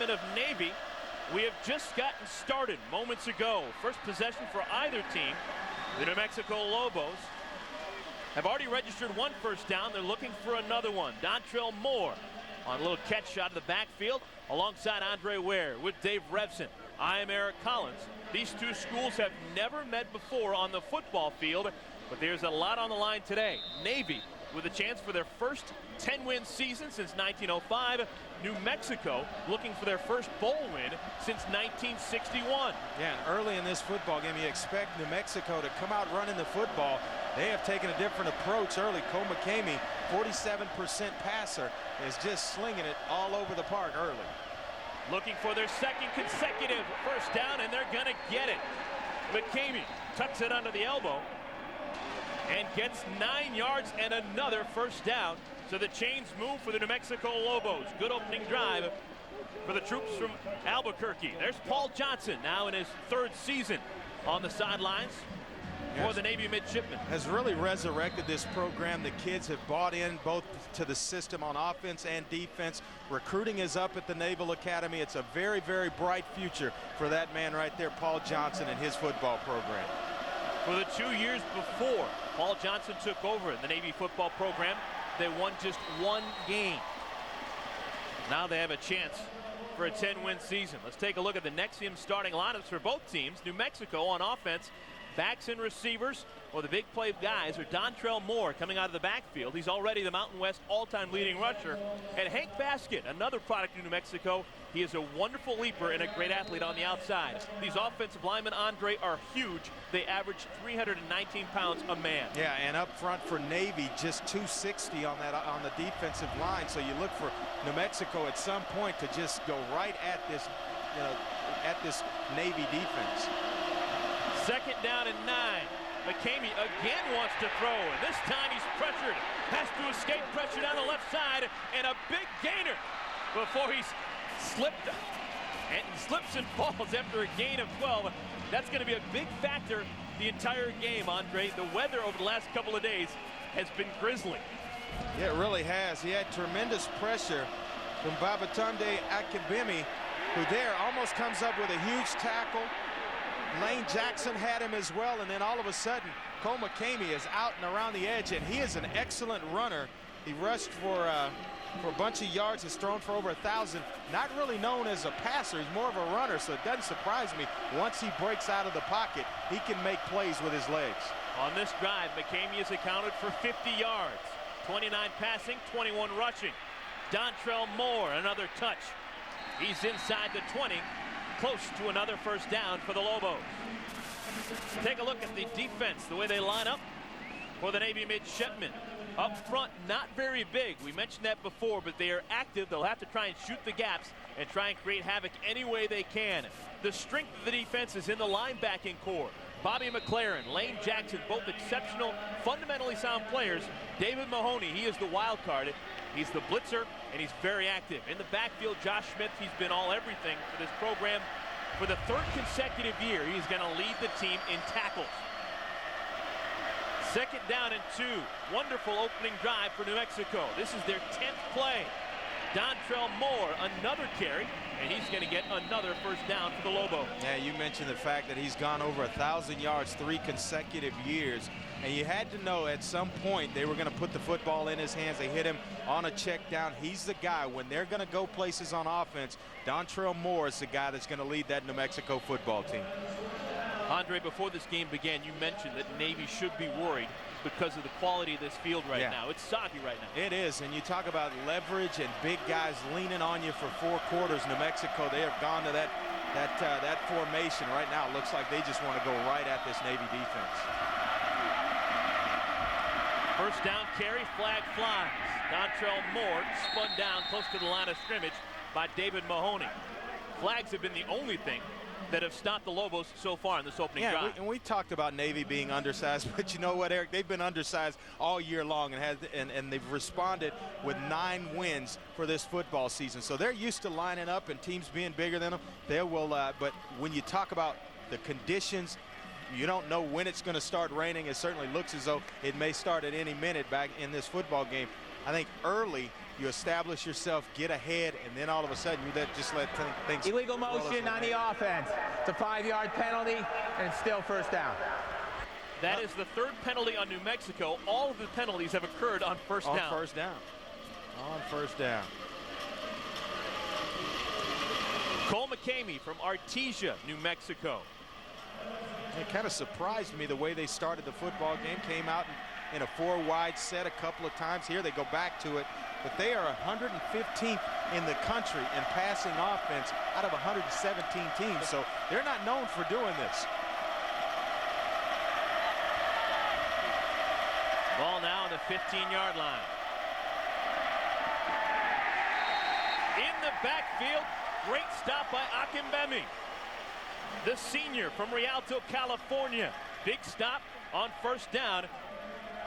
assignment of Navy. We have just gotten started moments ago. First possession for either team. The New Mexico Lobos have already registered one first down. They're looking for another one. Dontrell Moore on a little catch shot of the backfield alongside Andre Ware with Dave Revson. I am Eric Collins. These two schools have never met before on the football field, but there's a lot on the line today. Navy with a chance for their first 10-win season since 1905. New Mexico looking for their first bowl win since 1961. Yeah, and early in this football game, you expect New Mexico to come out running the football. They have taken a different approach early. Cole McCamey, 47% passer, is just slinging it all over the park early. Looking for their second consecutive first down, and they're going to get it. McCamey tucks it under the elbow and gets 9 yards and another first down. So the chains move for the New Mexico Lobos. Good opening drive for the troops from Albuquerque. There's Paul Johnson, now in his third season on the sidelines for the Navy midshipmen. Has really resurrected this program. The kids have bought in both to the system on offense and defense. Recruiting is up at the Naval Academy. It's a very, very bright future for that man right there, Paul Johnson, and his football program. For the 2 years before Paul Johnson took over the Navy football program, they won just one game. Now they have a chance for a 10-win season. Let's take a look at the Nexium starting lineups for both teams. New Mexico on offense, backs and receivers. Well, the big play guys are Dontrell Moore coming out of the backfield. He's already the Mountain West all-time leading rusher. And Hank Baskett, another product of New Mexico. He is a wonderful leaper and a great athlete on the outside. These offensive linemen, Andre, are huge. They average 319 pounds a man. Yeah, and up front for Navy, just 260 on the defensive line. So you look for New Mexico at some point to just go right at this, at this Navy defense. Second down and 9. McCamey again wants to throw, and this time he's pressured. Has to escape pressure down the left side, and a big gainer before he's slipped. And he slips and falls after a gain of 12. That's going to be a big factor the entire game, Andre. The weather over the last couple of days has been grisly. Yeah, it really has. He had tremendous pressure from Babatunde Akibemi, who there almost comes up with a huge tackle. Lane Jackson had him as well, and then all of a sudden, Cole McCamey is out and around the edge, and he is an excellent runner. He rushed for a bunch of yards, has thrown for over 1,000. Not really known as a passer, he's more of a runner, so it doesn't surprise me. Once he breaks out of the pocket, he can make plays with his legs. On this drive, McCamey is accounted for 50 yards, 29 passing, 21 rushing. Dontrell Moore, another touch. He's inside the 20. Close to another first down for the Lobos. Take a look at the defense, the way they line up for the Navy midshipmen. Up front, not very big. We mentioned that before, but they are active. They'll have to try and shoot the gaps and try and create havoc any way they can. The strength of the defense is in the linebacking core. Bobby McLaren, Lane Jackson, both exceptional, fundamentally sound players. David Mahoney, he is the wild card. He's the blitzer, and he's very active. In the backfield, Josh Smith, he's been all everything for this program. For the third consecutive year, he's going to lead the team in tackles. Second down and 2. Wonderful opening drive for New Mexico. This is their 10th play. Dontrell Moore, another carry, and he's going to get another first down for the Lobos. Yeah, you mentioned the fact that he's gone over 1,000 yards 3 consecutive years. And you had to know at some point they were going to put the football in his hands. They hit him on a check down. He's the guy. When they're going to go places on offense, Dontrell Moore is the guy that's going to lead that New Mexico football team. Andre, before this game began, you mentioned that Navy should be worried because of the quality of this field right now. It's soggy right now. It is, and you talk about leverage and big guys leaning on you for 4 quarters. New Mexico, they have gone to that formation right now. It looks like they just want to go right at this Navy defense. First down carry, flag flies. Dontrell Moore spun down close to the line of scrimmage by David Mahoney. Flags have been the only thing that have stopped the Lobos so far in this opening drive. And we talked about Navy being undersized, but you know what, Eric? They've been undersized all year long, and they've responded with 9 wins for this football season. So they're used to lining up and teams being bigger than them. They will, but when you talk about the conditions, you don't know when it's going to start raining. It certainly looks as though it may start at any minute back in this football game. I think early you establish yourself, get ahead, and then all of a sudden you just let things. Illegal motion on the offense. It's a 5-yard penalty, and it's still first down. That is the third penalty on New Mexico. All of the penalties have occurred on first down. On first down. On first down. Cole McCamey from Artesia, New Mexico. It kind of surprised me the way they started the football game. Came out in a 4-wide set a couple of times. Here they go back to it. But they are 115th in the country in passing offense out of 117 teams. So they're not known for doing this. Ball now on the 15-yard line. In the backfield, great stop by Akimbemi, the senior from Rialto, California. Big stop on first down.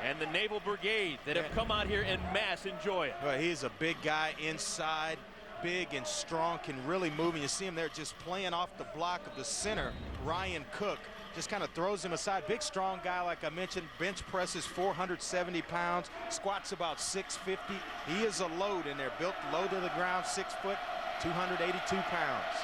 And the Naval Brigade that have come out here en masse enjoy it. Well, he's a big guy inside, big and strong, can really move. And you see him there just playing off the block of the center, Ryan Cook. Just kind of throws him aside. Big, strong guy, like I mentioned. Bench presses 470 pounds, squats about 650. He is a load in there, built low to the ground, 6 foot, 282 pounds.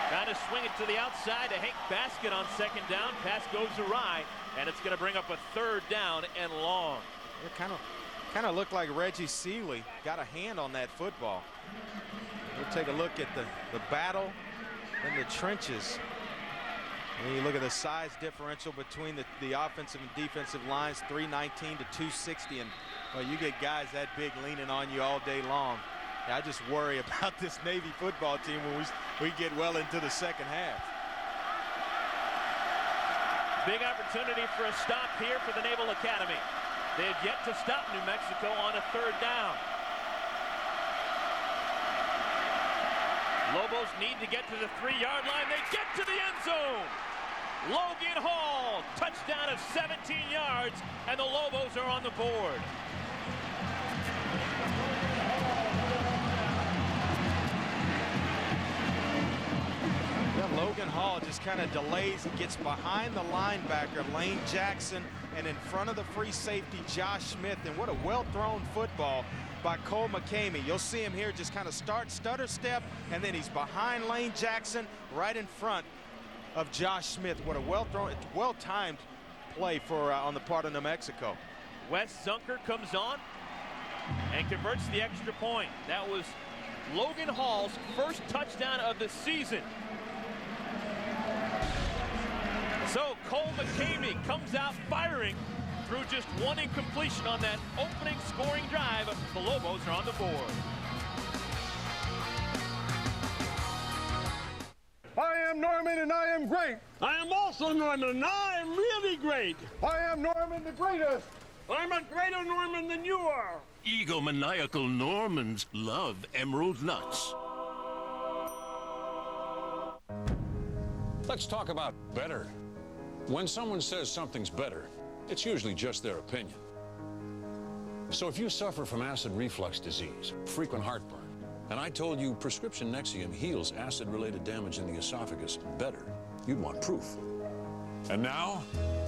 Trying to swing it to the outside to Hank Basket on second down. Pass goes awry, and it's going to bring up a third down and long. It kind of looked like Reggie Seeley got a hand on that football. We'll take a look at the battle in the trenches. And you look at the size differential between the offensive and defensive lines, 319 to 260. And well, you get guys that big leaning on you all day long. I just worry about this Navy football team when we get well into the second half. Big opportunity for a stop here for the Naval Academy. They had yet to stop New Mexico on a third down. Lobos need to get to the 3-yard line. They get to the end zone. Logan Hall, touchdown of 17 yards, and the Lobos are on the board. Logan Hall just kind of delays and gets behind the linebacker, Lane Jackson, and in front of the free safety, Josh Smith. And what a well-thrown football by Cole McCamey. You'll see him here just kind of stutter step, and then he's behind Lane Jackson, right in front of Josh Smith. What a well-thrown, well-timed play for on the part of New Mexico. Wes Zunker comes on and converts the extra point. That was Logan Hall's first touchdown of the season. So Cole McCamey comes out firing through just one incompletion on that opening scoring drive. The Lobos are on the board. I am Norman and I am great. I am also Norman and I am really great. I am Norman the greatest. I'm a greater Norman than you are. Egomaniacal Normans love emerald nuts. Let's talk about better. When someone says something's better, it's usually just their opinion. So if you suffer from acid reflux disease, frequent heartburn, and I told you prescription Nexium heals acid-related damage in the esophagus better, you'd want proof. And now,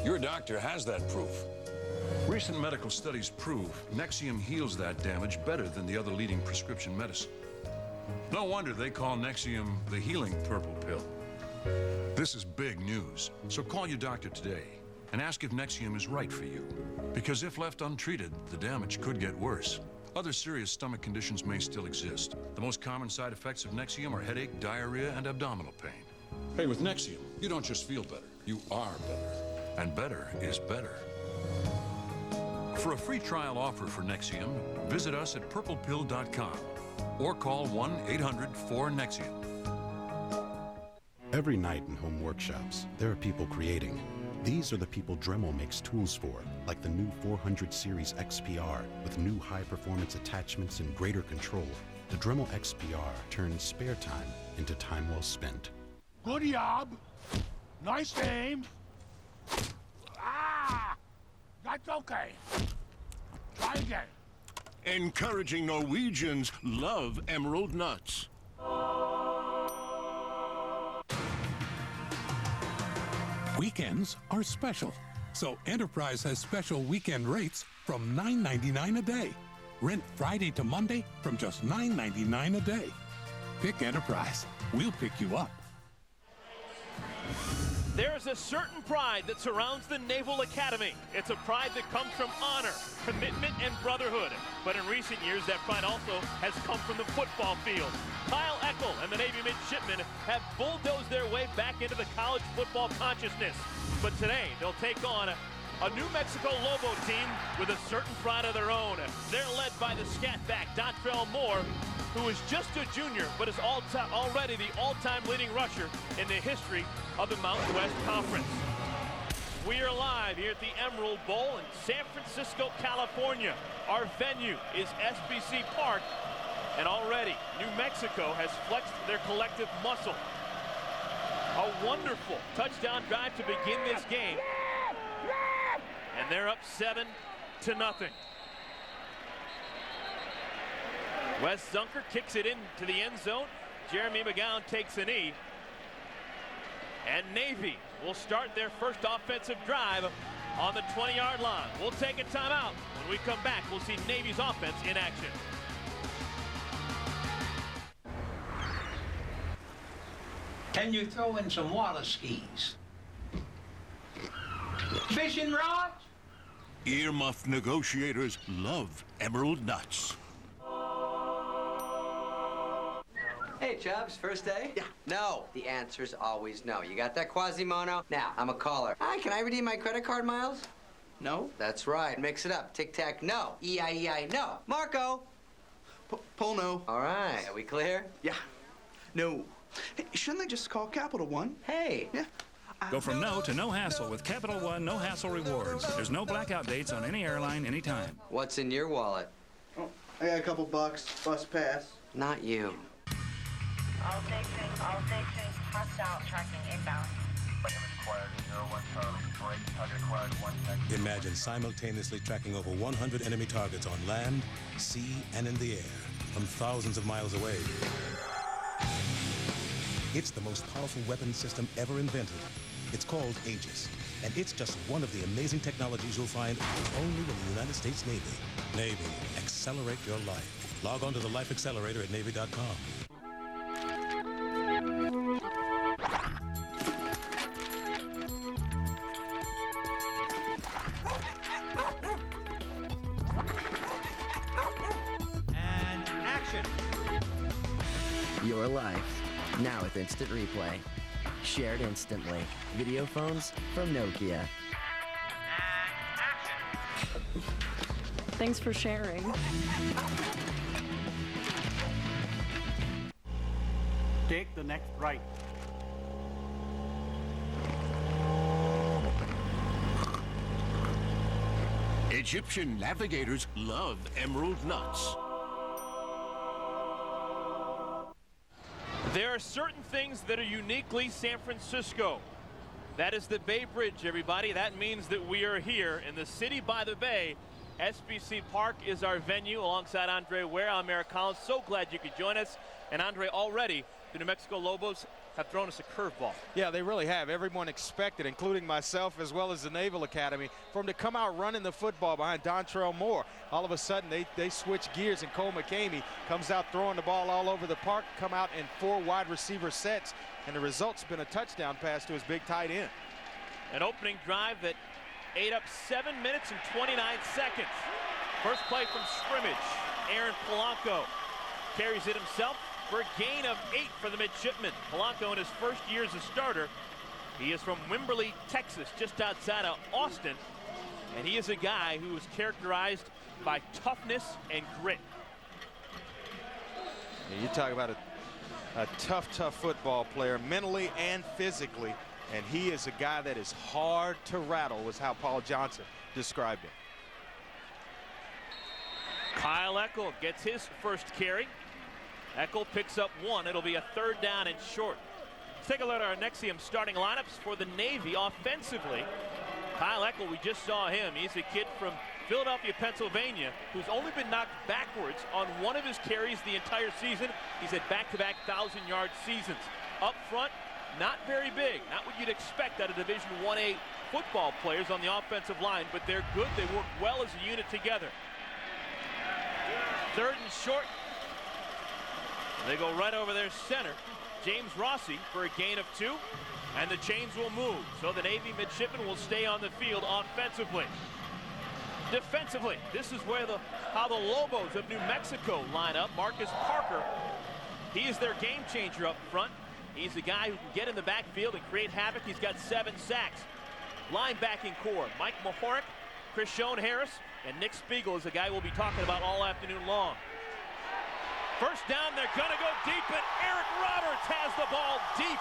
your doctor has that proof. Recent medical studies prove Nexium heals that damage better than the other leading prescription medicine. No wonder they call Nexium the healing purple pill. This is big news, so call your doctor today and ask if Nexium is right for you. Because if left untreated, the damage could get worse. Other serious stomach conditions may still exist. The most common side effects of Nexium are headache, diarrhea, and abdominal pain. Hey, with Nexium, you don't just feel better, you are better. And better is better. For a free trial offer for Nexium, visit us at purplepill.com or call 1-800-4NEXIUM. Every night in home workshops, there are people creating. These are the people Dremel makes tools for, like the new 400 series XPR with new high-performance attachments and greater control. The Dremel XPR turns spare time into time well spent. Good job. Nice aim. Ah! That's okay. Try again. Encouraging Norwegians love emerald nuts. Weekends are special, so Enterprise has special weekend rates from $9.99 a day. Rent Friday to Monday from just $9.99 a day. Pick Enterprise. We'll pick you up. There's a certain pride that surrounds the Naval Academy. It's a pride that comes from honor, commitment, and brotherhood. But in recent years, that pride also has come from the football field. Kyle Eckel and the Navy midshipmen have bulldozed their way back into the college football consciousness. But today, they'll take on a New Mexico Lobo team with a certain pride of their own. They're led by the scatback, Dontrell Moore, who is just a junior, but is already the all-time leading rusher in the history of the Mountain West Conference. We are live here at the Emerald Bowl in San Francisco, California. Our venue is SBC Park, and already New Mexico has flexed their collective muscle. A wonderful touchdown drive to begin this game, and they're up 7-0. Wes Zunker kicks it into the end zone. Jeremy McGowan takes a knee. And Navy will start their first offensive drive on the 20-yard line. We'll take a timeout. When we come back, we'll see Navy's offense in action. Can you throw in some water skis? Fishing rods? Earmuff negotiators love Emerald Nuts. Hey, Chubbs, first day? Yeah. No. The answer's always no. You got that, Quasimodo? Now, I'm a caller. Hi, can I redeem my credit card miles? No. That's right. Mix it up. Tic-tac, no. E-I-E-I, no. Marco! Pull no. All right. Are we clear? Yeah. No. Hey, shouldn't they just call Capital One? Hey. Yeah. Go from no to no hassle with Capital One No Hassle Rewards. There's no blackout dates on any airline anytime. What's in your wallet? Oh, I got a couple bucks. Bus pass. Not you. All stations, hostile tracking inbound. Imagine simultaneously tracking over 100 enemy targets on land, sea, and in the air from thousands of miles away. It's the most powerful weapon system ever invented. It's called Aegis, and it's just one of the amazing technologies you'll find only in the United States Navy. Navy, accelerate your life. Log on to the Life Accelerator at Navy.com. And action. Your life, now with instant replay. Shared instantly. Video phones from Nokia. Thanks for sharing. Take the next right. Egyptian navigators love Emerald Nuts. There are certain things that are uniquely San Francisco. That is the Bay Bridge, everybody. That means that we are here in the city by the bay. SBC Park is our venue alongside Andre Ware. I'm Eric Collins. So glad you could join us. And Andre, already the New Mexico Lobos have thrown us a curveball. Yeah, they really have. Everyone expected, including myself as well as the Naval Academy, for him to come out running the football behind Dontrell Moore. All of a sudden, they switch gears, and Cole McCamey comes out throwing the ball all over the park, come out in 4 wide receiver sets, and the result's been a touchdown pass to his big tight end. An opening drive that ate up 7 minutes and 29 seconds. First play from scrimmage. Aaron Polanco carries it himself for a gain of 8 for the midshipman. Polanco in his first year as a starter. He is from Wimberley, Texas, just outside of Austin. And he is a guy who is characterized by toughness and grit. Yeah, you talk about a tough football player, mentally and physically. And he is a guy that is hard to rattle, was how Paul Johnson described him. Kyle Eckel gets his first carry. Eckel picks up 1. It'll be a 3rd down and short. Let's take a look at our Nexium starting lineups for the Navy offensively. Kyle Eckel, we just saw him. He's a kid from Philadelphia, Pennsylvania, who's only been knocked backwards on 1 of his carries the entire season. He's had back-to-back 1,000-yard seasons. Up front, not very big. Not what you'd expect out of Division 1A football players on the offensive line, but they're good. They work well as a unit together. Third and short. They go right over their center, James Rossi, for a gain of 2. And the chains will move, so the Navy midshipmen will stay on the field offensively. Defensively, this is where how the Lobos of New Mexico line up. Marcus Parker, he is their game changer up front. He's the guy who can get in the backfield and create havoc. He's got 7 sacks. Linebacking core, Mike Mahoric, Krishon Harris, and Nick Spiegel is the guy we'll be talking about all afternoon long. First down, they're gonna go deep, and Eric Roberts has the ball deep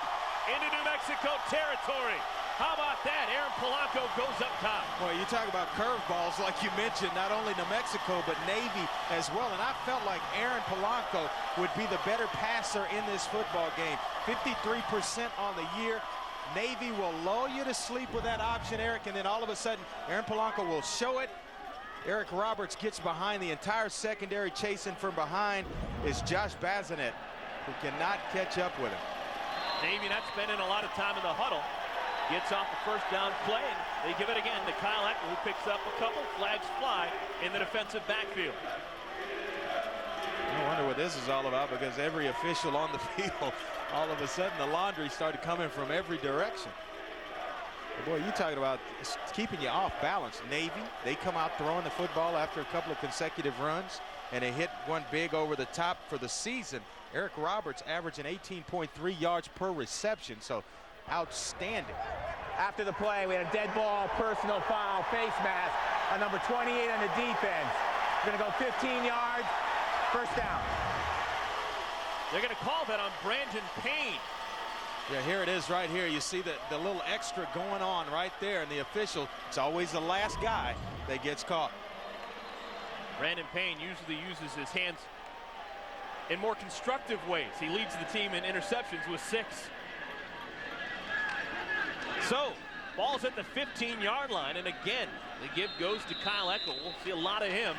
into New Mexico territory. How about that? Aaron Polanco goes up top. Well, you talk about curveballs, like you mentioned, not only New Mexico, but Navy as well. And I felt like Aaron Polanco would be the better passer in this football game. 53% on the year. Navy will lull you to sleep with that option, Eric, and then all of a sudden, Aaron Polanco will show it. Eric Roberts gets behind. The entire secondary chasing from behind is Josh Bazinet, who cannot catch up with him. Navy not spending a lot of time in the huddle. Gets off the first down play, and they give it again to Kyle Eckler, who picks up a couple. Flags fly in the defensive backfield. I wonder what this is all about, because every official on the field, all of a sudden the laundry started coming from every direction. But boy, you talking about keeping you off balance. Navy, they come out throwing the football after a couple of consecutive runs, and they hit one big over the top for the season. Eric Roberts averaging 18.3 yards per reception, so outstanding. After the play, we had a dead ball, personal foul, face mask on number 28 on the defense. We're gonna go 15 yards, first down. They're gonna call that on Brandon Payne. Yeah, here it is right here. You see the little extra going on right there, and the official, it's always the last guy that gets caught. Brandon Payne usually uses his hands in more constructive ways. He leads the team in interceptions with 6. So, ball's at the 15-yard line, and again, the give goes to Kyle Eckler. We'll see a lot of him.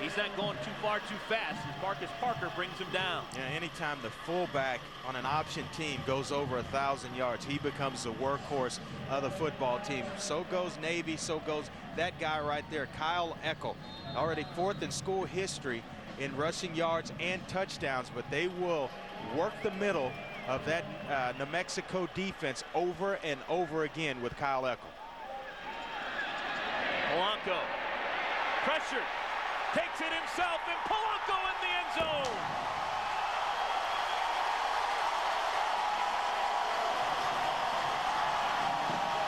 He's not going too far too fast as Marcus Parker brings him down. Yeah, anytime the fullback on an option team goes over 1,000 yards, he becomes the workhorse of the football team. So goes Navy, so goes that guy right there, Kyle Eckler. Already 4th in school history in rushing yards and touchdowns, but they will work the middle of that New Mexico defense over and over again with Kyle Eckler. Polanco, pressured, takes it himself, and Polanco in the end zone.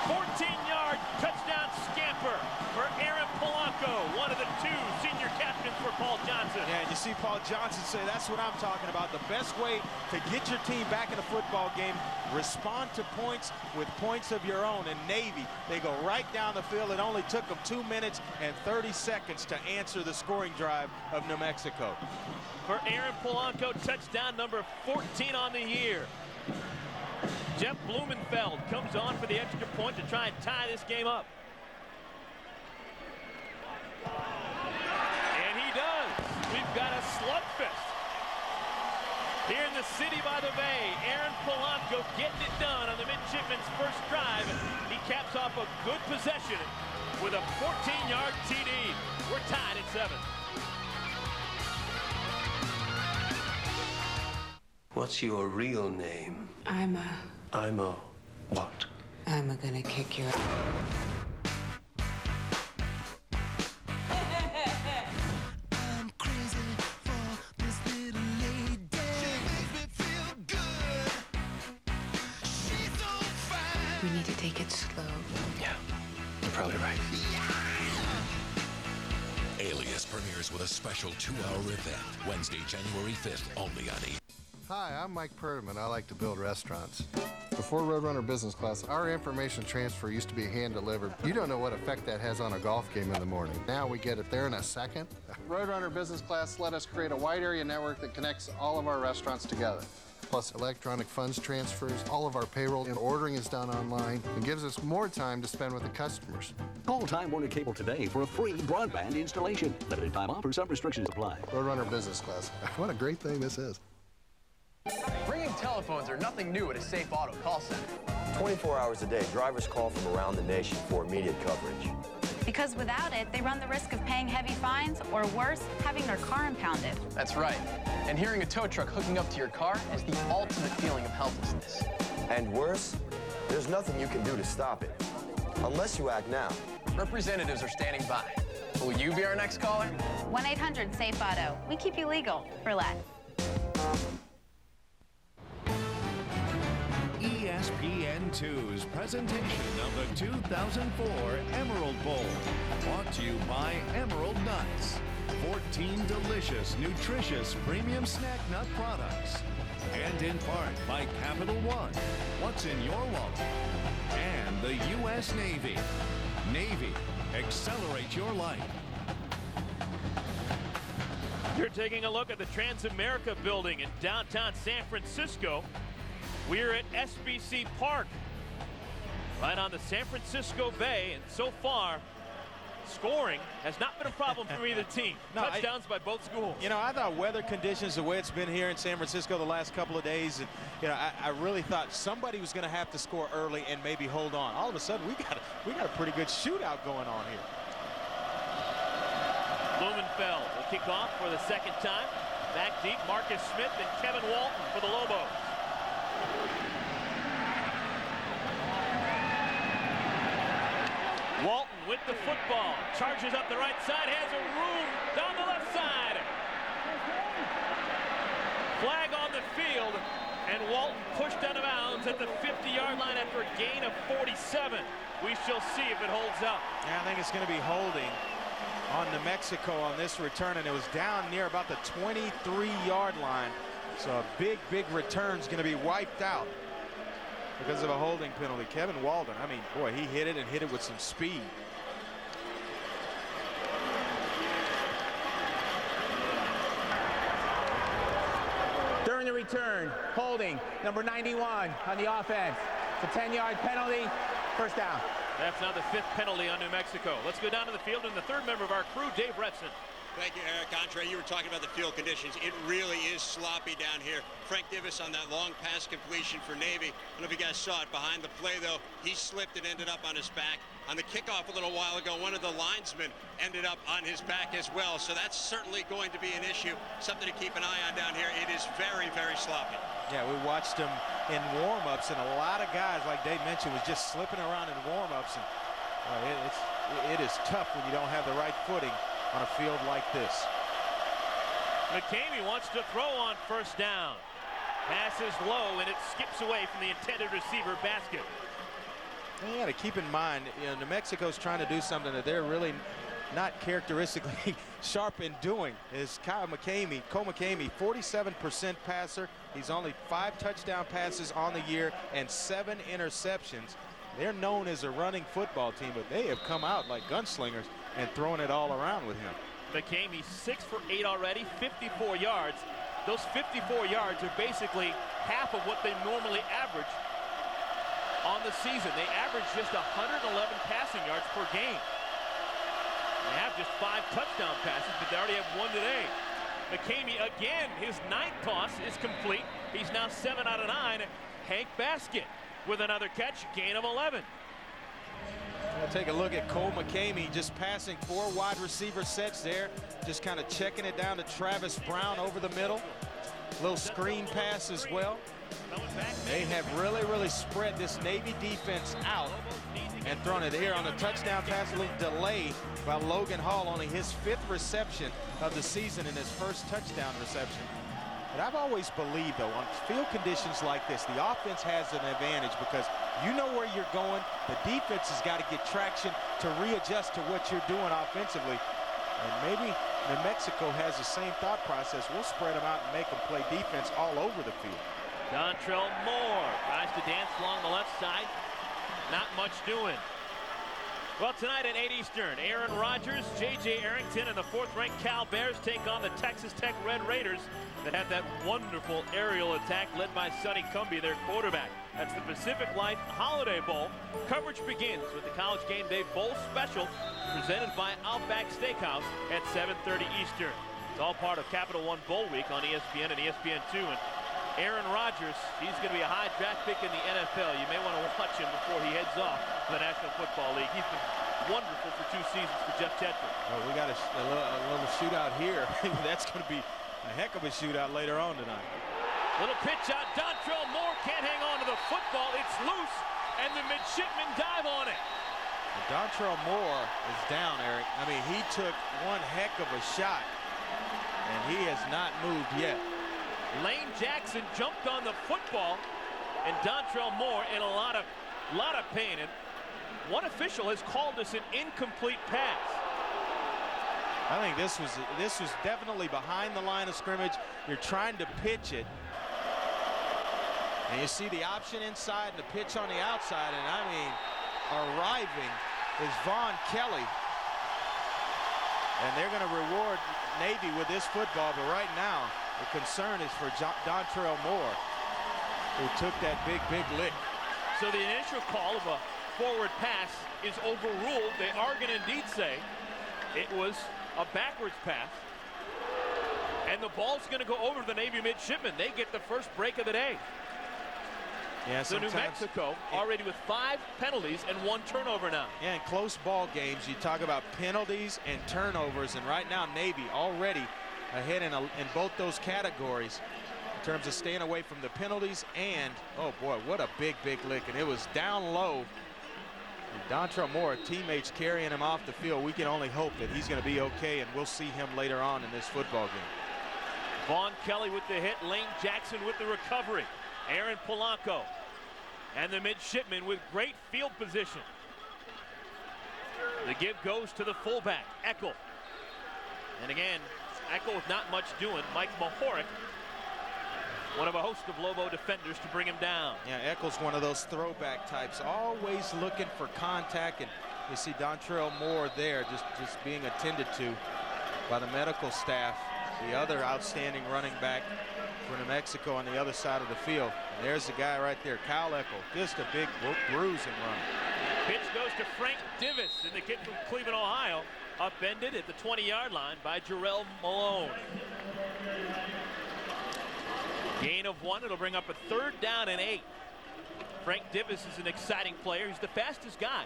Fourteen-yard touchdown scamper for Aaron Polanco, one of the 2 senior captains for Paul Johnson. Yeah, and you see Paul Johnson say, that's what I'm talking about. The best way to get your team back in a football game, respond to points with points of your own. And Navy, they go right down the field. It only took them 2 minutes and 30 seconds to answer the scoring drive of New Mexico. For Aaron Polanco, touchdown number 14 on the year. Jeff Blumenfeld comes on for the extra point to try and tie this game up. And he does. We've got a slugfest here in the city by the bay. Aaron Polanco getting it done on the midshipman's first drive. He caps off a good possession with a 14-yard TD. We're tied at 7. What's your real name? I'm a what? I'm gonna kick your I'm crazy for this little lady. She makes me feel good. She's so fine. We need to take it slow. Yeah, you're probably right. Alias premieres with a special 2-hour event, Wednesday, January 5th, only on E! Hi, I'm Mike Pertman. I like to build restaurants. Before Roadrunner Business Class, our information transfer used to be hand-delivered. You don't know what effect that has on a golf game in the morning. Now we get it there in a second. Roadrunner Business Class let us create a wide area network that connects all of our restaurants together. Plus electronic funds transfers, all of our payroll and ordering is done online, and gives us more time to spend with the customers. Call Time Warner Cable today for a free broadband installation. Limited time offer, some restrictions apply. Roadrunner Business Class. What a great thing this is. Ringing telephones are nothing new at a Safe Auto call center. 24 hours a day, drivers call from around the nation for immediate coverage. Because without it, they run the risk of paying heavy fines or worse, having their car impounded. That's right. And hearing a tow truck hooking up to your car is the ultimate feeling of helplessness. And worse, there's nothing you can do to stop it. Unless you act now. Representatives are standing by. Will you be our next caller? 1-800-SAFE-AUTO. We keep you legal for less. ESPN2's presentation of the 2004 Emerald Bowl, brought to you by Emerald Nuts. 14 delicious, nutritious premium snack nut products. And in part by Capital One, what's in your wallet? And the U.S. Navy. Navy, accelerate your life. You're taking a look at the Transamerica building in downtown San Francisco. We're at SBC Park, right on the San Francisco Bay, and so far, scoring has not been a problem for either team. No, Touchdowns by both schools. You know, I thought weather conditions, the way it's been here in San Francisco the last couple of days, and you know, I really thought somebody was going to have to score early and maybe hold on. All of a sudden, we got a pretty good shootout going on here. Blumenfeld will kick off for the second time. Back deep, Marcus Smith and Kevin Walton for the Lobos. Walton with the football, charges up the right side, has a room down the left side. Flag on the field, and Walton pushed out of bounds at the 50-yard line after a gain of 47. We shall see if it holds up. Yeah, I think it's going to be holding on New Mexico on this return, and it was down near about the 23-yard line. So a big return is going to be wiped out because of a holding penalty. Kevin Walden, I mean, boy, he hit it and hit it with some speed. During the return, holding, number 91 on the offense. It's a 10-yard penalty, first down. That's now the 5th penalty on New Mexico. Let's go down to the field, and the third member of our crew, Dave Retson. Thank you, Eric. Andre, you were talking about the field conditions. It really is sloppy down here. Frank Divis on that long pass completion for Navy. I don't know if you guys saw it. Behind the play, though, he slipped and ended up on his back. On the kickoff a little while ago, one of the linesmen ended up on his back as well. So that's certainly going to be an issue, something to keep an eye on down here. It is very sloppy. Yeah, we watched him in warm-ups, and a lot of guys, like Dave mentioned, was just slipping around in warm-ups. And it is tough when you don't have the right footing on a field like this. McCamey wants to throw on first down. Pass is low, and it skips away from the intended receiver basket. You got to keep in mind, you know, New Mexico's trying to do something that they're really not characteristically sharp in doing. Is Cole McCamey, 47% passer. He's only 5 touchdown passes on the year and 7 interceptions. They're known as a running football team, but they have come out like gunslingers and throwing it all around with him. McCamey 6 for 8 already, 54 yards. Those 54 yards are basically half of what they normally average on the season. They average just 111 passing yards per game. They have just 5 touchdown passes, but they already have 1 today. McCamey again, his 9th toss is complete. He's now 7 out of 9. Hank Basket with another catch, gain of 11. We'll take a look at Cole McCamey just passing 4 wide receiver sets there, just kind of checking it down to Travis Brown over the middle. Little screen pass as well. They have really spread this Navy defense out and thrown it here on the touchdown pass. A little delay by Logan Hall, only his 5th reception of the season and his first touchdown reception. But I've always believed, though, on field conditions like this, the offense has an advantage because you know where you're going. The defense has got to get traction to readjust to what you're doing offensively. And maybe New Mexico has the same thought process. We'll spread them out and make them play defense all over the field. Dontrell Moore tries to dance along the left side. Not much doing. Well, tonight at 8 Eastern, Aaron Rodgers, J.J. Arrington, and the 4th-ranked Cal Bears take on the Texas Tech Red Raiders that had that wonderful aerial attack led by Sonny Cumbie, their quarterback. That's the Pacific Life Holiday Bowl. Coverage begins with the College Game Day Bowl Special presented by Outback Steakhouse at 7:30 Eastern. It's all part of Capital One Bowl Week on ESPN and ESPN2. And Aaron Rodgers, he's going to be a high draft pick in the NFL. You may want to watch him before he heads off to the National Football League. He's been wonderful for 2 seasons for Jeff Tedford. Oh, we got a little shootout here. That's going to be a heck of a shootout later on tonight. Little pitch out. Dontrell Moore can't hang on to the football. It's loose, and the midshipmen dive on it. And Dontrell Moore is down, Eric. I mean, he took one heck of a shot, and he has not moved yet. Lane Jackson jumped on the football, and Dontrell Moore in a lot of pain. And one official has called this an incomplete pass. I think this was definitely behind the line of scrimmage. You're trying to pitch it, and you see the option inside and the pitch on the outside, and I mean, arriving is Vaughn Kelly, and they're going to reward Navy with this football. But right now, the concern is for Dontrell Moore, who took that big lick. So the initial call of a forward pass is overruled. They are going to indeed say it was a backwards pass, and the ball's going to go over to the Navy midshipmen. They get the first break of the day. Yeah, so New Mexico already with 5 penalties and 1 turnover now. Yeah, in close ball games, you talk about penalties and turnovers, and right now Navy already ahead in both those categories in terms of staying away from the penalties and, oh boy, what a big lick, and it was down low. And Dontrell Moore, teammates carrying him off the field. We can only hope that he's going to be okay, and we'll see him later on in this football game. Vaughn Kelly with the hit, Lane Jackson with the recovery. Aaron Polanco and the midshipmen with great field position. The give goes to the fullback, Eckel. And again, Eckel with not much doing. Mike Mahoric, one of a host of Lobo defenders to bring him down. Yeah, Eckel's one of those throwback types, always looking for contact, and you see Dontrell Moore there just being attended to by the medical staff. The other outstanding running back for New Mexico on the other side of the field. And there's the guy right there, Kyle Eckel, just a big bruising run. Pitch goes to Frank Divis, and the kid from Cleveland, Ohio, upended at the 20-yard line by Jarrell Malone. Gain of 1, it'll bring up a 3rd down and 8. Frank Divis is an exciting player. He's the fastest guy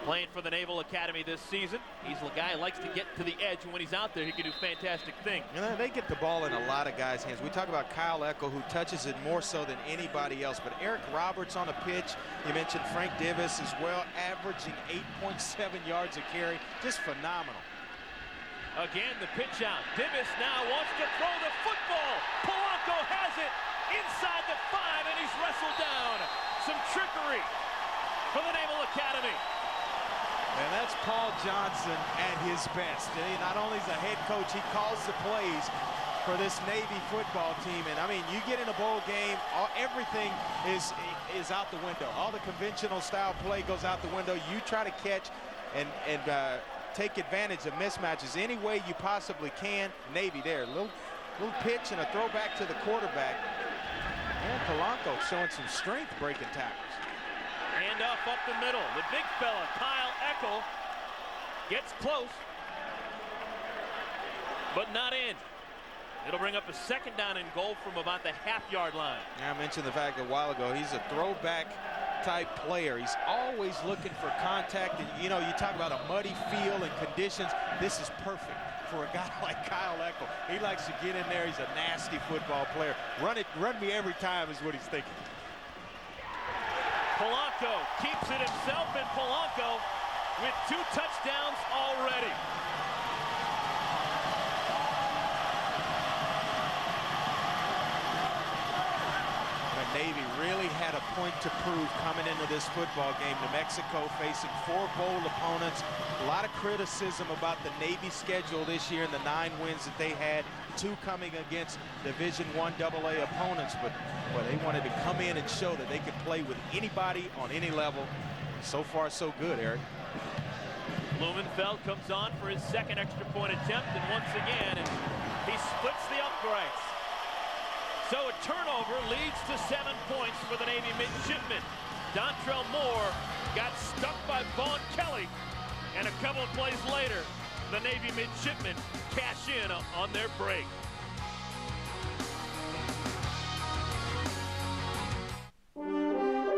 playing for the Naval Academy this season. He's the guy who likes to get to the edge, and when he's out there, he can do fantastic things. You know, they get the ball in a lot of guys' hands. We talk about Kyle Eckel, who touches it more so than anybody else, but Eric Roberts on a pitch. You mentioned Frank Divis as well, averaging 8.7 yards a carry. Just phenomenal. Again, the pitch out. Divis now wants to throw the football. Polanco has it inside the 5, and he's wrestled down. Some trickery for the Naval Academy. And that's Paul Johnson at his best. Not only is a head coach, he calls the plays for this Navy football team. And I mean, you get in a bowl game, everything is out the window. All the conventional style play goes out the window. You try to catch and take advantage of mismatches any way you possibly can. Navy there, little pitch and a throwback to the quarterback. And Polanco showing some strength breaking tackles. Handoff up the middle. The big fella, Kyle Eckel, gets close, but not in. It'll bring up a 2nd down and goal from about the half-yard line. Yeah, I mentioned the fact a while ago, he's a throwback type player. He's always looking for contact, and you know, you talk about a muddy field and conditions. This is perfect for a guy like Kyle Eckel. He likes to get in there. He's a nasty football player. Run me every time is what he's thinking. Polanco keeps it himself, and Polanco with 2 touchdowns already. The Navy really had a point to prove coming into this football game. New Mexico facing 4 bowl opponents. A lot of criticism about the Navy schedule this year and the 9 wins that they had. 2 coming against Division I AA opponents, but they wanted to come in and show that they could play with anybody on any level. So far, so good, Eric. Blumenfeld comes on for his 2nd extra point attempt, and once again, he splits the uprights. So a turnover leads to 7 points for the Navy midshipmen. Dontrell Moore got stuck by Vaughn Kelly, and a couple of plays later, the Navy midshipmen cash in on their break.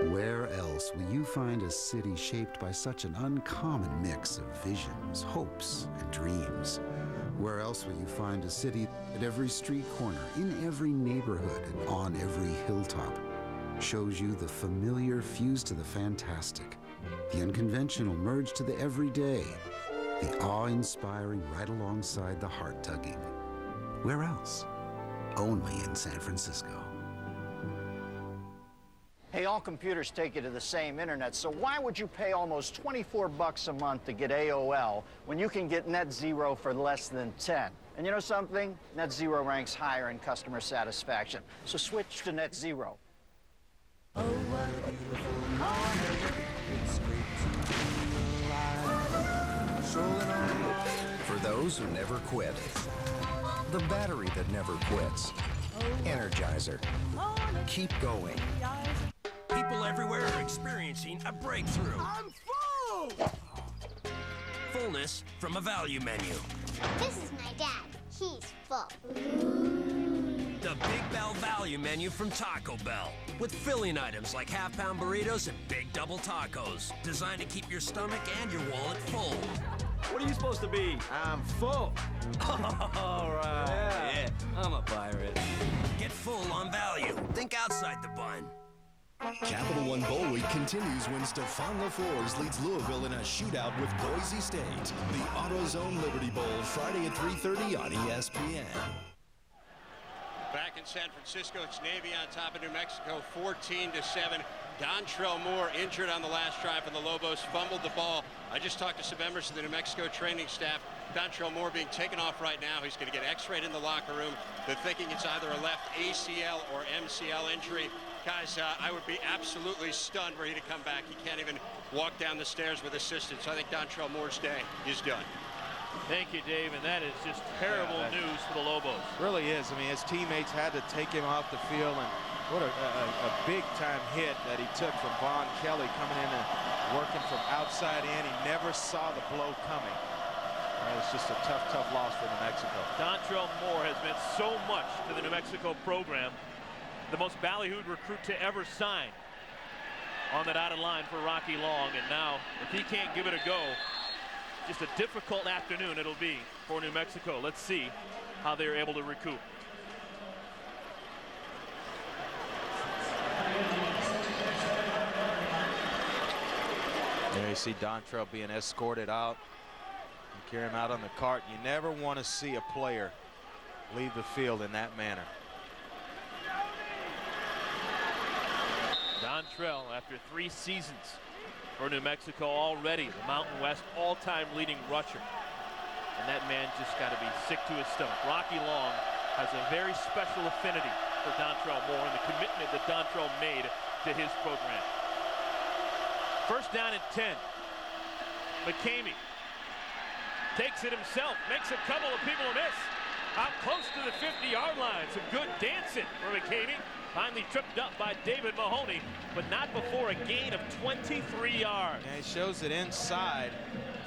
Where else will you find a city shaped by such an uncommon mix of visions, hopes, and dreams? Where else will you find a city at every street corner, in every neighborhood, and on every hilltop shows you the familiar fused to the fantastic, the unconventional merged to the everyday, the awe-inspiring right alongside the heart-tugging? Where else? Only in San Francisco. Hey, all computers take you to the same internet, so why would you pay almost 24 bucks a month to get AOL when you can get Net Zero for less than 10? And you know something? Net Zero ranks higher in customer satisfaction, so switch to Net Zero. Oh, what a beautiful morning. It's great to be alive. For those who never quit, the battery that never quits. Energizer. Keep going. People everywhere are experiencing a breakthrough. I'm full! Fullness from a value menu. This is my dad. He's full. The Big Bell Value Menu from Taco Bell. With filling items like half-pound burritos and big double tacos. Designed to keep your stomach and your wallet full. What are you supposed to be? I'm full. All right. Yeah, I'm a pirate. Get full on value. Think outside the bun. Capital One Bowl Week continues when Stephon LaFors leads Louisville in a shootout with Boise State. The AutoZone Liberty Bowl, Friday at 3:30 on ESPN. Back in San Francisco, it's Navy on top of New Mexico, 14-7. Dontrell Moore injured on the last drive, and the Lobos fumbled the ball. I just talked to some members of the New Mexico training staff. Dontrell Moore being taken off right now. He's going to get x-rayed in the locker room. They're thinking it's either a left ACL or MCL injury. Guys, I would be absolutely stunned were he to come back. He can't even walk down the stairs with assistance. So I think Dontrell Moore's day is done. Thank you, Dave, and that is just terrible news for the Lobos. Really is. I mean, his teammates had to take him off the field, and what a big-time hit that he took from Vaughn Kelly coming in and working from outside in. He never saw the blow coming. It's just a tough, tough loss for New Mexico. Dontrell Moore has meant so much to the New Mexico program. The most ballyhooed recruit to ever sign on the dotted line for Rocky Long. And now, if he can't give it a go, just a difficult afternoon it'll be for New Mexico. Let's see how they're able to recoup. There you see Dontrell being escorted out. You carry him out on the cart. You never want to see a player leave the field in that manner. Dontrell, after 3 seasons for New Mexico, already the Mountain West all-time leading rusher. And that man just got to be sick to his stomach. Rocky Long has a very special affinity for Dontrell Moore and the commitment that Dontrell made to his program. First down and 10. McCamey takes it himself, makes a couple of people miss. Out close to the 50-yard line. Some good dancing for McCamey. Finally tripped up by David Mahoney, but not before a gain of 23 yards. And he shows it inside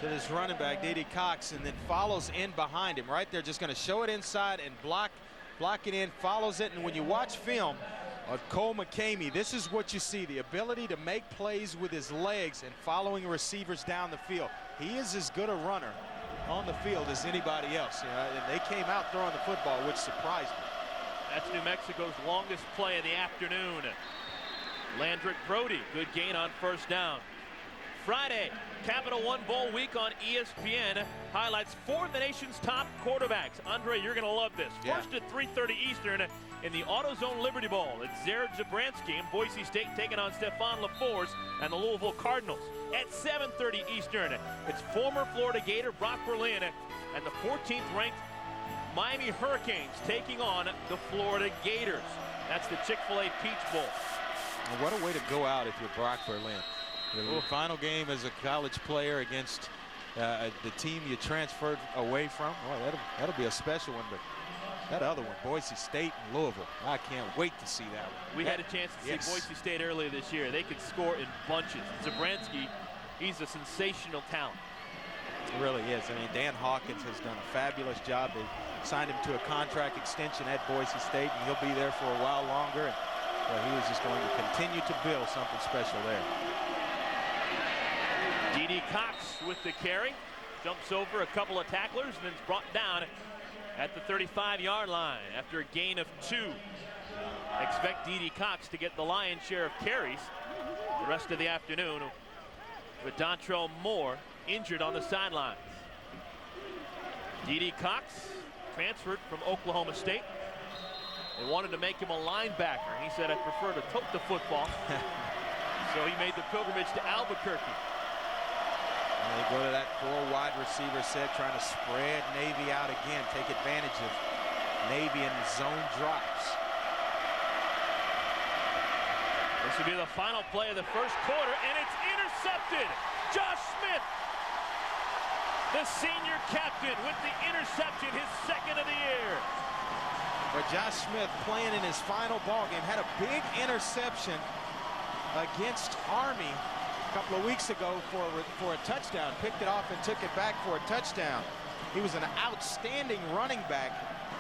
to this running back, Dede Cox, and then follows in behind him. Right there, just going to show it inside and block it in, follows it. And when you watch film of Cole McCamey, this is what you see, the ability to make plays with his legs and following receivers down the field. He is as good a runner on the field as anybody else. You know, and they came out throwing the football, which surprised me. That's New Mexico's longest play of the afternoon. Landrick Brody, good gain on first down. Friday, Capital One Bowl week on ESPN highlights 4 of the nation's top quarterbacks. Andre, you're going to love this. First at 3:30 Eastern in the AutoZone Liberty Bowl. It's Jared Zabransky and Boise State taking on Stephon LaFors and the Louisville Cardinals. At 7:30 Eastern, it's former Florida Gator Brock Berlin and the 14th ranked Miami Hurricanes taking on the Florida Gators. That's the Chick-fil-A Peach Bowl. And what a way to go out if you're Brock Berlin. The final game as a college player against the team you transferred away from. Well, that'll be a special one, but that other one, Boise State and Louisville, I can't wait to see that one. We had a chance to see Boise State earlier this year. They could score in bunches. Zabransky, he's a sensational talent. It really is. I mean, Dan Hawkins has done a fabulous job. They signed him to a contract extension at Boise State, and he'll be there for a while longer. And But he was just going to continue to build something special there. D.D. Cox with the carry. Jumps over a couple of tacklers and then is brought down at the 35-yard line after a gain of 2. Expect D.D. Cox to get the lion's share of carries the rest of the afternoon, with Dontrell Moore injured on the sidelines. D.D. Cox transferred from Oklahoma State. They wanted to make him a linebacker. He said, "I prefer to tote the football." So he made the pilgrimage to Albuquerque. And they go to that 4 wide receiver set, trying to spread Navy out again, take advantage of Navy and zone drops. This will be the final play of the first quarter, and it's intercepted. Josh Smith, the senior captain, with the interception, his second of the year. For Josh Smith, playing in his final ball game, had a big interception against Army a couple of weeks ago for a touchdown. Picked it off and took it back for a touchdown. He was an outstanding running back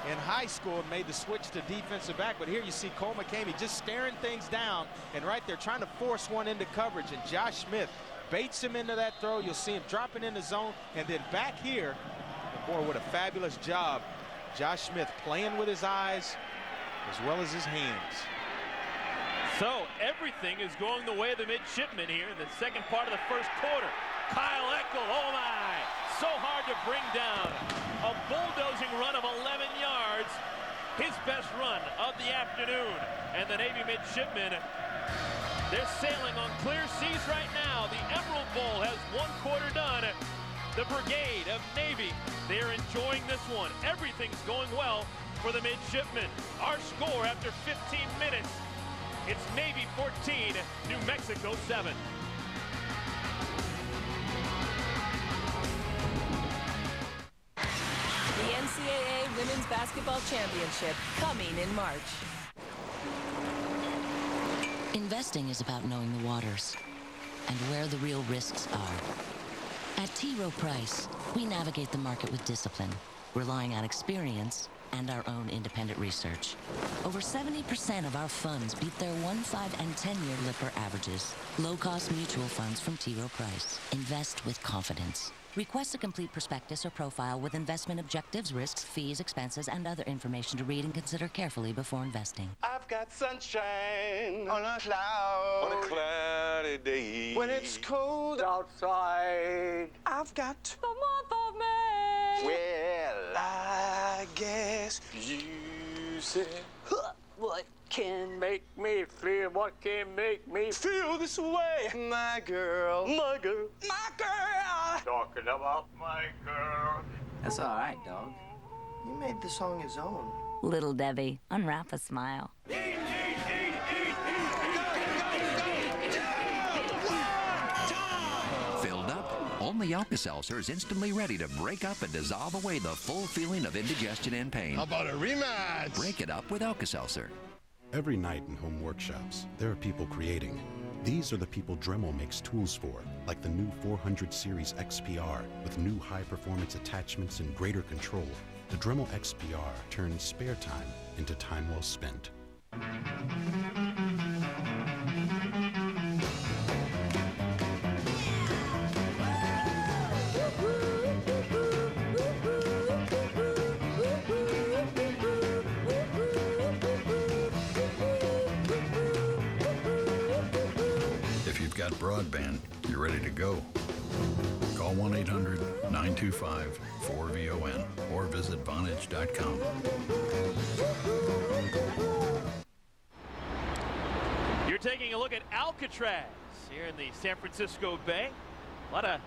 in high school and made the switch to defensive back. But here you see Cole McCamey just staring things down and right there trying to force one into coverage. And Josh Smith baits him into that throw. You'll see him dropping in the zone. And then back here, boy, what a fabulous job. Josh Smith playing with his eyes as well as his hands. So everything is going the way of the midshipmen here in the second part of the first quarter. Kyle Eckel, oh my, so hard to bring down. A bulldozing run of 11 yards, his best run of the afternoon. And the Navy midshipmen, they're sailing on clear seas right now. The Emerald Bowl has 1 quarter done. The brigade of Navy, they're enjoying this one. Everything's going well for the midshipmen. Our score after 15 minutes, it's Navy 14, New Mexico 7. The NCAA Women's Basketball Championship coming in March. Investing is about knowing the waters and where the real risks are. At T. Rowe Price, we navigate the market with discipline, relying on experience and our own independent research. Over 70% of our funds beat their 1, 5, and 10-year Lipper averages. Low-cost mutual funds from T. Rowe Price. Invest with confidence. Request a complete prospectus or profile with investment objectives, risks, fees, expenses, and other information to read and consider carefully before investing. I've got sunshine on a cloud, on a cloudy day. When it's cold outside, I've got the month of May. Well, I guess you said, what can make me feel? What can make me feel this way? My girl, my girl, my girl. Talking about my girl. That's all right, dog. You made the song his own. Little Debbie, unwrap a smile. Filled up? Only Alka-Seltzer is instantly ready to break up and dissolve away the full feeling of indigestion and pain. How about a rematch? Break it up with Alka-Seltzer. Every night in home workshops, there are people creating. These are the people Dremel makes tools for, like the new 400 Series XPR with new high-performance attachments and greater control. The Dremel XPR turns spare time into time well spent. Got broadband, you're ready to go. Call 1-800-925-4VON or visit Vonage.com. You're taking a look at Alcatraz here in the San Francisco Bay. A lot of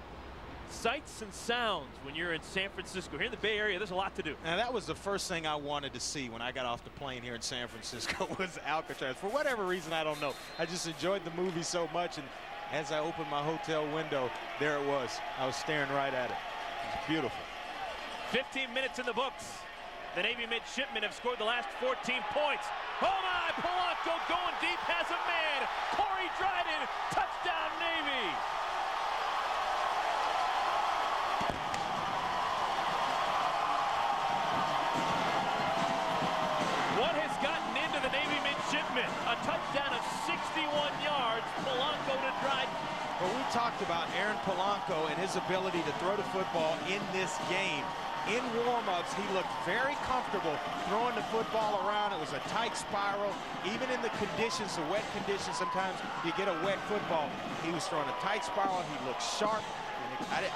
sights and sounds when you're in San Francisco. Here in the Bay Area, there's a lot to do. And that was the first thing I wanted to see when I got off the plane here in San Francisco was Alcatraz. For whatever reason, I don't know. I just enjoyed the movie so much, and as I opened my hotel window, there it was. I was staring right at it. It was beautiful. 15 minutes in the books. The Navy midshipmen have scored the last 14 points. Oh my, Polanco going deep, has a man. Corey Dryden, touchdown Navy. What has gotten into the Navy midshipmen? A touchdown talked about Aaron Polanco and his ability to throw the football in this game. In warm-ups, he looked very comfortable throwing the football around. It was a tight spiral. Even in the conditions, the wet conditions, sometimes you get a wet football. He was throwing a tight spiral. He looked sharp.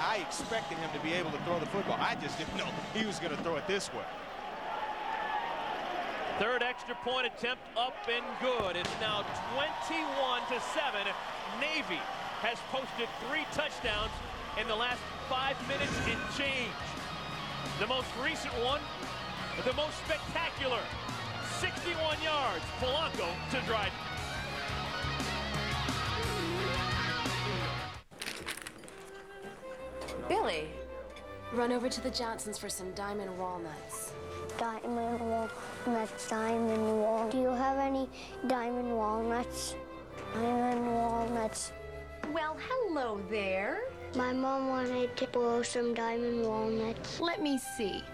I expected him to be able to throw the football. I just didn't know he was going to throw it this way. Third extra point attempt up and good. It's now 21-7. Navy has posted 3 touchdowns in the last 5 minutes and change. The most recent one, the most spectacular, 61 yards, Polanco to Dryden. Billy, run over to the Johnsons for some diamond walnuts. Diamond walnuts, diamond wall. Do you have any diamond walnuts? Diamond walnuts. Well, hello there. My mom wanted to borrow some diamond walnuts. Let me see.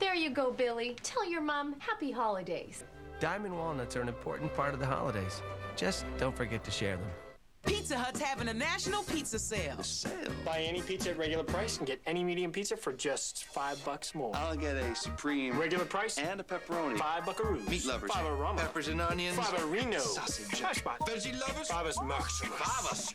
There you go, Billy. Tell your mom happy holidays. Diamond walnuts are an important part of the holidays. Just don't forget to share them. Pizza Hut's having a national pizza sale. Buy any pizza at regular price and get any medium pizza for just $5 more. I'll get a supreme regular price and a pepperoni. $5 buckaroos. Meat lovers. $5 peppers and onions. $5 sausage. Veggie lovers. $5 Maximus.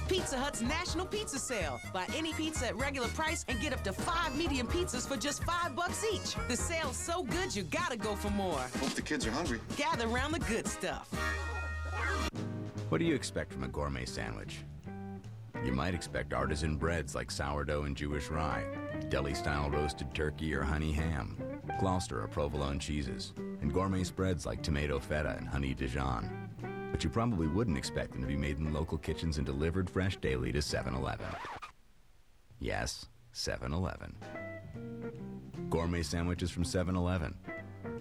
Pizza Hut's national pizza sale. Buy any pizza at regular price and get up to 5 medium pizzas for just $5 each. The sale's so good you gotta go for more. Hope the kids are hungry. Gather around the good stuff. What do you expect from a gourmet sandwich? You might expect artisan breads like sourdough and Jewish rye, deli-style roasted turkey or honey ham, Gloucester or provolone cheeses, and gourmet spreads like tomato feta and honey Dijon. But you probably wouldn't expect them to be made in local kitchens and delivered fresh daily to 7-Eleven. Yes, 7-Eleven. Gourmet sandwiches from 7-Eleven.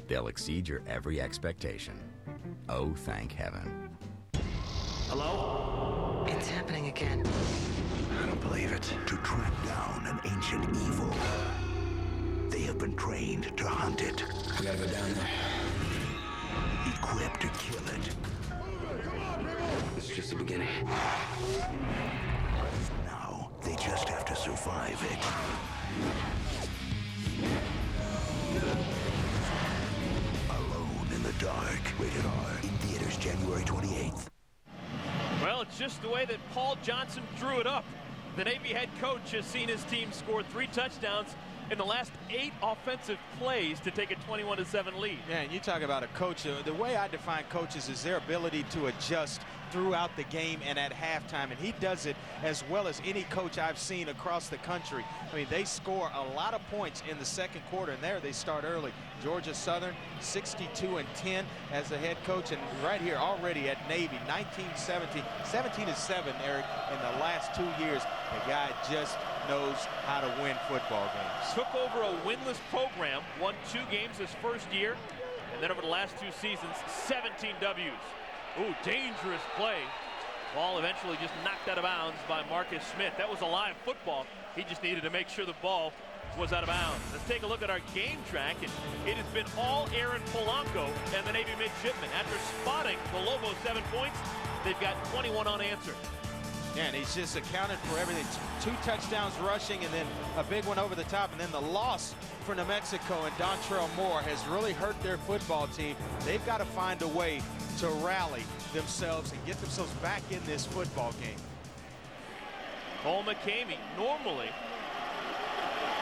They'll exceed your every expectation. Oh, thank heaven. Hello? It's happening again. I don't believe it. To track down an ancient evil, they have been trained to hunt it. We gotta go down there. Equipped to kill it. This is just the beginning. Now, they just have to survive it. Alone in the Dark. Rated R. In theaters January 28th. Well, it's just the way that Paul Johnson drew it up. The Navy head coach has seen his team score 3 touchdowns in the last 8 offensive plays to take a 21-7 lead. Yeah, and you talk about a coach. The way I define coaches is their ability to adjust throughout the game and at halftime, and he does it as well as any coach I've seen across the country. I mean, they score a lot of points in the second quarter, and there they start early. Georgia Southern 62-10 as the head coach, and right here already at Navy 19-17, 17-7, Eric, in the last 2 years. The guy just knows how to win football games. Took over a winless program, won 2 games his first year, and then over the last 2 seasons, 17 W's. Ooh, dangerous play. Ball eventually just knocked out of bounds by Marcus Smith. That was a live football. He just needed to make sure the ball was out of bounds. Let's take a look at our game track, and it has been all Aaron Polanco and the Navy midshipmen. After spotting the Lobos 7 points, they've got 21 unanswered. Yeah, and he's just accounted for everything. 2 touchdowns rushing, and then a big one over the top, and then the loss for New Mexico and Dontrell Moore has really hurt their football team. They've got to find a way to rally themselves and get themselves back in this football game. Cole McCamey, normally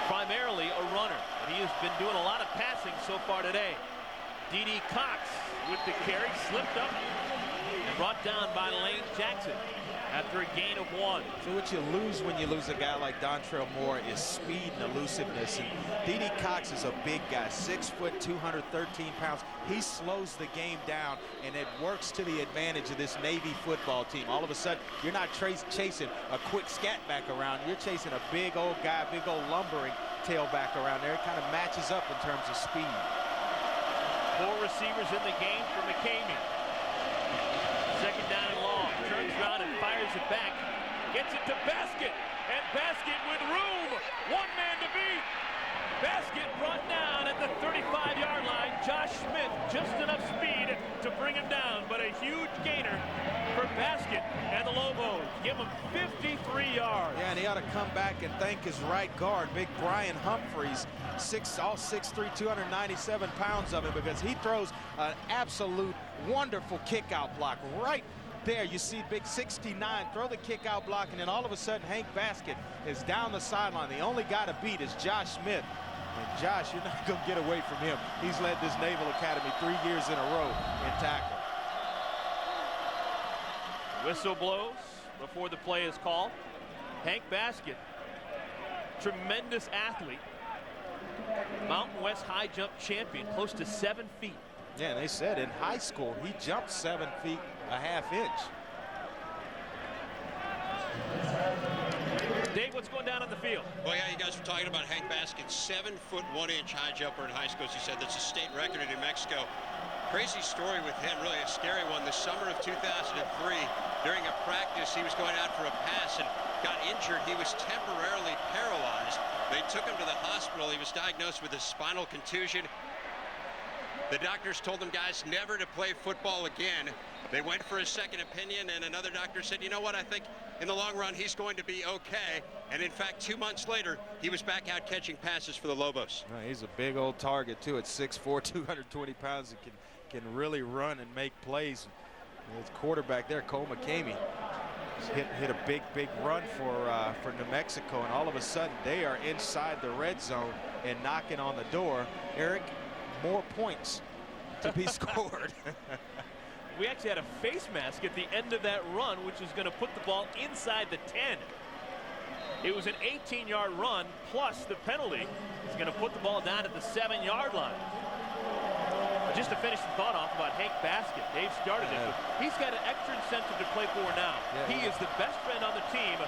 primarily a runner, and he has been doing a lot of passing so far today. D.D. Cox with the carry, slipped up and brought down by Lane Jackson after a gain of 1. So what you lose when you lose a guy like Dontrell Moore is speed and elusiveness. And D.D. Cox is a big guy, 6 foot, 213 pounds. He slows the game down, and it works to the advantage of this Navy football team. All of a sudden, you're not chasing a quick scat back around. You're chasing a big old guy, big old lumbering tailback around there. It kind of matches up in terms of speed. 4 receivers in the game for McCamey. Second down and long. Turns around and fires it back. Gets it to Basket. And Basket with room. 1 man to beat. Basket brought down at the 35-yard line. Josh Smith, just enough speed to bring him down, but a huge gainer give him 53 yards. Yeah, and he ought to come back and thank his right guard, big Brian Humphreys, all 6'3", 297 pounds of him, because he throws an absolute wonderful kick-out block right there. You see big 69 throw the kick-out block, and then all of a sudden Hank Baskett is down the sideline. The only guy to beat is Josh Smith. And Josh, you're not going to get away from him. He's led this Naval Academy 3 years in a row in tackle. Whistle blows before the play is called. Hank Baskett, tremendous athlete, Mountain West high jump champion, close to 7 feet. Yeah, and they said in high school he jumped 7 feet a half inch. Dave, what's going down on the field? Well, yeah, you guys were talking about Hank Baskett, 7 foot 1 inch high jumper in high school. As you said, that's a state record in New Mexico. Crazy story with him, really a scary one. The summer of 2003, during a practice, he was going out for a pass and got injured. He was temporarily paralyzed. They took him to the hospital. He was diagnosed with a spinal contusion. The doctors told them, guys, never to play football again. They went for a second opinion, and another doctor said, you know what, I think in the long run he's going to be okay. And in fact, 2 months later, he was back out catching passes for the Lobos. He's a big old target too. At 6'4", 220 pounds, he can really run and make plays. His quarterback there, Cole McCamey, hit a big run for New Mexico, and all of a sudden they are inside the red zone and knocking on the door. Eric, more points to be scored. We actually had a face mask at the end of that run, which is going to put the ball inside the 10. It was an 18-yard run, plus the penalty is going to put the ball down at the 7-yard line. But just to finish the thought off about Hank Baskett, Dave started it, but he's got an extra incentive to play for now. He is the best friend on the team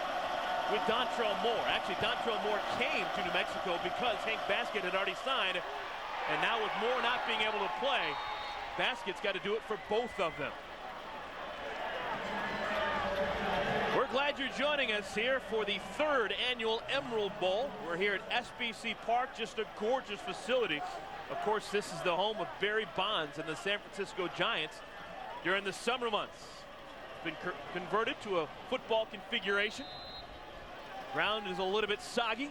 with Dontrell Moore. Actually, Dontrell Moore came to New Mexico because Hank Baskett had already signed, and now with Moore not being able to play, Baskett's got to do it for both of them. We're glad you're joining us here for the 3rd annual Emerald Bowl. We're here at SBC Park, just a gorgeous facility. Of course, this is the home of Barry Bonds and the San Francisco Giants during the summer months. It's been converted to a football configuration. Ground is a little bit soggy.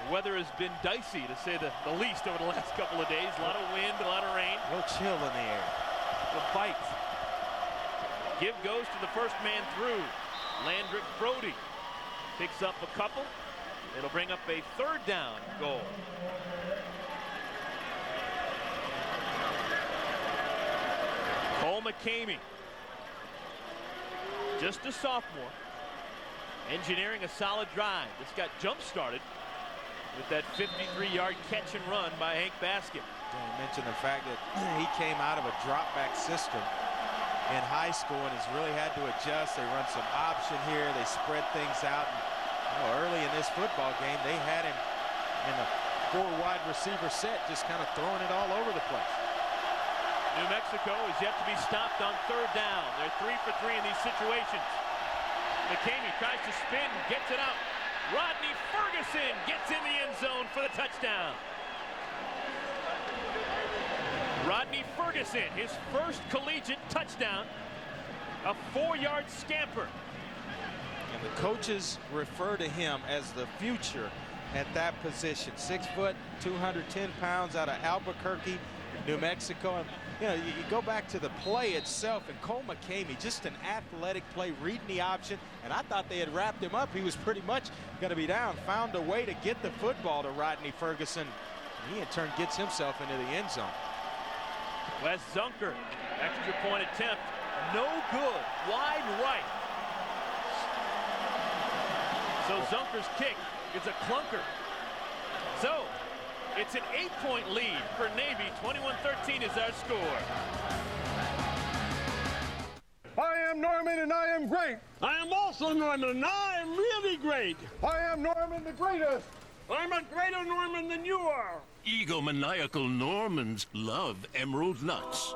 The weather has been dicey, to say the least, over the last couple of days. A lot of wind, a lot of rain. A little chill in the air. The bite. Give goes to the first man through. Landrick Brody picks up a couple. It'll bring up a 3rd down goal. Cole McCamey, just a sophomore, engineering a solid drive. This got jump-started with that 53-yard catch and run by Hank Baskett. I mentioned the fact that he came out of a drop-back system in high school and has really had to adjust. They run some option here. They spread things out. And, early in this football game, they had him in a 4-wide receiver set, just kind of throwing it all over the place. New Mexico is yet to be stopped on 3rd down. They're 3 for 3 in these situations. McCamey tries to spin, gets it out. Rodney Ferguson gets in the end zone for the touchdown. Rodney Ferguson, his first collegiate touchdown, a 4-yard scamper. And the coaches refer to him as the future at that position. 6 foot, 210 pounds, out of Albuquerque, New Mexico. And you go back to the play itself, and Cole McCamey, just an athletic play, reading the option, and I thought they had wrapped him up. He was pretty much going to be down, found a way to get the football to Rodney Ferguson. He in turn gets himself into the end zone. Wes Zunker, extra point attempt, no good, wide right. So Zunker's kick is a clunker. So it's an 8-point lead for Navy. 21-13 is our score. I am Norman and I am great. I am also Norman and I am really great. I am Norman the greatest. I'm a greater Norman than you are. Egomaniacal Normans love emerald nuts.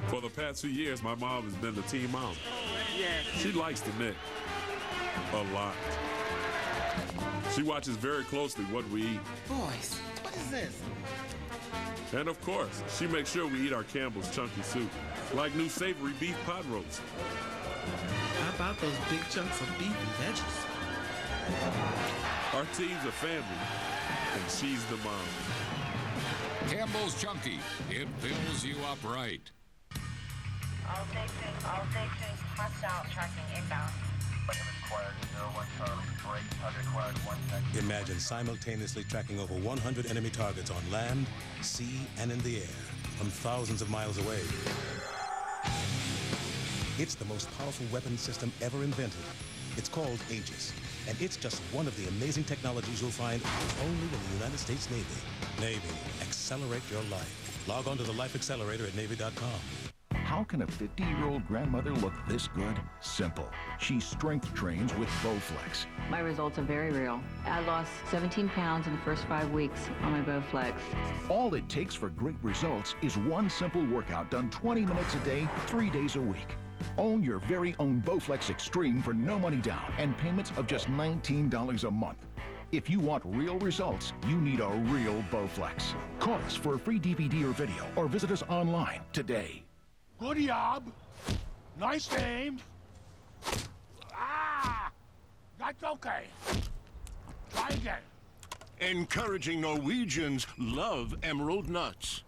For the past few years, my mom has been the team mom. Yes. She likes to knit a lot. She watches very closely what we eat. Boys, what is this? And of course, she makes sure we eat our Campbell's chunky soup, like new savory beef pot roast. How about those big chunks of beef and veggies? Our team's a family, and she's the mom. Campbell's Chunky. It fills you up right. All stations, hostile tracking inbound. Imagine simultaneously tracking over 100 enemy targets on land, sea, and in the air from thousands of miles away. It's the most powerful weapon system ever invented. It's called Aegis, and it's just one of the amazing technologies you'll find only in the United States Navy. Navy, accelerate your life. Log on to the Life Accelerator at Navy.com. How can a 50-year-old grandmother look this good? Simple. She strength trains with Bowflex. My results are very real. I lost 17 pounds in the first 5 weeks on my Bowflex. All it takes for great results is one simple workout done 20 minutes a day, 3 days a week. Own your very own Bowflex Extreme for no money down and payments of just $19 a month. If you want real results, you need a real Bowflex. Call us for a free DVD or video or visit us online today. Good job. Nice aim. Ah! That's okay. Try again. Encouraging Norwegians love emerald nuts.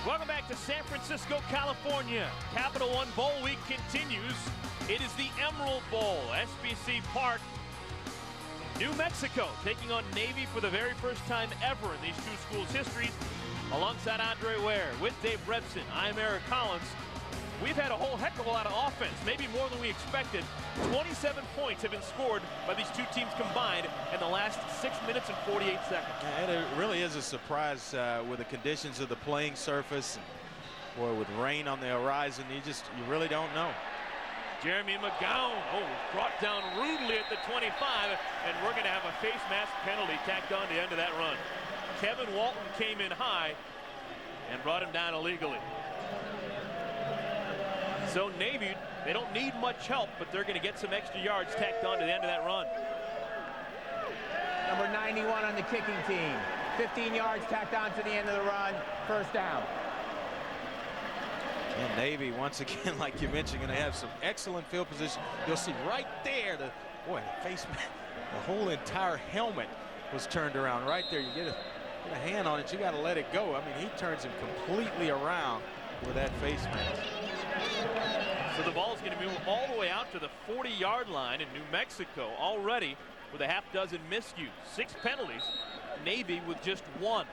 Welcome back to San Francisco, California. Capital One Bowl Week continues. It is the Emerald Bowl, SBC Park. New Mexico taking on Navy for the very first time ever in these two schools' histories. Alongside Andre Ware, with Dave Rebson, I'm Eric Collins. We've had a whole heck of a lot of offense, maybe more than we expected. 27 points have been scored by these two teams combined in the last 6 minutes and 48 seconds. And it really is a surprise with the conditions of the playing surface, or with rain on the horizon. You really don't know. Jeremy McGowan, brought down rudely at the 25, and we're going to have a face mask penalty tacked on to the end of that run. Kevin Walton came in high and brought him down illegally. So Navy, they don't need much help, but they're going to get some extra yards tacked on to the end of that run. Number 91 on the kicking team. 15 yards tacked on to the end of the run. First down. And Navy, once again, like you mentioned, going to have some excellent field position. You'll see right there, the face, the whole entire helmet was turned around right there. You get a hand on it, you got to let it go. I mean, he turns him completely around with that face mask. So the ball is going to move all the way out to the 40-yard line in New Mexico already with a half dozen miscues. 6 penalties, Navy with just 1.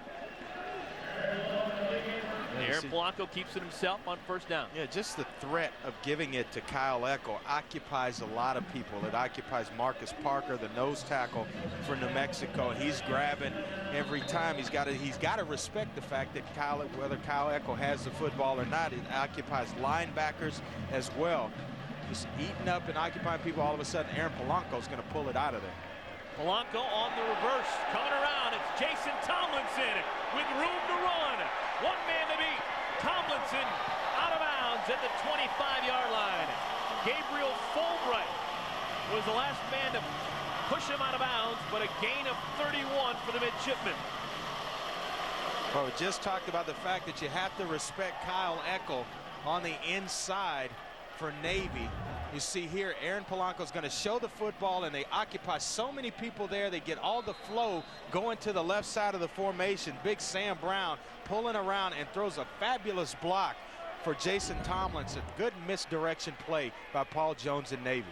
Aaron Polanco keeps it himself on first down. Yeah, just the threat of giving it to Kyle Eckel occupies a lot of people. It occupies Marcus Parker, the nose tackle for New Mexico. He's grabbing every time. He's got to respect the fact that whether Kyle Eckel has the football or not, it occupies linebackers as well. Just eating up and occupying people. All of a sudden, Aaron Polanco is going to pull it out of there. Polanco on the reverse, coming around. It's Jason Tomlinson with room to run. One man to beat. Tomlinson out of bounds at the 25-yard line. Gabriel Fulbright was the last man to push him out of bounds, but a gain of 31 for the midshipmen. Well, we just talked about the fact that you have to respect Kyle Eckel on the inside for Navy. You see here, Aaron Polanco is going to show the football, and they occupy so many people there. They get all the flow going to the left side of the formation. Big Sam Brown pulling around and throws a fabulous block for Jason Tomlinson. Good misdirection play by Paul Jones and Navy.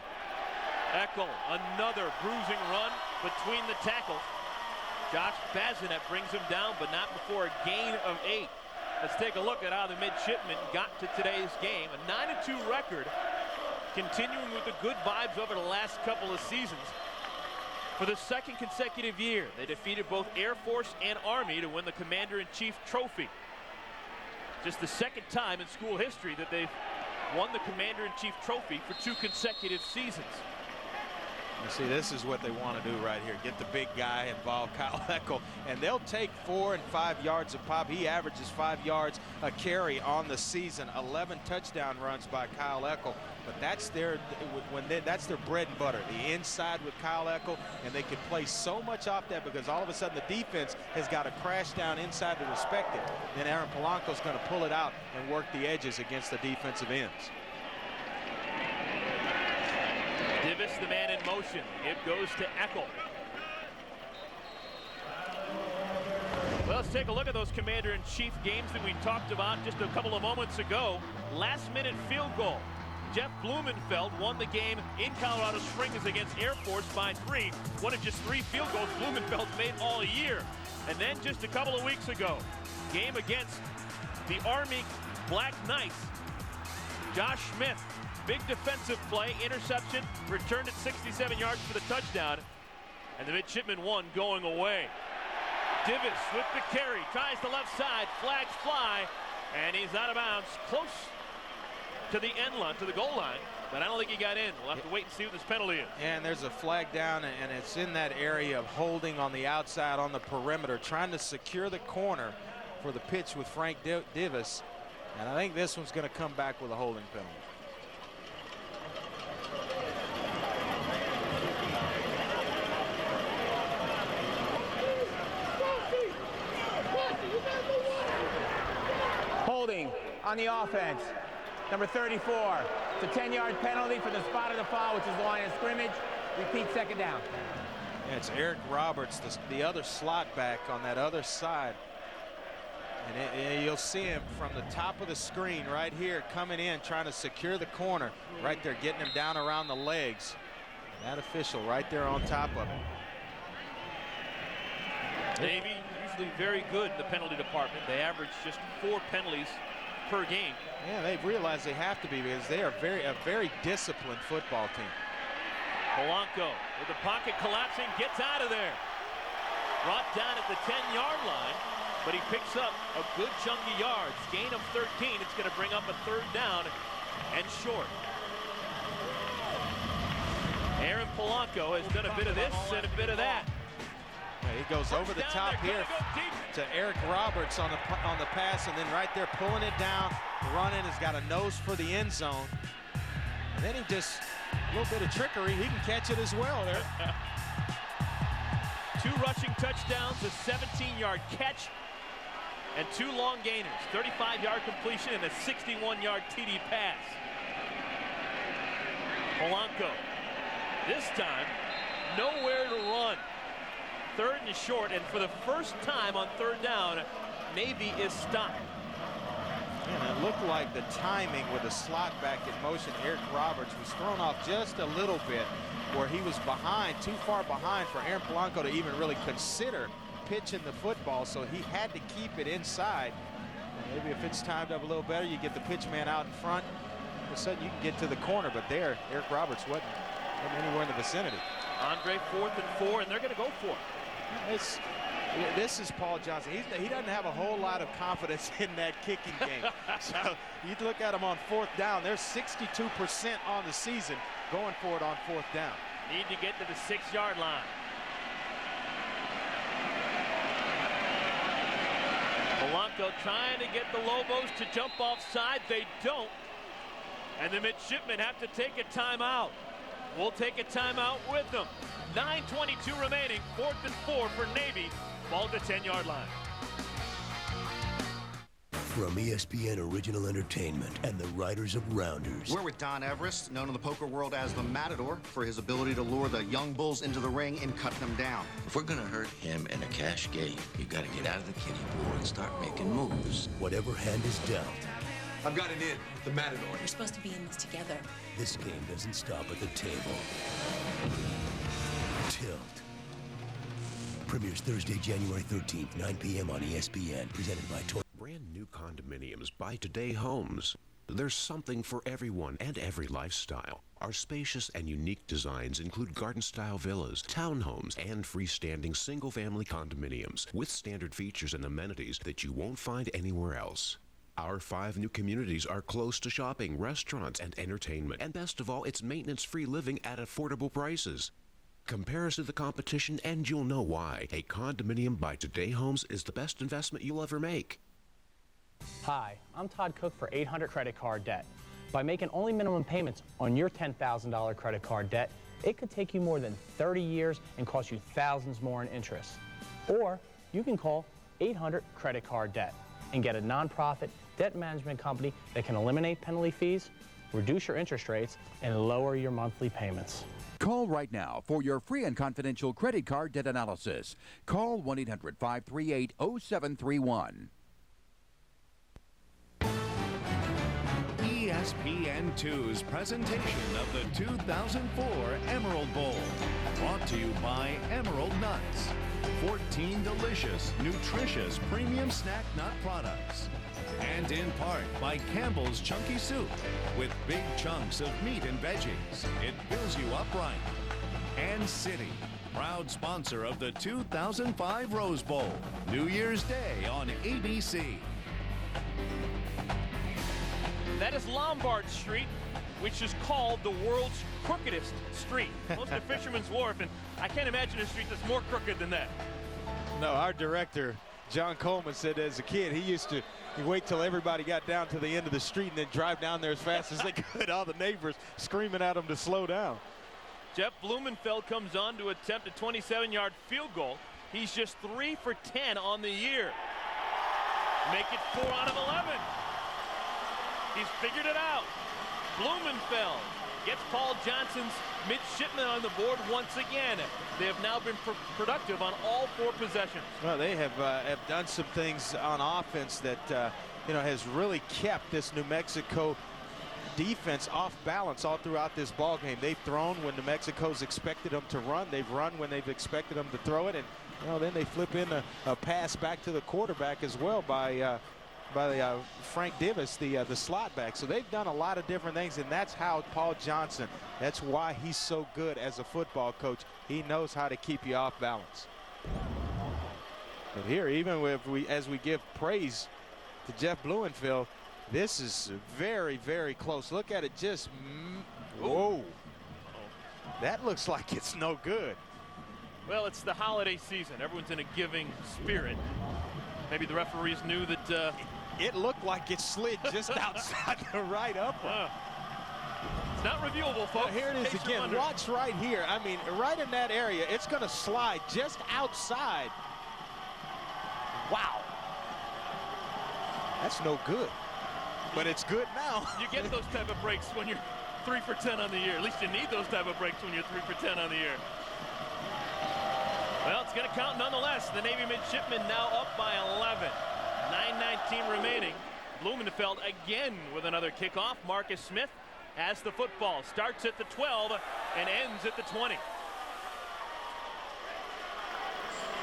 Eckel, another bruising run between the tackles. Josh Bazinet brings him down, but not before a gain of 8. Let's take a look at how the midshipmen got to today's game. A 9-2 record, continuing with the good vibes over the last couple of seasons. For the second consecutive year, they defeated both Air Force and Army to win the Commander-in-Chief Trophy. Just the second time in school history that they've won the Commander-in-Chief Trophy for 2 consecutive seasons. You see, this is what they want to do right here. Get the big guy involved, Kyle Eckel, and they'll take 4 and 5 yards a pop. He averages 5 yards a carry on the season. 11 touchdown runs by Kyle Eckel, but that's their bread and butter. The inside with Kyle Eckel, and they can play so much off that because all of a sudden the defense has got to crash down inside to respect it. Then Aaron Polanco's going to pull it out and work the edges against the defensive ends. Divis, the man in motion. It goes to Eckel. Well, let's take a look at those Commander-in-Chief games that we talked about just a couple of moments ago. Last-minute field goal. Jeff Blumenfeld won the game in Colorado Springs against Air Force by 3. One of just 3 field goals Blumenfeld's made all year. And then just a couple of weeks ago, game against the Army Black Knights. Josh Smith, big defensive play, interception, returned at 67 yards for the touchdown. And the midshipman won going away. Divis with the carry, tries the left side, flags fly, and he's out of bounds, close to the end line, to the goal line, but I don't think he got in. We'll have to wait and see what this penalty is. And there's a flag down, and it's in that area of holding on the outside on the perimeter, trying to secure the corner for the pitch with Frank Divis. And I think this one's going to come back with a holding penalty. Holding on the offense. Number 34. It's a 10-yard penalty for the spot of the foul, which is the line of scrimmage. Repeat, second down. Yeah, it's Eric Roberts, the other slot back on that other side. And you'll see him from the top of the screen right here coming in, trying to secure the corner. Right there, getting him down around the legs. That official right there on top of him. Navy usually very good in the penalty department. They average just 4 penalties per game. Yeah, they've realized they have to be because they are a very disciplined football team. Polanco with the pocket collapsing, gets out of there. Brought down at the 10-yard line, but he picks up a good chunk of yards. Gain of 13. It's going to bring up a 3rd down and short. Aaron Polanco has done a bit of this and a bit of that. Yeah, he goes over the top here to Eric Roberts on the pass, and then right there pulling it down, running, has got a nose for the end zone. And then he just, a little bit of trickery, he can catch it as well there. 2 rushing touchdowns, a 17-yard catch, and 2 long gainers, 35-yard completion and a 61-yard TD pass. Polanco, this time, nowhere to run. 3rd and short, and for the first time on 3rd down, Navy is stopped. And it looked like the timing with the slot back in motion, Eric Roberts, was thrown off just a little bit where he was behind, too far behind for Aaron Polanco to even really consider pitching the football, so he had to keep it inside. And maybe if it's timed up a little better, you get the pitch man out in front, all of a sudden you can get to the corner, but there, Eric Roberts wasn't anywhere in the vicinity. Andre 4th and 4, and they're going to go for it. This is Paul Johnson. He doesn't have a whole lot of confidence in that kicking game. So you look at him on 4th down. They're 62% on the season going for it on 4th down. Need to get to the 6-yard line. Polanco trying to get the Lobos to jump offside. They don't. And the midshipmen have to take a timeout. We'll take a timeout with them. 9:22 remaining, 4th and 4 for Navy. Ball to 10-yard line. From ESPN Original Entertainment and the writers of Rounders. We're with Don Everest, known in the poker world as the Matador, for his ability to lure the young bulls into the ring and cut them down. If we're gonna hurt him in a cash game, you gotta get out of the kiddie pool and start making moves. Whatever hand is dealt. I've got an in, the Matador. We're supposed to be in this together. This game doesn't stop at the table. Tilt. Premieres Thursday, January 13th, 9 p.m. on ESPN. Presented by Toy. Brand new condominiums by Today Homes. There's something for everyone and every lifestyle. Our spacious and unique designs include garden-style villas, townhomes, and freestanding single-family condominiums with standard features and amenities that you won't find anywhere else. Our 5 new communities are close to shopping, restaurants, and entertainment. And best of all, it's maintenance-free living at affordable prices. Compare us to the competition and you'll know why. A condominium by Today Homes is the best investment you'll ever make. Hi, I'm Todd Cook for 800 Credit Card Debt. By making only minimum payments on your $10,000 credit card debt, it could take you more than 30 years and cost you thousands more in interest. Or you can call 800 Credit Card Debt and get a nonprofit debt management company that can eliminate penalty fees, reduce your interest rates, and lower your monthly payments. Call right now for your free and confidential credit card debt analysis. Call 1-800-538-0731. ESPN2's presentation of the 2004 Emerald Bowl, brought to you by Emerald Nuts. 14 delicious, nutritious premium snack nut products. And in part by Campbell's Chunky Soup. With big chunks of meat and veggies, it fills you up right. And City, proud sponsor of the 2005 Rose Bowl, New Year's Day on ABC. That is Lombard Street, which is called the world's crookedest street. Close to Fisherman's Wharf, and I can't imagine a street that's more crooked than that. No, our director, John Coleman, said as a kid he used to wait till everybody got down to the end of the street and then drive down there as fast as they could. All the neighbors screaming at him to slow down. Jeff Blumenfeld comes on to attempt a 27-yard field goal. He's just 3 for 10 on the year. Make it 4 out of 11. He's figured it out. Blumenfeld gets Paul Johnson's midshipman on the board once again. They have now been productive on all 4 possessions. Well, they have done some things on offense that has really kept this New Mexico defense off balance all throughout this ball game. They've thrown when New Mexico's expected them to run. They've run when they've expected them to throw it, and then they flip in a pass back to the quarterback as well by Frank Davis, the slot back. So they've done a lot of different things, and that's how Paul Johnson, that's why he's so good as a football coach. He knows how to keep you off balance. But here, even as we give praise to Jeff Blumenfeld, this is very, very close. Look at it, just, whoa. That looks like it's no good. Well, it's the holiday season. Everyone's in a giving spirit. Maybe the referees knew that it looked like it slid just outside the right upper. It's not reviewable, folks. Now, here it is again. Watch right here. I mean, right in that area, it's going to slide just outside. Wow. That's no good. But it's good now. You get those type of breaks when you're 3 for 10 on the year. At least you need those type of breaks when you're 3 for 10 on the year. Well, it's going to count nonetheless. The Navy midshipmen now up by 11. 9:19 remaining. Blumenfeld again with another kickoff. Marcus Smith has the football. Starts at the 12 and ends at the 20.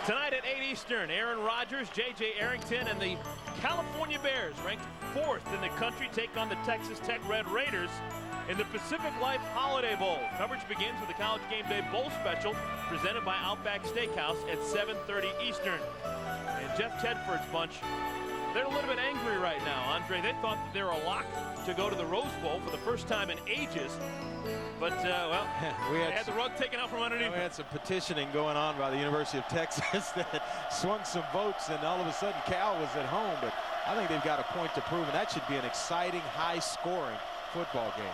Tonight at 8 Eastern, Aaron Rodgers, J.J. Arrington, and the California Bears, ranked 4th in the country, take on the Texas Tech Red Raiders in the Pacific Life Holiday Bowl. Coverage begins with the College Game Day Bowl Special presented by Outback Steakhouse at 7:30 Eastern. And Jeff Tedford's bunch, they're a little bit angry right now, Andre. They thought that they were a lock to go to the Rose Bowl for the first time in ages. But, well, they had the rug taken out from underneath. We had some petitioning going on by the University of Texas that swung some votes, and all of a sudden Cal was at home. But I think they've got a point to prove, and that should be an exciting, high-scoring football game.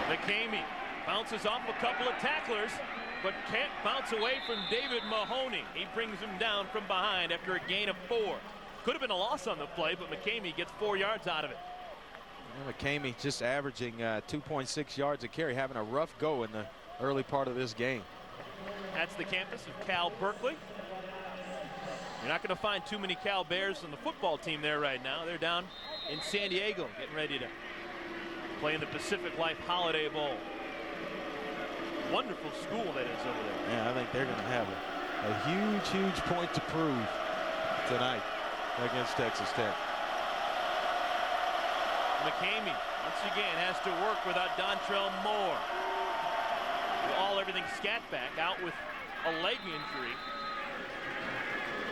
McCamey bounces off a couple of tacklers, but can't bounce away from David Mahoney. He brings him down from behind after a gain of 4. Could have been a loss on the play, but McCamey gets 4 yards out of it. McCamey just averaging 2.6 yards a carry, having a rough go in the early part of this game. That's the campus of Cal Berkeley. You're not going to find too many Cal Bears on the football team there right now. They're down in San Diego getting ready to play in the Pacific Life Holiday Bowl. Wonderful school that is over there. Yeah, I think they're going to have a huge, huge point to prove tonight against Texas Tech. McCamey, once again, has to work without Dontrell Moore. Everything scat back, out with a leg injury.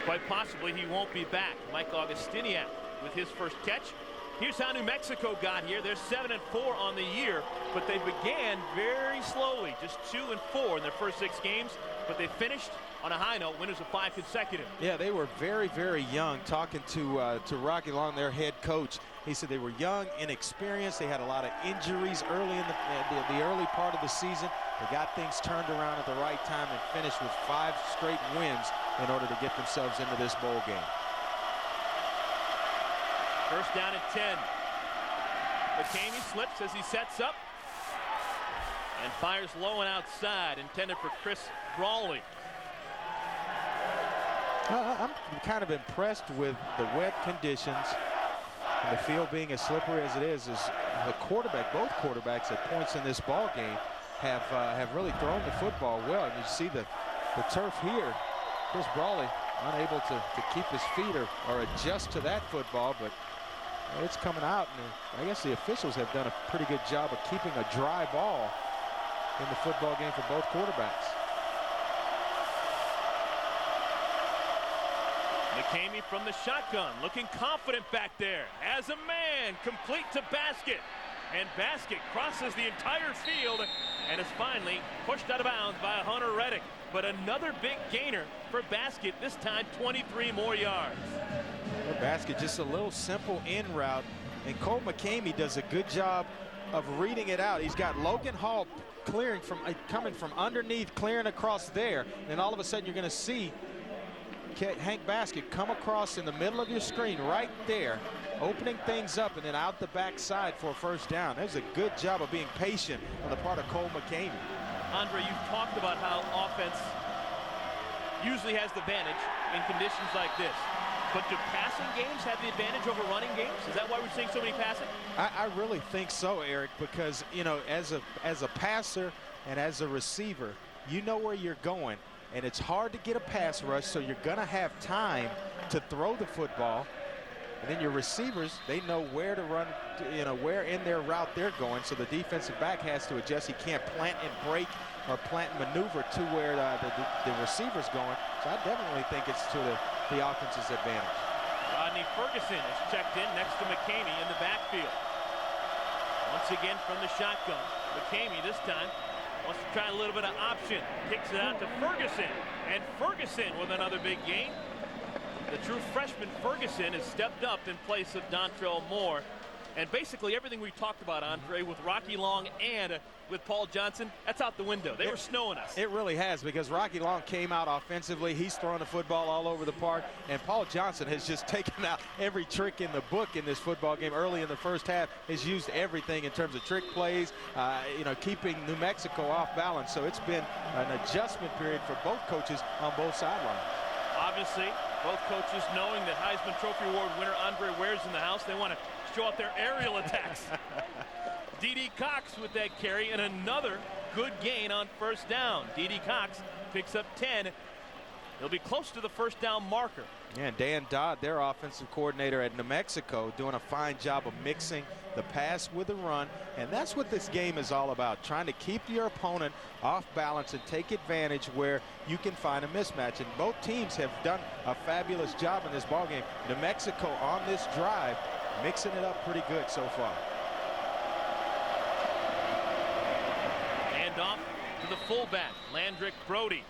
Quite possibly he won't be back. Mike Augustiniak with his first catch. Here's how New Mexico got here. They're 7-4 on the year, but they began very slowly, just 2-4 in their first 6 games, but they finished on a high note, winners of 5 consecutive. Yeah, they were very, very young. Talking to Rocky Long, their head coach, he said they were young, inexperienced. They had a lot of injuries early in the early part of the season. They got things turned around at the right time and finished with 5 straight wins in order to get themselves into this bowl game. First down and 10. McCamey slips as he sets up and fires low and outside, intended for Chris Brawley. I'm kind of impressed with the wet conditions and the field being as slippery as it is the quarterback, both quarterbacks at points in this ball game have really thrown the football well. And you see the turf here. Chris Brawley unable to keep his feet or adjust to that football, but it's coming out, and I guess the officials have done a pretty good job of keeping a dry ball in the football game for both quarterbacks. McCamey from the shotgun, looking confident back there. As a man, complete to Baskett. And Baskett crosses the entire field and is finally pushed out of bounds by Hunter Reddick. But another big gainer for Baskett, this time 23 more yards. Baskett just a little simple in route, and Cole McCamey does a good job of reading it out. He's got Logan Hall clearing from coming from underneath, clearing across there, and all of a sudden you're going to see Hank Baskett come across in the middle of your screen right there, opening things up, and then out the backside for a first down. There's a good job of being patient on the part of Cole McCamey. Andre, you've talked about how offense usually has the advantage in conditions like this. But do passing games have the advantage over running games? Is that why we're seeing so many passing? I really think so, Eric, because, you know, as a passer and as a receiver, you know where you're going. And it's hard to get a pass rush, so you're going to have time to throw the football. And then your receivers, they know where to run, you know, where in their route they're going. So the defensive back has to adjust. He can't plant and break or plant and maneuver to where the receiver's going. So I definitely think it's to the offense's advantage. Rodney Ferguson is checked in next to McCamey in the backfield. Once again from the shotgun. McCamey this time wants to try a little bit of option. Kicks it out to Ferguson. And Ferguson with another big gain. The true freshman Ferguson has stepped up in place of Dontrell Moore. And basically everything we talked about, Andre, with Rocky Long and with Paul Johnson, that's out the window. They were snowing us. It really has, because Rocky Long came out offensively. He's throwing the football all over the park. And Paul Johnson has just taken out every trick in the book in this football game. Early in the first half, has used everything in terms of trick plays, you know, keeping New Mexico off balance. So it's been an adjustment period for both coaches on both sidelines. Obviously, both coaches knowing that Heisman Trophy Award winner Andre Ware's in the house, they want to show off their aerial attacks. D.D. Cox with that carry and another good gain on first down. D.D. Cox picks up 10. He'll be close to the first down marker. Yeah, Dan Dodd, their offensive coordinator at New Mexico, doing a fine job of mixing the pass with the run. And that's what this game is all about, trying to keep your opponent off balance and take advantage where you can find a mismatch. And both teams have done a fabulous job in this ballgame. New Mexico on this drive, mixing it up pretty good so far. Hand off to the fullback, Landrick Brody.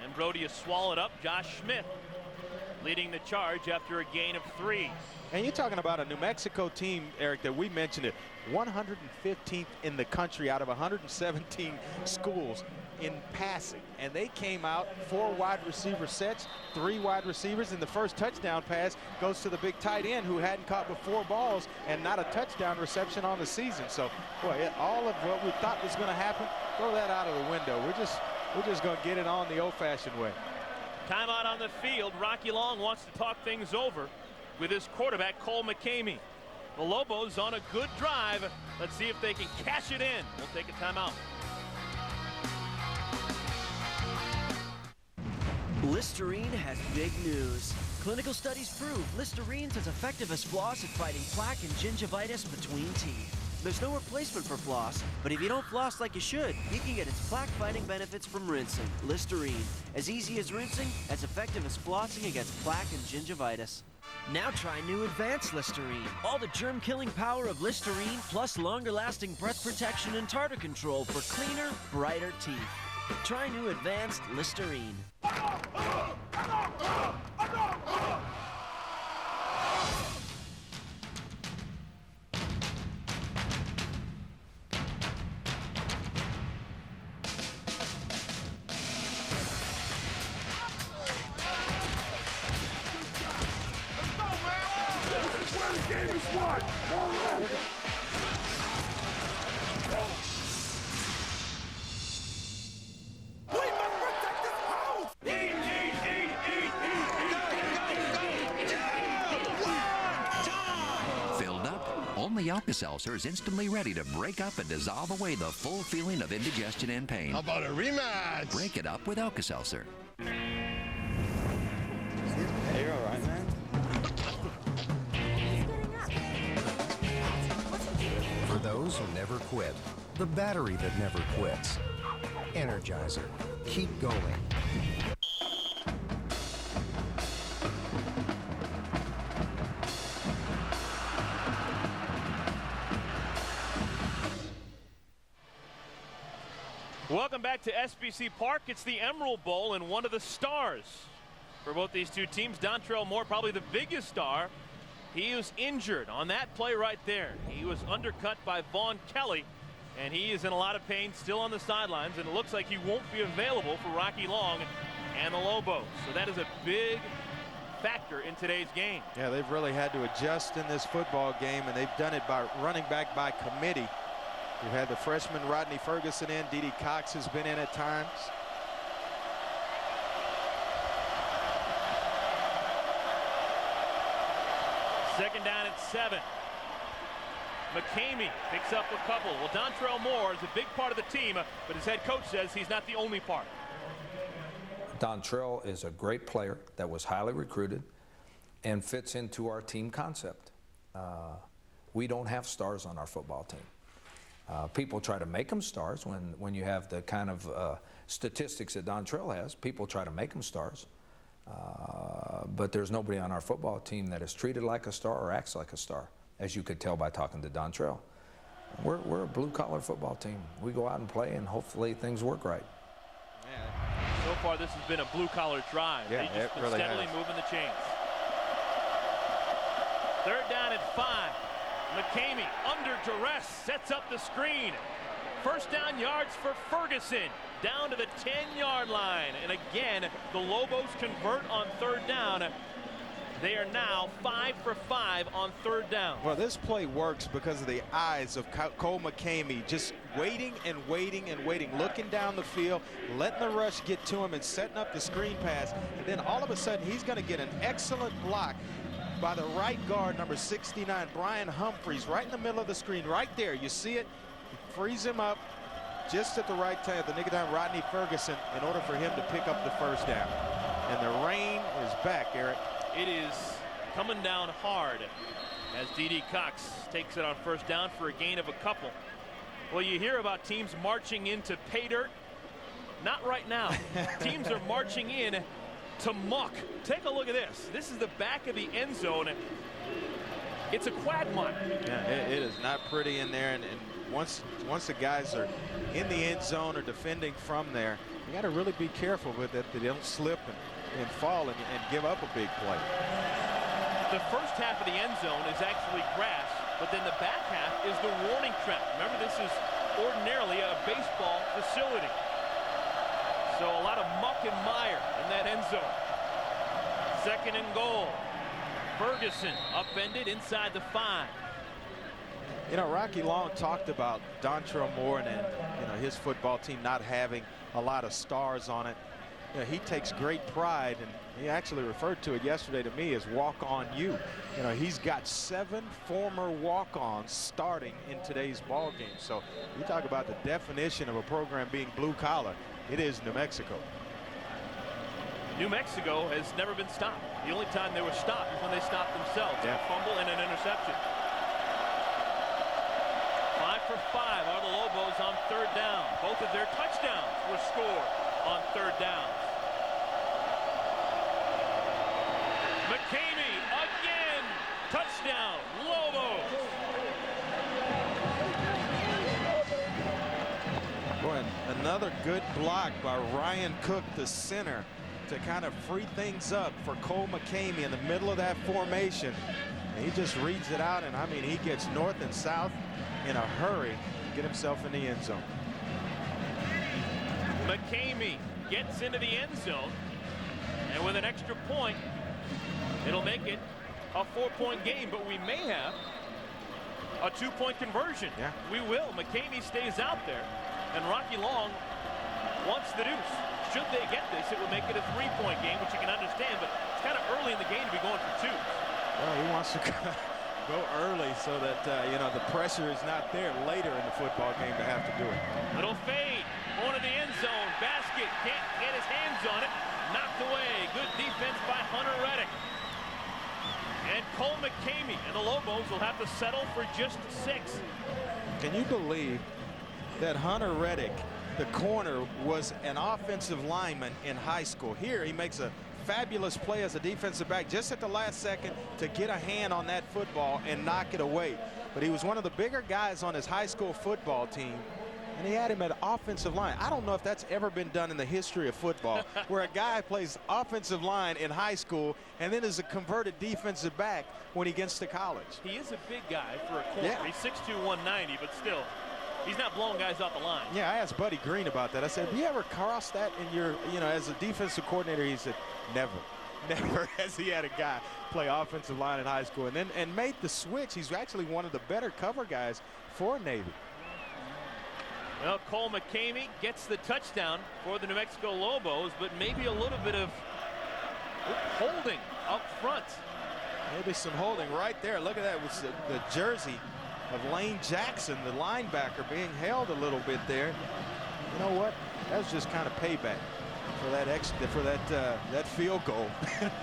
And Brody is swallowed up. Josh Smith leading the charge after a gain of 3. And you're talking about a New Mexico team, Eric, that we mentioned it, 115th in the country out of 117 schools in passing. And they came out 4 wide receiver sets, 3 wide receivers, and the first touchdown pass goes to the big tight end who hadn't caught but 4 balls and not a touchdown reception on the season. So, boy, all of what we thought was going to happen, throw that out of the window. We're just going to get it on the old-fashioned way. Timeout on the field. Rocky Long wants to talk things over with his quarterback, Cole McCamey. The Lobos on a good drive. Let's see if they can cash it in. We'll take a timeout. Listerine has big news. Clinical studies prove Listerine's as effective as floss at fighting plaque and gingivitis between teeth. There's no replacement for floss, but if you don't floss like you should, you can get its plaque-fighting benefits from rinsing. Listerine. As easy as rinsing, as effective as flossing against plaque and gingivitis. Now try new Advanced Listerine. All the germ-killing power of Listerine, plus longer-lasting breath protection and tartar control for cleaner, brighter teeth. Try new Advanced Listerine. Filled up? Only Alka-Seltzer is instantly ready to break up and dissolve away the full feeling of indigestion and pain. How about a rematch? Break it up with Alka-Seltzer. Hey, you're all right, man. For those who never quit, the battery that never quits. Energizer. Keep going. Welcome back to SBC Park. It's the Emerald Bowl, and one of the stars for both these two teams, Dontrell Moore, probably the biggest star. He was injured on that play right there. He was undercut by Vaughn Kelly, and he is in a lot of pain, still on the sidelines, and it looks like he won't be available for Rocky Long and the Lobos. So that is a big factor in today's game. Yeah, they've really had to adjust in this football game, and they've done it by running back by committee. We've had the freshman Rodney Ferguson in. Dede Cox has been in at times. Second down at 7. McCamey picks up a couple. Well, Dontrell Moore is a big part of the team, but his head coach says he's not the only part. Dontrell is a great player that was highly recruited and fits into our team concept. We don't have stars on our football team. People try to make them stars when you have the kind of statistics that Dontrell has. People try to make them stars. But there's nobody on our football team that is treated like a star or acts like a star, as you could tell by talking to Dontrell. We're a blue-collar football team. We go out and play, and hopefully things work right. So far, this has been a blue-collar drive. Yeah, They've just been really steadily has. moving the chains. Third down at 5. McCamey under duress sets up the screen. First down yards for Ferguson, down to the 10-yard line. And again, the Lobos convert on third down. They are now 5 for 5 on third down. Well, this play works because of the eyes of Cole McCamey, just waiting and waiting and waiting, looking down the field, letting the rush get to him and setting up the screen pass. And then all of a sudden, he's going to get an excellent block by the right guard, number 69, Brian Humphreys, right in the middle of the screen, right there. You see it? Frees him up just at the right time, the nick of time, Rodney Ferguson, in order for him to pick up the first down. And the rain is back, Eric. It is coming down hard as Dede Cox takes it on first down for a gain of a couple. Well, you hear about teams marching into pay dirt. Not right now. Teams are marching in to muck. Take a look at this. This is the back of the end zone. It's a quagmire. Yeah, it is not pretty in there. And once the guys are in the end zone or defending from there, you got to really be careful with it that they don't slip and fall and give up a big play. The first half of the end zone is actually grass, but then the back half is the warning track. Remember, this is ordinarily a baseball facility. So a lot of muck and mire in that end zone. Second and goal. Ferguson upended inside the 5. You know, Rocky Long talked about Dontrell Moore and his football team not having a lot of stars on it. You know, he takes great pride, and he actually referred to it yesterday to me as walk-on you. You know, he's got 7 former walk-ons starting in today's ball game. So you talk about the definition of a program being blue-collar. It is New Mexico. New Mexico has never been stopped. The only time they were stopped is when they stopped themselves. Yeah. A fumble and an interception. 5 for 5 are the Lobos on third down. Both of their touchdowns were scored on third down. McCamey again. good block by Ryan Cook, the center, to kind of free things up for Cole McCamey in the middle of that formation. And he just reads it out, and I mean, he gets north and south in a hurry to get himself in the end zone. McCamey gets into the end zone, and with an extra point, it'll make it a 4-point game, but we may have a 2-point conversion. Yeah. We will. McCamey stays out there, and Rocky Long wants the deuce. Should they get this, it would make it a 3-point game, which you can understand, but it's kind of early in the game to be going for 2. Well, he wants to go early so that, you know, the pressure is not there later in the football game to have to do it. Little fade, going to the end zone, basket, can't get his hands on it, knocked away. Good defense by Hunter Reddick. And Cole McCamey and the Lobos will have to settle for just 6. Can you believe that Hunter Reddick, the corner, was an offensive lineman in high school? Here he makes a fabulous play as a defensive back just at the last second to get a hand on that football and knock it away. But he was one of the bigger guys on his high school football team, and he had him at offensive line. I don't know if that's ever been done in the history of football, where a guy plays offensive line in high school and then is a converted defensive back when he gets to college. He is a big guy for a corner. Yeah. He's 6'2", 190, but still, he's not blowing guys off the line. Yeah, I asked Buddy Green about that. I said, have you ever crossed that in your, you know, as a defensive coordinator? He said, never. Never has he had a guy play offensive line in high school and made the switch. He's actually one of the better cover guys for Navy. Well, Cole McCamey gets the touchdown for the New Mexico Lobos, but maybe a little bit of holding up front. Maybe some holding right there. Look at that. It was the jersey of Lane Jackson, the linebacker, being held a little bit there. You know what? That was just kind of payback for that that field goal.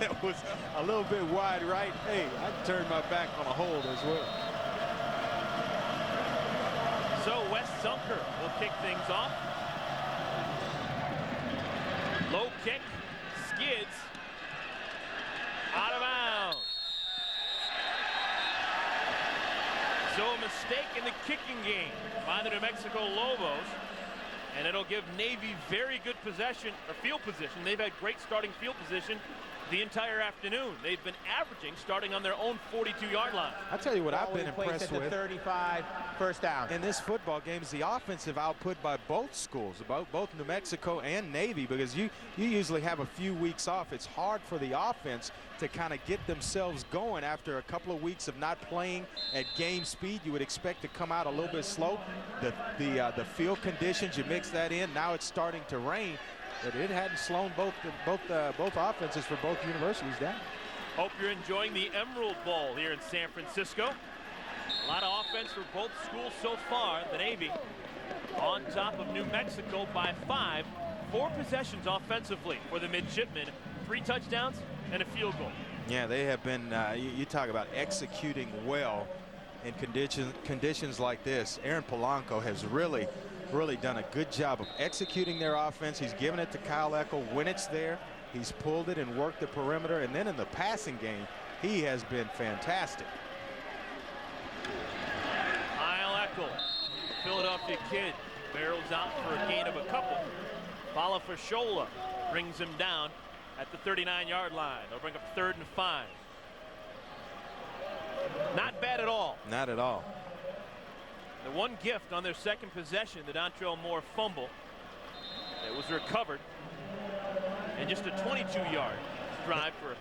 That was a little bit wide right. Hey, I turned my back on a hold as well. So Wes Zunker will kick things off. Low kick, skids, out of bounds. So a mistake in the kicking game by the New Mexico Lobos, and it'll give Navy very good possession, or field position. They've had great starting field position the entire afternoon. They've been averaging starting on their own 42-yard line. I'll tell you what I've been impressed with. 35, first down. In this football game is the offensive output by both schools, both New Mexico and Navy, because you usually have a few weeks off. It's hard for the offense to kind of get themselves going after a couple of weeks of not playing at game speed. You would expect to come out a little bit slow. The field conditions, you mix that in. Now it's starting to rain. But it hadn't slowed both offenses for both universities down. Hope you're enjoying the Emerald Bowl here in San Francisco. A lot of offense for both schools so far. The Navy on top of New Mexico by 5. 4 possessions offensively for the midshipmen. 3 touchdowns and a field goal. Yeah, they have been, you talk about executing well in conditions like this. Aaron Polanco has really done a good job of executing their offense. He's given it to Kyle Eckel when it's there. He's pulled it and worked the perimeter. And then in the passing game, he has been fantastic. Kyle Eckel, Philadelphia kid, barrels out for a gain of a couple. Bala Fashola brings him down at the 39-yard line. They'll bring up 3rd and 5. Not bad at all. Not at all. The one gift on their second possession, the Dontrell Moore fumble. It was recovered. And just a 22-yard drive for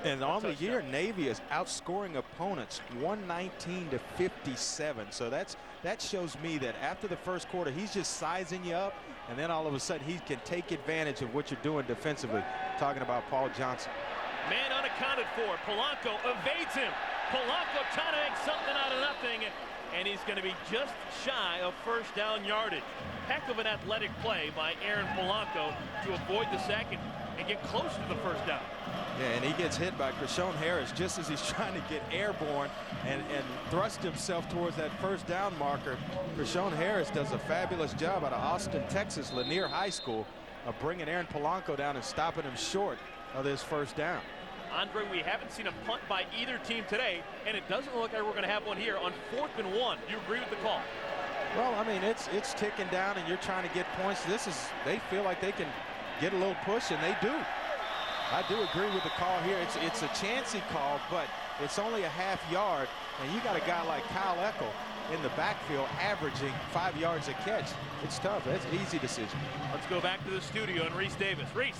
and on the year, Navy is outscoring opponents 119 to 57. So that shows me that after the first quarter, he's just sizing you up, and then all of a sudden he can take advantage of what you're doing defensively. Talking about Paul Johnson. Man unaccounted for. Polanco evades him. Polanco trying to make something out of nothing, and he's going to be just shy of first down yardage. Heck of an athletic play by Aaron Polanco to avoid the sack and get close to the first down. Yeah, and he gets hit by Krishon Harris just as he's trying to get airborne and thrust himself towards that first down marker. Krishon Harris does a fabulous job out of Austin, Texas, Lanier High School, of bringing Aaron Polanco down and stopping him short of this first down. Andre, we haven't seen a punt by either team today, and it doesn't look like we're going to have one here on 4th and 1. Do you agree with the call? Well, I mean, it's ticking down, and you're trying to get points. They feel like they can get a little push, and they do. I do agree with the call here. It's a chancy call, but it's only a half yard, and you got a guy like Kyle Eckel in the backfield averaging 5 yards a catch. It's tough. That's an easy decision. Let's go back to the studio and Reese Davis. Reese.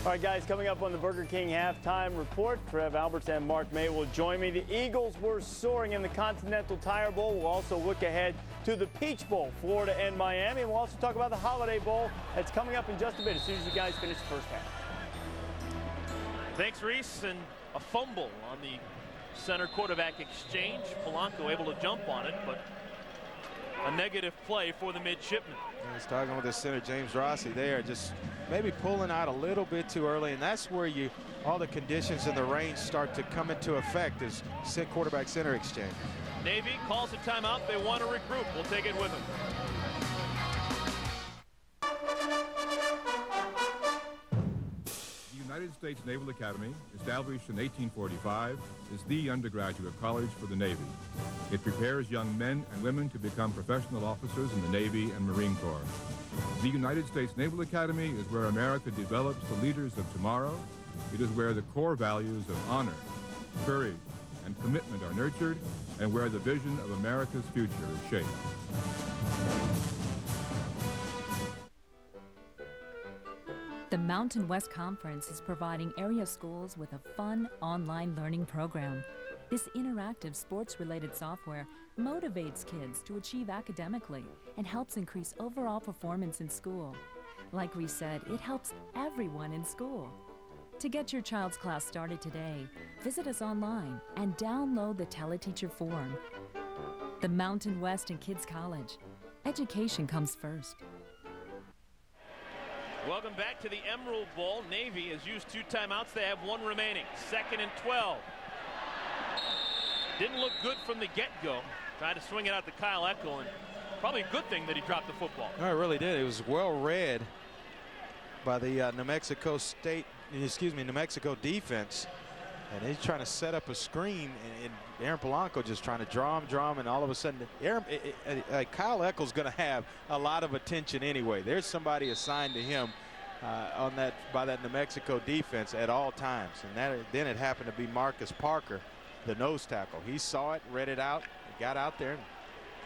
All right, guys, coming up on the Burger King halftime report, Trev Alberts and Mark May will join me. The Eagles were soaring in the Continental Tire Bowl. We'll also look ahead to the Peach Bowl, Florida and Miami. And we'll also talk about the Holiday Bowl that's coming up in just a bit as soon as you guys finish the first half. Thanks, Reese. And a fumble on the center quarterback exchange. Polanco able to jump on it, but a negative play for the midshipman. He's talking with the center, James Rossi, there, just maybe pulling out a little bit too early, and that's where all the conditions in the range start to come into effect as quarterback center exchange. Navy calls a timeout. They want to regroup. We'll take it with them. The United States Naval Academy, established in 1845, is the undergraduate college for the Navy. It prepares young men and women to become professional officers in the Navy and Marine Corps. The United States Naval Academy is where America develops the leaders of tomorrow. It is where the core values of honor, courage, and commitment are nurtured, and where the vision of America's future is shaped. The Mountain West Conference is providing area schools with a fun online learning program. This interactive sports-related software motivates kids to achieve academically and helps increase overall performance in school. Like we said, it helps everyone in school. To get your child's class started today, visit us online and download the Teleteacher form. The Mountain West and Kids College. Education comes first. Welcome back to the Emerald Bowl. Navy has used 2 timeouts. They have 1 remaining. 2nd and 12. Didn't look good from the get-go. Tried to swing it out to Kyle Eckel, and probably a good thing that he dropped the football. No, it really did. It was well read by the New Mexico defense. And he's trying to set up a screen, and Aaron Polanco just trying to draw him, and all of a sudden, Kyle Eckel's going to have a lot of attention anyway. There's somebody assigned to him by that New Mexico defense at all times. And then it happened to be Marcus Parker, the nose tackle. He saw it, read it out, got out there, and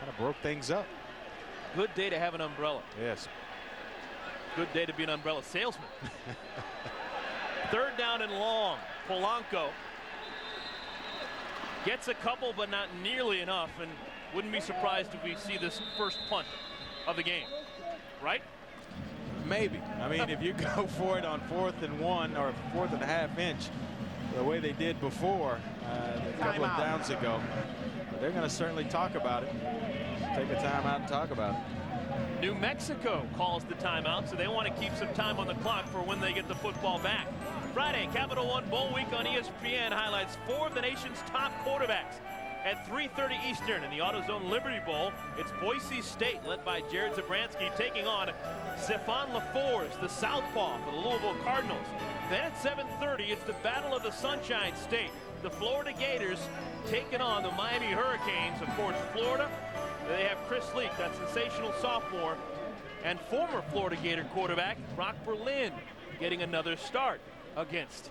kind of broke things up. Good day to have an umbrella. Yes. Good day to be an umbrella salesman. 3rd down and long. Polanco gets a couple, but not nearly enough, and wouldn't be surprised if we see this first punt of the game, right? Maybe. I mean, if you go for it on 4th and 1 or 4th and a half inch, the way they did before a couple of downs ago, they're going to certainly talk about it. Take a timeout and talk about it. New Mexico calls the timeout, so they want to keep some time on the clock for when they get the football back. Friday, Capital One Bowl Week on ESPN highlights 4 of the nation's top quarterbacks. At 3:30 Eastern in the AutoZone Liberty Bowl, it's Boise State, led by Jared Zabransky, taking on Stephon LaForce, the southpaw for the Louisville Cardinals. Then at 7:30, it's the Battle of the Sunshine State. The Florida Gators taking on the Miami Hurricanes. Of course, Florida, they have Chris Leak, that sensational sophomore, and former Florida Gator quarterback Brock Berlin getting another start against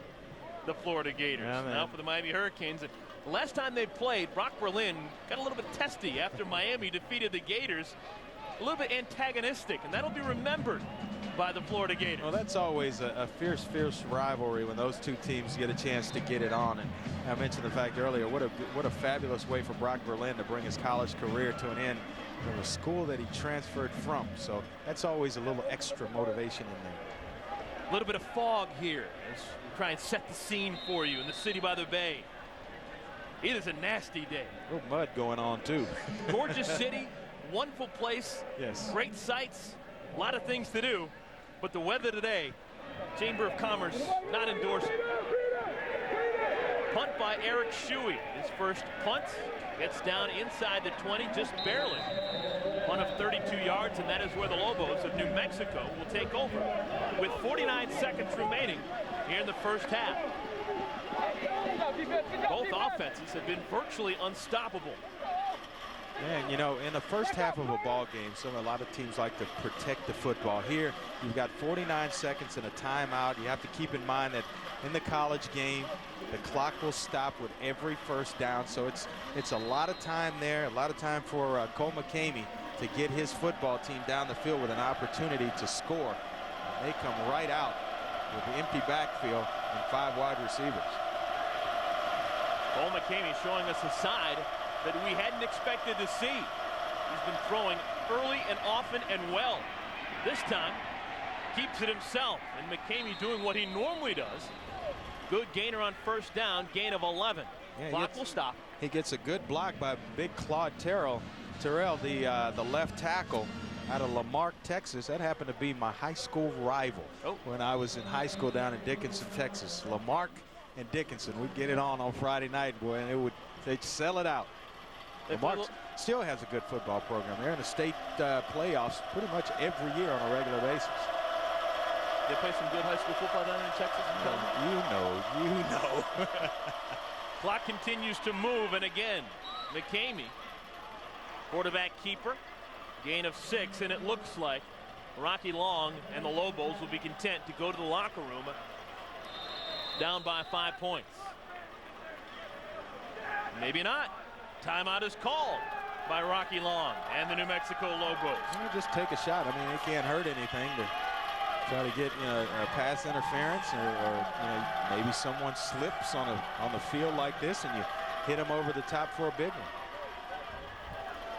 the Florida Gators. Yeah, now for the Miami Hurricanes. The last time they played, Brock Berlin got a little bit testy after Miami defeated the Gators. A little bit antagonistic, and that'll be remembered by the Florida Gators. Well, that's always a fierce rivalry when those two teams get a chance to get it on. And I mentioned the fact earlier, what a fabulous way for Brock Berlin to bring his college career to an end from a school that he transferred from. So that's always a little extra motivation in there. A little bit of fog here as we try and set the scene for you in the city by the bay. It is a nasty day. A little mud going on too. Gorgeous city, wonderful place. Yes. Great sights, a lot of things to do. But the weather today, Chamber of Commerce not endorsing. Punt by Eric Shuey. His first punt gets down inside the 20, just barely. Punt of 32 yards, and that is where the Lobos of New Mexico will take over with 49 seconds remaining here in the first half. Both offenses have been virtually unstoppable. And, you know, in the first half of a ball game, a lot of teams like to protect the football. Here, you've got 49 seconds and a timeout. You have to keep in mind that in the college game, the clock will stop with every first down. So it's a lot of time there, a lot of time for Cole McCamey to get his football team down the field with an opportunity to score. And they come right out with the empty backfield and 5 wide receivers. Cole McCamey showing us a side that we hadn't expected to see. He's been throwing early and often and well. This time, keeps it himself. And McCamey doing what he normally does. Good gainer on first down, gain of 11. Clock will stop. He gets a good block by big Claude Terrell, the left tackle out of Lamarck, Texas. That happened to be my high school rival when I was in high school down in Dickinson, Texas. Lamarck and Dickinson, we'd get it on Friday night, boy, and they'd sell it out. Lamarck still has a good football program. They're in the state playoffs pretty much every year on a regular basis. They play some good high school football down in Texas. You know. Clock continues to move, and again, McCamey, quarterback keeper, gain of 6, and it looks like Rocky Long and the Lobos will be content to go to the locker room down by 5 points. Maybe not. Timeout is called by Rocky Long and the New Mexico Lobos. Just take a shot. I mean, it can't hurt anything to try to get a pass interference, or maybe someone slips on the field like this and you hit him over the top for a big one.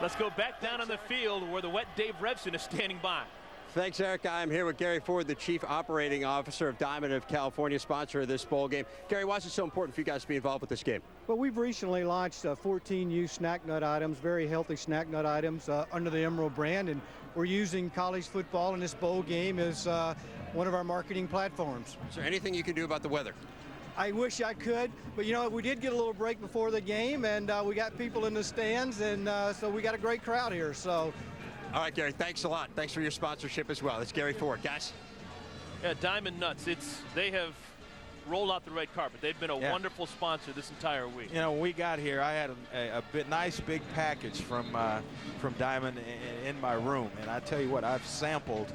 Let's go back down on the field where the wet Dave Revson is standing by. Thanks, Eric. I'm here with Gary Ford, the Chief Operating Officer of Diamond of California, sponsor of this bowl game. Gary, why is it so important for you guys to be involved with this game? Well, we've recently launched 14 new snack nut items, very healthy snack nut items under the Emerald brand, and we're using college football in this bowl game as one of our marketing platforms. Is there anything you can do about the weather? I wish I could, but you know, we did get a little break before the game, and we got people in the stands, and so we got a great crowd here. So. All right, Gary, thanks a lot. Thanks for your sponsorship as well. It's Gary Ford, guys. Yeah, Diamond Nuts, they have rolled out the red carpet. They've been a wonderful sponsor this entire week. You know, when we got here, I had a nice big package from Diamond in my room, and I tell you what, I've sampled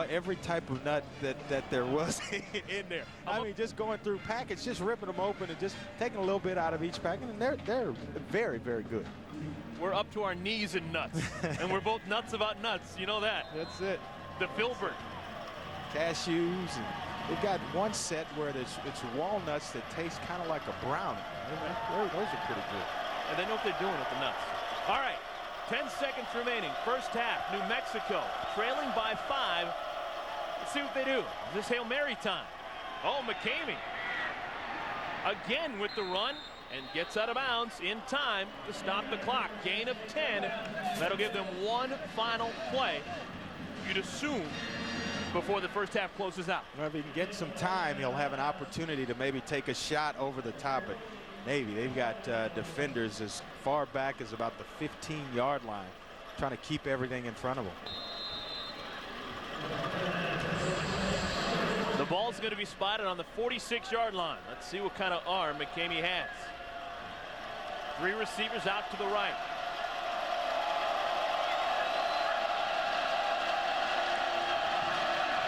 every type of nut that there was in there. I mean, just going through packets, just ripping them open and just taking a little bit out of each packet, and they're very, very good. We're up to our knees in nuts, and we're both nuts about nuts. You know that. That's it. The Filbert. Cashews, and they've got one set where it's walnuts that taste kind of like a brownie. Those are pretty good. And they know what they're doing with the nuts. All right, 10 seconds remaining. First half, New Mexico trailing by 5. Let's see what they do. Is this Hail Mary time? Oh, McCamey again with the run. And gets out of bounds in time to stop the clock. Gain of 10. That'll give them one final play, you'd assume, before the first half closes out. Well, if he can get some time, he'll have an opportunity to maybe take a shot over the top. But Navy, they've got defenders as far back as about the 15-yard line, trying to keep everything in front of them. The ball's going to be spotted on the 46-yard line. Let's see what kind of arm McCamey has. 3 receivers out to the right.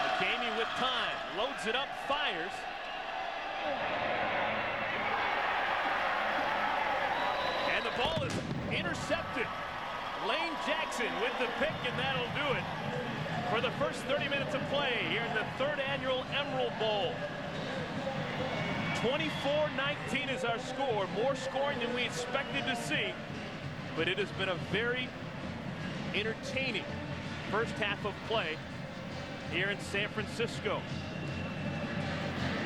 McCamey with time, loads it up, fires. And the ball is intercepted. Lane Jackson with the pick, and that'll do it for the first 30 minutes of play here in the 3rd annual Emerald Bowl. 24-19 is our score. More scoring than we expected to see. But it has been a very entertaining first half of play here in San Francisco.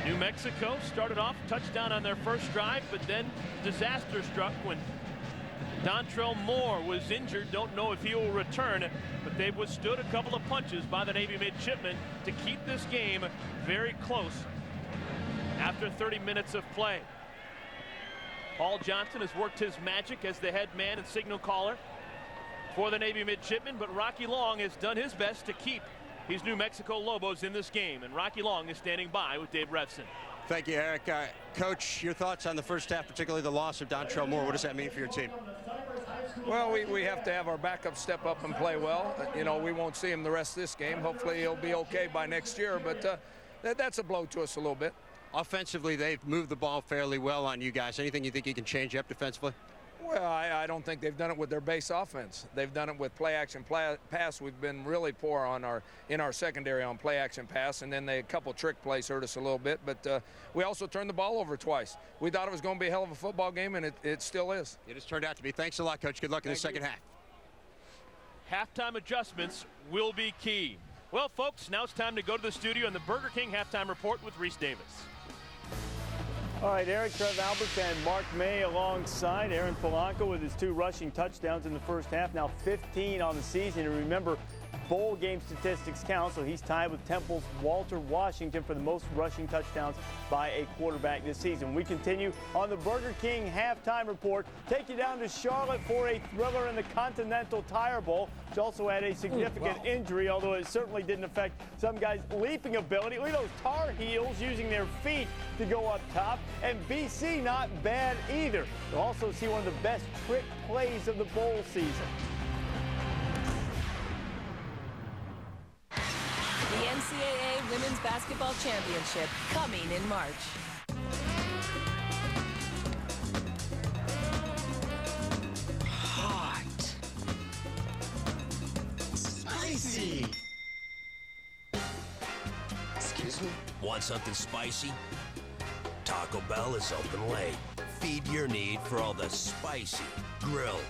New Mexico started off touchdown on their first drive, but then disaster struck when Dontrell Moore was injured. Don't know if he will return, but they've withstood a couple of punches by the Navy midshipmen to keep this game very close after 30 minutes of play. Paul Johnson has worked his magic as the head man and signal caller for the Navy midshipmen, but Rocky Long has done his best to keep his New Mexico Lobos in this game, and Rocky Long is standing by with Dave Revson. Thank you, Eric. Coach, your thoughts on the first half, particularly the loss of Dontrell Moore. What does that mean for your team? Well, we have to have our backup step up and play well. You know, we won't see him the rest of this game. Hopefully he'll be okay by next year, but that's a blow to us a little bit. Offensively, they've moved the ball fairly well on you guys. Anything you think you can change up defensively? Well, I don't think they've done it with their base offense. They've done it with play-action pass. We've been really poor in our secondary on play-action pass, and then a couple trick plays hurt us a little bit. But we also turned the ball over twice. We thought it was going to be a hell of a football game, and it still is. It has turned out to be. Thanks a lot, Coach. Good luck in the second half. Halftime adjustments will be key. Well, folks, now it's time to go to the studio and the Burger King Halftime Report with Reese Davis. All right, Eric, Trev Alberts, and Mark May alongside. Aaron Polanco with his 2 rushing touchdowns in the first half, now 15 on the season. And remember, bowl game statistics count, so he's tied with Temple's Walter Washington for the most rushing touchdowns by a quarterback this season. We continue on the Burger King Halftime Report. Take you down to Charlotte for a thriller in the Continental Tire Bowl, which also had a significant injury, although it certainly didn't affect some guys' leaping ability. Look at those Tar Heels using their feet to go up top, and BC not bad either. You'll also see one of the best trick plays of the bowl season. The NCAA Women's Basketball Championship coming in March. Hot. Spicy. Excuse me? Want something spicy? Taco Bell is open late. Feed your need for all the spicy, grilled,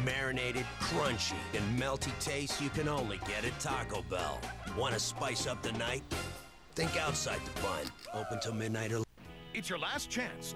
marinated, crunchy, and melty taste you can only get at Taco Bell. Want to spice up the night? Think outside the bun. Open till midnight or... It's your last chance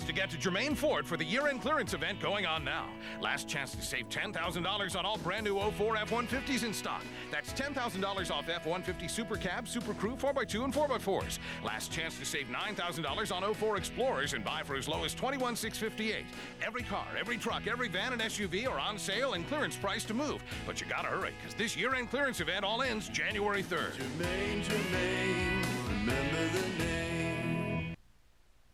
to get to Germain Ford for the year-end clearance event going on now. Last chance to save $10,000 on all brand new 04 F-150s in stock. That's $10,000 off F-150 Super Cab, Super Crew, 4x2 and 4x4s. Last chance to save $9,000 on 04 Explorers and buy for as low as $21,658. Every car, every truck, every van and SUV are on sale and clearance price to move. But you gotta hurry, because this year-end clearance event all ends January 3rd. Germain, remember the name.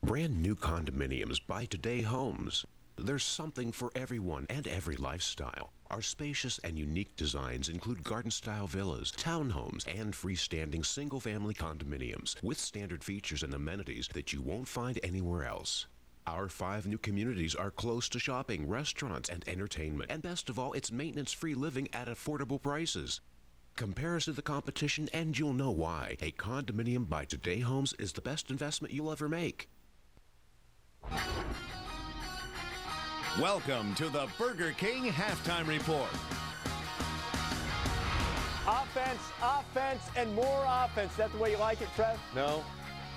Brand new condominiums by Today Homes. There's something for everyone and every lifestyle. Our spacious and unique designs include garden-style villas, townhomes, and freestanding single-family condominiums with standard features and amenities that you won't find anywhere else. Our 5 new communities are close to shopping, restaurants, and entertainment. And best of all, it's maintenance-free living at affordable prices. Compare us to the competition and you'll know why. A condominium by Today Homes is the best investment you'll ever make. Welcome to the Burger King Halftime Report. Offense, offense, and more offense. That's the way you like it, Trev? No.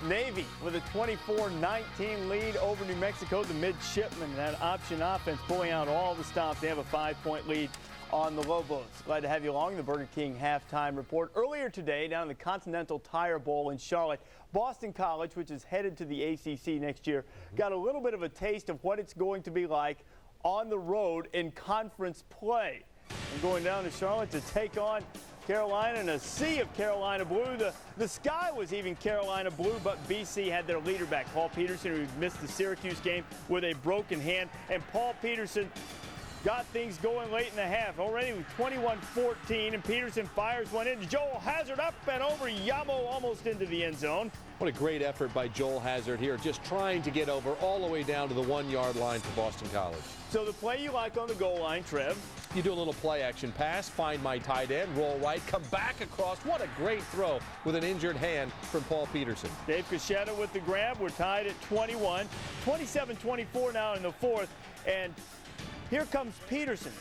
Navy with a 24-19 lead over New Mexico. The midshipmen, that option offense, pulling out all the stops. They have a 5-point lead on the Lobos. Glad to have you along the Burger King Halftime Report. Earlier today, down in the Continental Tire Bowl in Charlotte, Boston College, which is headed to the ACC next year, got a little bit of a taste of what it's going to be like on the road in conference play. And going down to Charlotte to take on Carolina in a sea of Carolina blue. The sky was even Carolina blue, but BC had their leader back, Paul Peterson, who missed the Syracuse game with a broken hand. And Paul Peterson got things going late in the half. Already with 21-14, and Peterson fires one in. Joel Hazard up and over Yamo, almost into the end zone. What a great effort by Joel Hazard here, just trying to get over all the way down to the 1-yard line for Boston College. So the play you like on the goal line, Trev? You do a little play-action pass, find my tight end, roll right, come back across. What a great throw with an injured hand from Paul Peterson. Dave Cachetta with the grab. We're tied at 21. 27-24 now in the fourth. And here comes Peterson.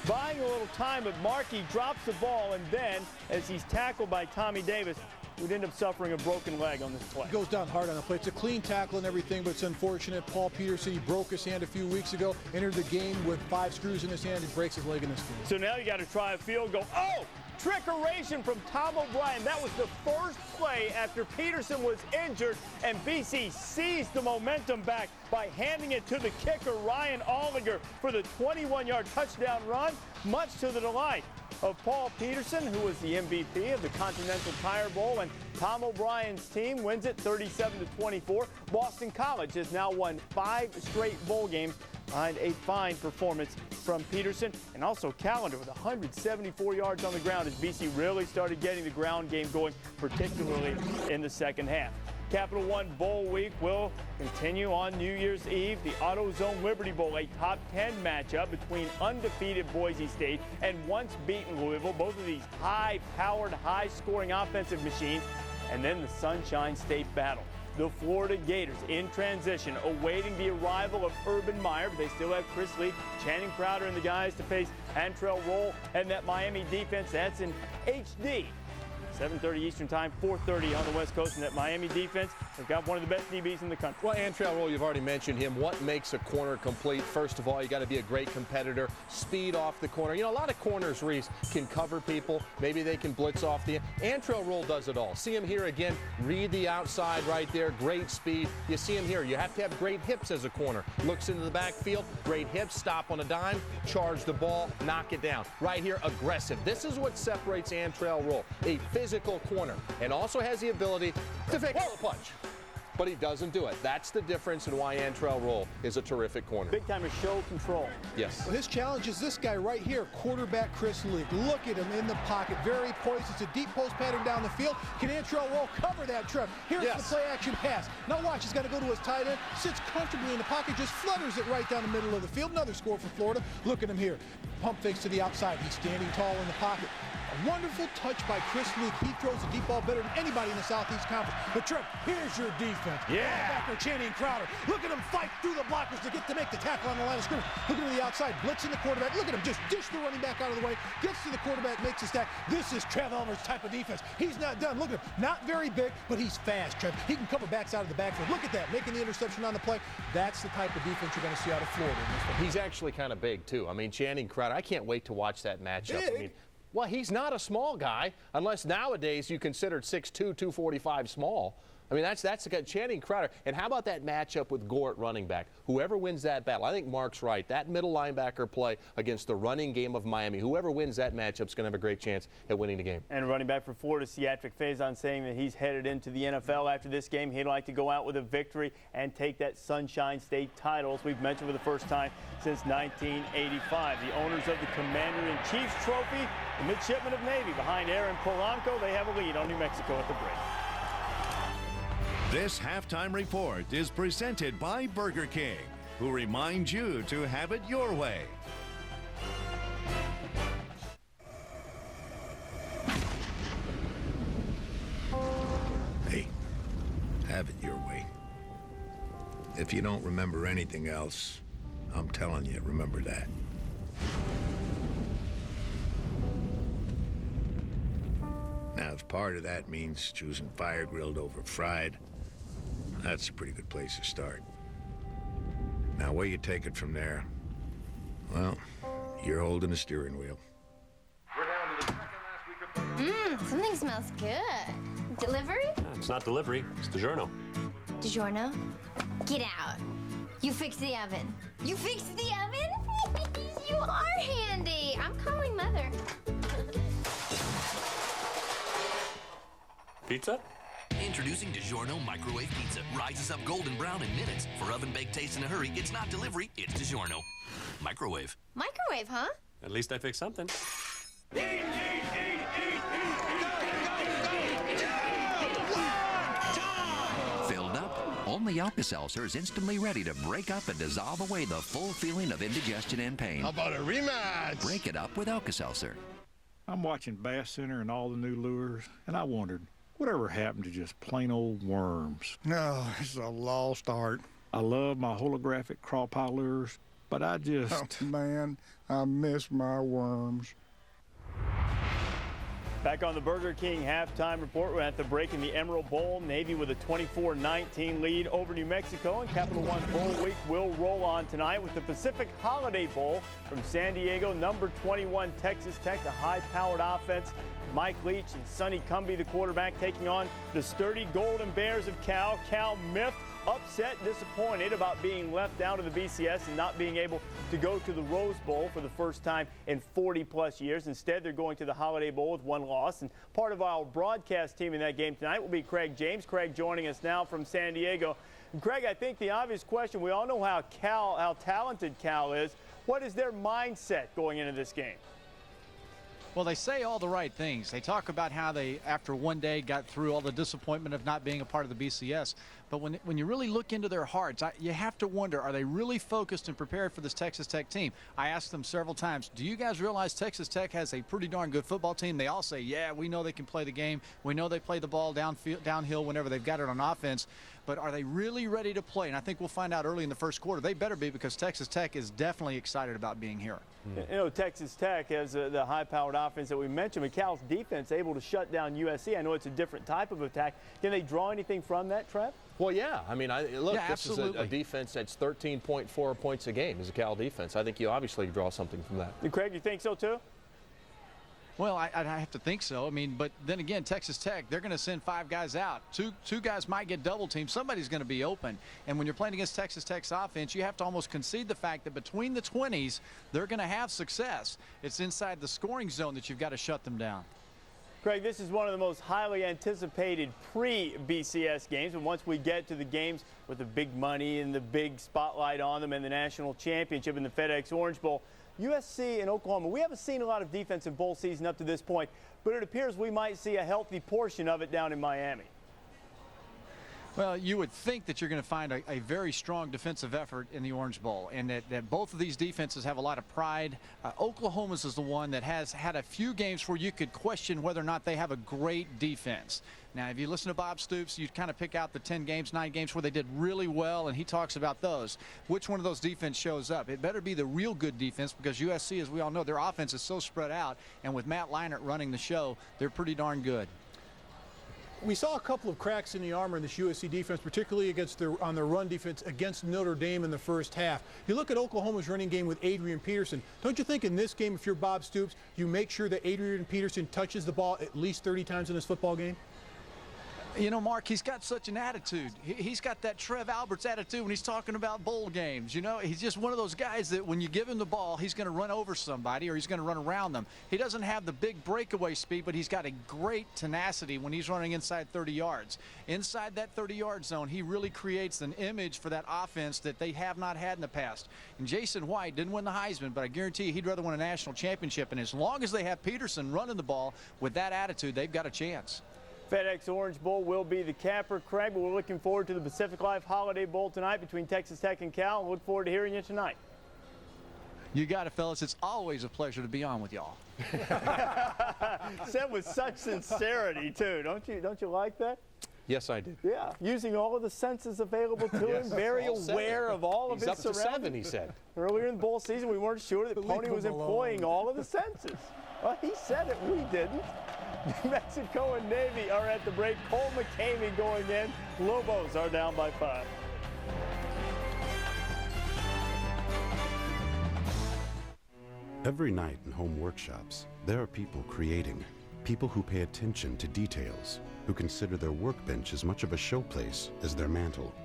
Buying a little time, but Markey drops the ball, and then, as he's tackled by Tommy Davis, would end up suffering a broken leg on this play. He goes down hard on the play. It's a clean tackle and everything, but it's unfortunate. Paul Peterson, he broke his hand a few weeks ago, entered the game with 5 screws in his hand, and breaks his leg in this game. So now you got to try a field goal. Oh! Trickeration from Tom O'Brien. That was the first play after Peterson was injured, and BC seized the momentum back by handing it to the kicker, Ryan Olliger, for the 21-yard touchdown run, much to the delight of Paul Peterson, who was the MVP of the Continental Tire Bowl, and Tom O'Brien's team wins it 37-24. Boston College has now won 5 straight bowl games behind a fine performance from Peterson, and also Callender with 174 yards on the ground as BC really started getting the ground game going, particularly in the second half. Capital One Bowl week will continue on New Year's Eve. The AutoZone Liberty Bowl, a top 10 matchup between undefeated Boise State and once beaten Louisville. Both of these high-powered, high-scoring offensive machines. And then the Sunshine State battle. The Florida Gators in transition, awaiting the arrival of Urban Meyer. But they still have Chris Lee, Channing Crowder, and the guys to face Antrell Roll and that Miami defense. That's in HD. 7:30 Eastern Time, 4:30 on the West Coast, and that Miami defense, they've got one of the best DBs in the country. Well, Antrell Roll, you've already mentioned him. What makes a corner complete? First of all, you got to be a great competitor. Speed off the corner. You know, a lot of corners, Reese, can cover people. Maybe they can blitz off the end. Antrell Roll does it all. See him here again. Read the outside right there. Great speed. You see him here. You have to have great hips as a corner. Looks into the backfield. Great hips. Stop on a dime. Charge the ball. Knock it down. Right here, aggressive. This is what separates Antrell Roll. A physical corner, and also has the ability to fake a punch. But he doesn't do it. That's the difference in why Antrell Roll is a terrific corner. Big time of show control. Yes. Well, his challenge is this guy right here, quarterback Chris Lee. Look at him in the pocket, very poised. It's a deep post pattern down the field. Can Antrell Roll cover that, Trev? Here's the play action pass. Now watch, he's got to go to his tight end, sits comfortably in the pocket, just flutters it right down the middle of the field. Another score for Florida. Look at him here. Pump fakes to the outside. He's standing tall in the pocket. A wonderful touch by Chris Luke. He throws the deep ball better than anybody in the Southeast Conference. But Trev, here's your defense. Linebacker Channing Crowder. Look at him fight through the blockers to make the tackle on the line of scrimmage. Look at him to the outside, blitzing the quarterback. Look at him just dish the running back out of the way. Gets to the quarterback, makes a stack. This is Trev Elmer's type of defense. He's not done. Look at him. Not very big, but he's fast, Trev. He can cover backs out of the backfield. Look at that, making the interception on the play. That's the type of defense you're going to see out of Florida in this one. He's actually kind of big, too. I mean, Channing Crowder, I can't wait to watch that matchup. Big? I mean, well, he's not a small guy, unless nowadays you consider 6'2", 245 small. I mean, that's the guy, Channing Crowder. And how about that matchup with Gore at running back? Whoever wins that battle, I think Mark's right. That middle linebacker play against the running game of Miami, whoever wins that matchup is going to have a great chance at winning the game. And running back for Florida, Seatric Faison, saying that he's headed into the NFL after this game. He'd like to go out with a victory and take that Sunshine State title, as we've mentioned, for the first time since 1985. The owners of the Commander-in-Chief's Trophy, the Midshipmen of Navy, behind Aaron Polanco. They have a lead on New Mexico at the break. This halftime report is presented by Burger King, who reminds you to have it your way. Hey, have it your way. If you don't remember anything else, I'm telling you, remember that. Now, if part of that means choosing fire-grilled over fried, that's a pretty good place to start. Now, where you take it from there, well, you're holding the steering wheel. Something smells good. Delivery? It's not delivery, it's DiGiorno. DiGiorno? Get out. You fixed the oven. You fixed the oven? You are handy. I'm calling Mother. Pizza? Introducing DiGiorno Microwave Pizza. Rises up golden brown in minutes. For oven-baked taste in a hurry, it's not delivery, it's DiGiorno. Microwave. Microwave, huh? At least I fixed something. Filled up? Only Alka-Seltzer is instantly ready to break up and dissolve away the full feeling of indigestion and pain. How about a rematch? Break it up with Alka-Seltzer. I'm watching Bass Center and all the new lures, and I wondered, whatever happened to just plain old worms? No, it's a lost art. I love my holographic crawpie lures, but I just... Oh, man, I miss my worms. Back on the Burger King halftime report, we're at the break in the Emerald Bowl. Navy with a 24-19 lead over New Mexico, and Capital One Bowl week will roll on tonight with the Pacific Holiday Bowl from San Diego. Number 21 Texas Tech, the high-powered offense. Mike Leach and Sonny Cumbie, the quarterback, taking on the sturdy Golden Bears of Cal. Cal miffed, upset, disappointed about being left out of the BCS and not being able to go to the Rose Bowl for the first time in 40-plus years. Instead, they're going to the Holiday Bowl with one loss. And part of our broadcast team in that game tonight will be Craig James. Craig joining us now from San Diego. And Craig, I think the obvious question, we all know how talented Cal is. What is their mindset going into this game? Well, they say all the right things. They talk about how they, after one day, got through all the disappointment of not being a part of the BCS. But when you really look into their hearts, you have to wonder, are they really focused and prepared for this Texas Tech team? I asked them several times, do you guys realize Texas Tech has a pretty darn good football team? They all say, yeah, we know they can play the game. We know they play the ball downhill whenever they've got it on offense. But are they really ready to play? And I think we'll find out early in the first quarter. They better be, because Texas Tech is definitely excited about being here. You know, Texas Tech has the high-powered offense that we mentioned, but Cal's defense able to shut down USC. I know it's a different type of attack. Can they draw anything from that, Trev? Well, yeah. I mean, look, yeah, this is a defense that's 13.4 points a game is a Cal defense. I think you obviously draw something from that. And Craig, you think so too? Well, I have to think so. I mean, but then again, Texas Tech, they're going to send 5 guys out. Two guys might get double teamed. Somebody's going to be open. And when you're playing against Texas Tech's offense, you have to almost concede the fact that between the 20s, they're going to have success. It's inside the scoring zone that you've got to shut them down. Craig, this is one of the most highly anticipated pre-BCS games. And once we get to the games with the big money and the big spotlight on them and the national championship in the FedEx Orange Bowl, USC and Oklahoma, we haven't seen a lot of defensive bowl season up to this point, but it appears we might see a healthy portion of it down in Miami. Well, you would think that you're going to find a very strong defensive effort in the Orange Bowl, and that both of these defenses have a lot of pride. Oklahoma's is the one that has had a few games where you could question whether or not they have a great defense. Now, if you listen to Bob Stoops, you kind of pick out the 10 games, 9 games where they did really well, and he talks about those. Which one of those defense shows up? It better be the real good defense, because USC, as we all know, their offense is so spread out, and with Matt Leinart running the show, they're pretty darn good. We saw a couple of cracks in the armor in this USC defense, particularly on their run defense against Notre Dame in the first half. You look at Oklahoma's running game with Adrian Peterson. Don't you think in this game, if you're Bob Stoops, you make sure that Adrian Peterson touches the ball at least 30 times in this football game? You know, Mark, he's got such an attitude. He's got that Trev Alberts attitude when he's talking about bowl games. You know, he's just one of those guys that when you give him the ball, he's going to run over somebody or he's going to run around them. He doesn't have the big breakaway speed, but he's got a great tenacity when he's running inside 30 yards. Inside that 30-yard zone, he really creates an image for that offense that they have not had in the past. And Jason White didn't win the Heisman, but I guarantee you he'd rather win a national championship. And as long as they have Peterson running the ball with that attitude, they've got a chance. FedEx Orange Bowl will be the capper, Craig, but we're looking forward to the Pacific Life Holiday Bowl tonight between Texas Tech and Cal. Look forward to hearing you tonight. You got it, fellas. It's always a pleasure to be on with y'all. Said with such sincerity, too. Don't you like that? Yes, I did. Yeah, using all of the senses available to him, very aware of all of his surroundings. He's up to 7, he said. Earlier in the bowl season, we weren't sure that Pony was employing all of the senses. Well, he said it, we didn't. New Mexico and Navy are at the break. Cole McCamey going in. Lobos are down by 5. Every night in home workshops, there are people creating. People who pay attention to details, who consider their workbench as much of a showplace as their mantle.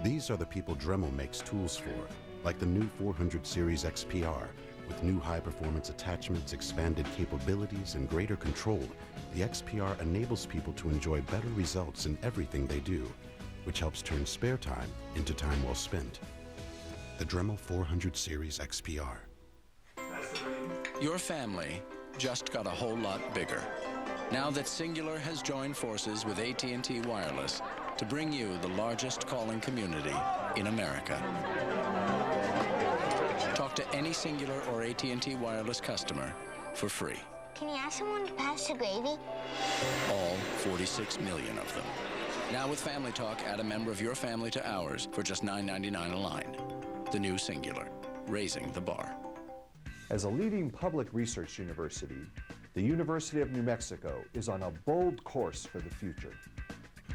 These are the people Dremel makes tools for, like the new 400 Series XPR. With new high-performance attachments, expanded capabilities, and greater control, the XPR enables people to enjoy better results in everything they do, which helps turn spare time into time well spent. The Dremel 400 Series XPR. Your family just got a whole lot bigger. Now that Singular has joined forces with AT&T Wireless to bring you the largest calling community in America. Talk to any Singular or AT&T Wireless customer for free. Can you ask someone to pass the gravy? All 46 million of them. Now with Family Talk, add a member of your family to ours for just $9.99 a line. The new Singular, raising the bar. As a leading public research university, the University of New Mexico is on a bold course for the future.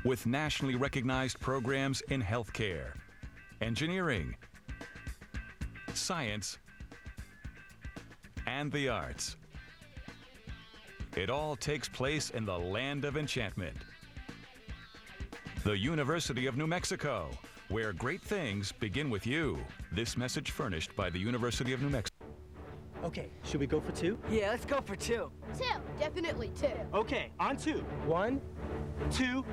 With nationally recognized programs in healthcare, engineering, science, and the arts. It all takes place in the land of enchantment. The University of New Mexico, where great things begin with you. This message furnished by the University of New Mexico. Okay, should we go for 2? Yeah, let's go for 2. 2, definitely 2. Okay, on 2. 1, 2,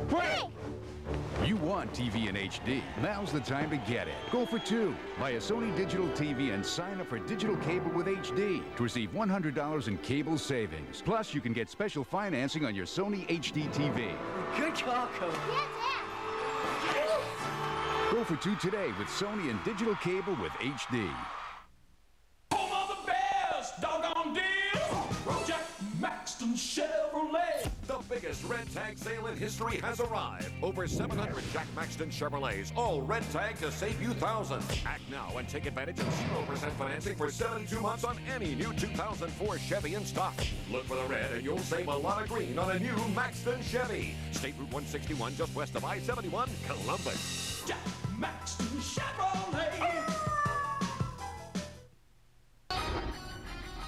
break! You want TV in HD. Now's the time to get it. Go for 2. Buy a Sony digital TV and sign up for digital cable with HD to receive $100 in cable savings. Plus, you can get special financing on your Sony HD TV. Good job, Coach. Go for 2 today with Sony and digital cable with HD. Home of the best doggone deals. Jack Maxton Chevrolet. The biggest red tag sale in history has arrived. Over 700 Jack Maxton Chevrolets, all red tag to save you thousands. Act now and take advantage of 0% financing for 72 months on any new 2004 Chevy in stock. Look for the red and you'll save a lot of green on a new Maxton Chevy. State Route 161 just west of I-71, Columbus. Jack Maxton Chevrolet.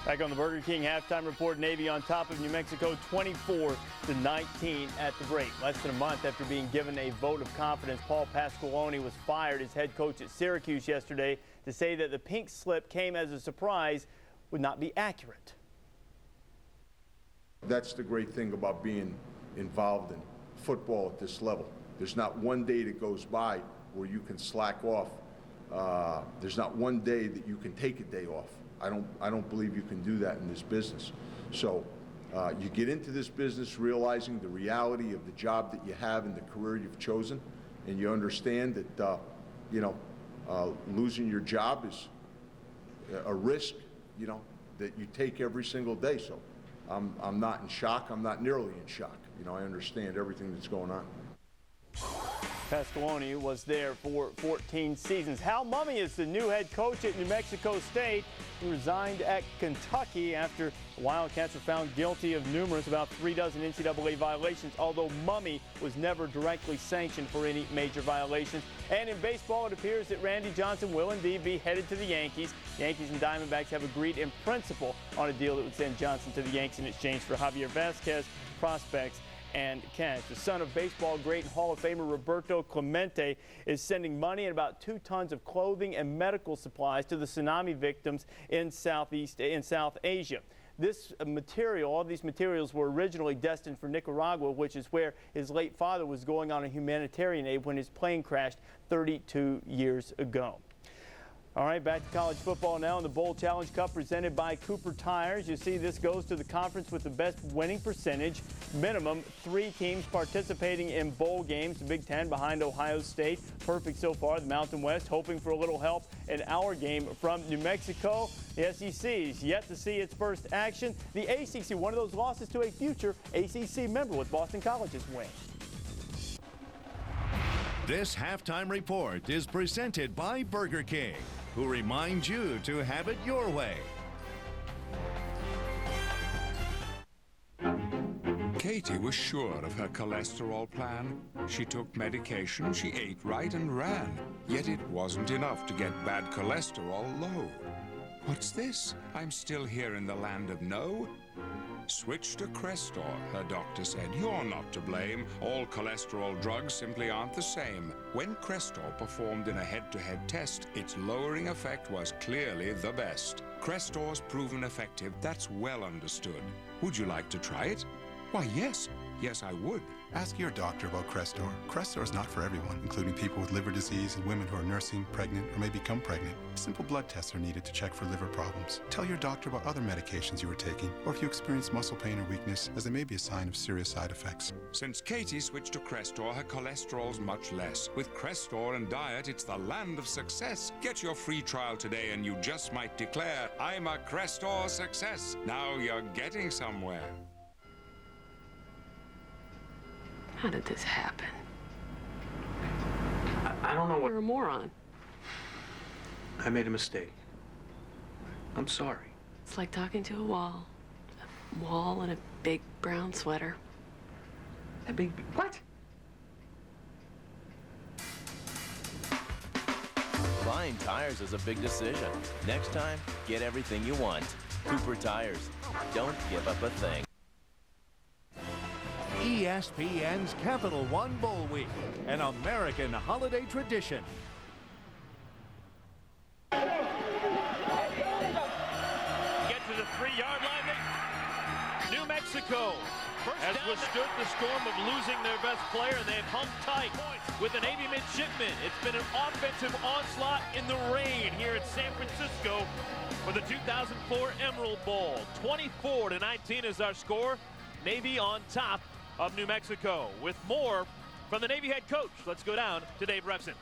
Back on the Burger King halftime report, Navy on top of New Mexico 24-19 at the break. Less than a month after being given a vote of confidence, Paul Pasqualoni was fired as head coach at Syracuse yesterday. To say that the pink slip came as a surprise would not be accurate. That's the great thing about being involved in football at this level. There's not one day that goes by where you can slack off. There's not one day that you can take a day off. I don't believe you can do that in this business. So you get into this business realizing the reality of the job that you have and the career you've chosen, and you understand that losing your job is a risk, that you take every single day. So I'm not in shock. I'm not nearly in shock. I understand everything that's going on. Pasqualoni was there for 14 seasons. Hal Mumme is the new head coach at New Mexico State. He resigned at Kentucky after the Wildcats were found guilty of about 3 dozen NCAA violations, although Mumme was never directly sanctioned for any major violations. And in baseball, it appears that Randy Johnson will indeed be headed to the Yankees. Yankees and Diamondbacks have agreed in principle on a deal that would send Johnson to the Yankees in exchange for Javier Vasquez, prospects, and cash. The son of baseball great and Hall of Famer Roberto Clemente is sending money and about 2 tons of clothing and medical supplies to the tsunami victims in South Asia. All of these materials were originally destined for Nicaragua, which is where his late father was going on a humanitarian aid when his plane crashed 32 years ago. All right, back to college football now in the Bowl Challenge Cup presented by Cooper Tires. You see this goes to the conference with the best winning percentage. Minimum 3 teams participating in bowl games. The Big Ten behind Ohio State. Perfect so far. The Mountain West hoping for a little help in our game from New Mexico. The SEC is yet to see its first action. The ACC, one of those losses to a future ACC member with Boston College's win. This halftime report is presented by Burger King, who reminds you to have it your way. Katie was sure of her cholesterol plan. She took medication, she ate right and ran. Yet it wasn't enough to get bad cholesterol low. What's this? I'm still here in the land of no. Switch to Crestor, her doctor said. You're not to blame. All cholesterol drugs simply aren't the same. When Crestor performed in a head-to-head test, its lowering effect was clearly the best. Crestor's proven effective, that's well understood. Would you like to try it? Why, yes. Yes, I would. Ask your doctor about Crestor. Crestor is not for everyone, including people with liver disease and women who are nursing, pregnant, or may become pregnant. Simple blood tests are needed to check for liver problems. Tell your doctor about other medications you are taking, or if you experience muscle pain or weakness, as they may be a sign of serious side effects. Since Katie switched to Crestor, her cholesterol's much less. With Crestor and diet, it's the land of success. Get your free trial today and you just might declare, I'm a Crestor success. Now you're getting somewhere. How did this happen? I don't know. You're a moron. I made a mistake. I'm sorry. It's like talking to a wall in a big brown sweater. A big what? Buying tires is a big decision. Next time, get everything you want. Cooper Tires. Don't give up a thing. ESPN's Capital One Bowl Week, an American holiday tradition. Get to the 3-yard line. New Mexico has withstood the storm of losing their best player, and they've hung tight with the Navy midshipmen. It's been an offensive onslaught in the rain here at San Francisco for the 2004 Emerald Bowl. 24-19 is our score. Navy on top of New Mexico. With more from the Navy head coach, let's go down to Dave Revson.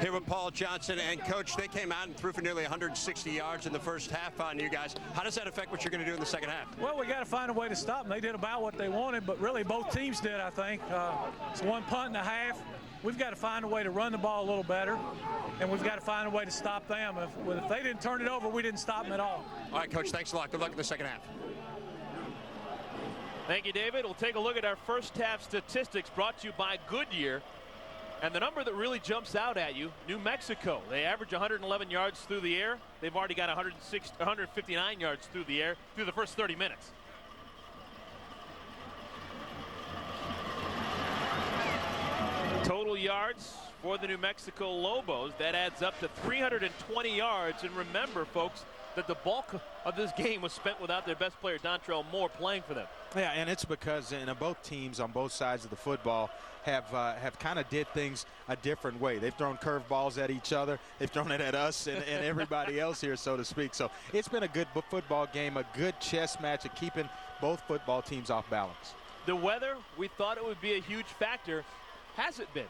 Here with Paul Johnson, and Coach, they came out and threw for nearly 160 yards in the first half on you guys. How does that affect what you're going to do in the second half? Well, we got to find a way to stop them. They did about what they wanted, but really both teams did, I think. It's one punt and a half. We've got to find a way to run the ball a little better, and we've got to find a way to stop them. If they didn't turn it over, we didn't stop them at all. All right, Coach, thanks a lot. Good luck in the second half. Thank you, David. We'll take a look at our first half statistics brought to you by Goodyear. And the number that really jumps out at you, New Mexico. They average 111 yards through the air. They've already got 159 yards through the air through the first 30 minutes. Total yards for the New Mexico Lobos, that adds up to 320 yards. And remember, folks, that the bulk of this game was spent without their best player, Dontrell Moore, playing for them. Yeah, and it's because both teams on both sides of the football have kind of did things a different way. They've thrown curveballs at each other. They've thrown it at us and everybody else here, so to speak. So it's been a good football game, a good chess match of keeping both football teams off balance. The weather, we thought it would be a huge factor. Has it been?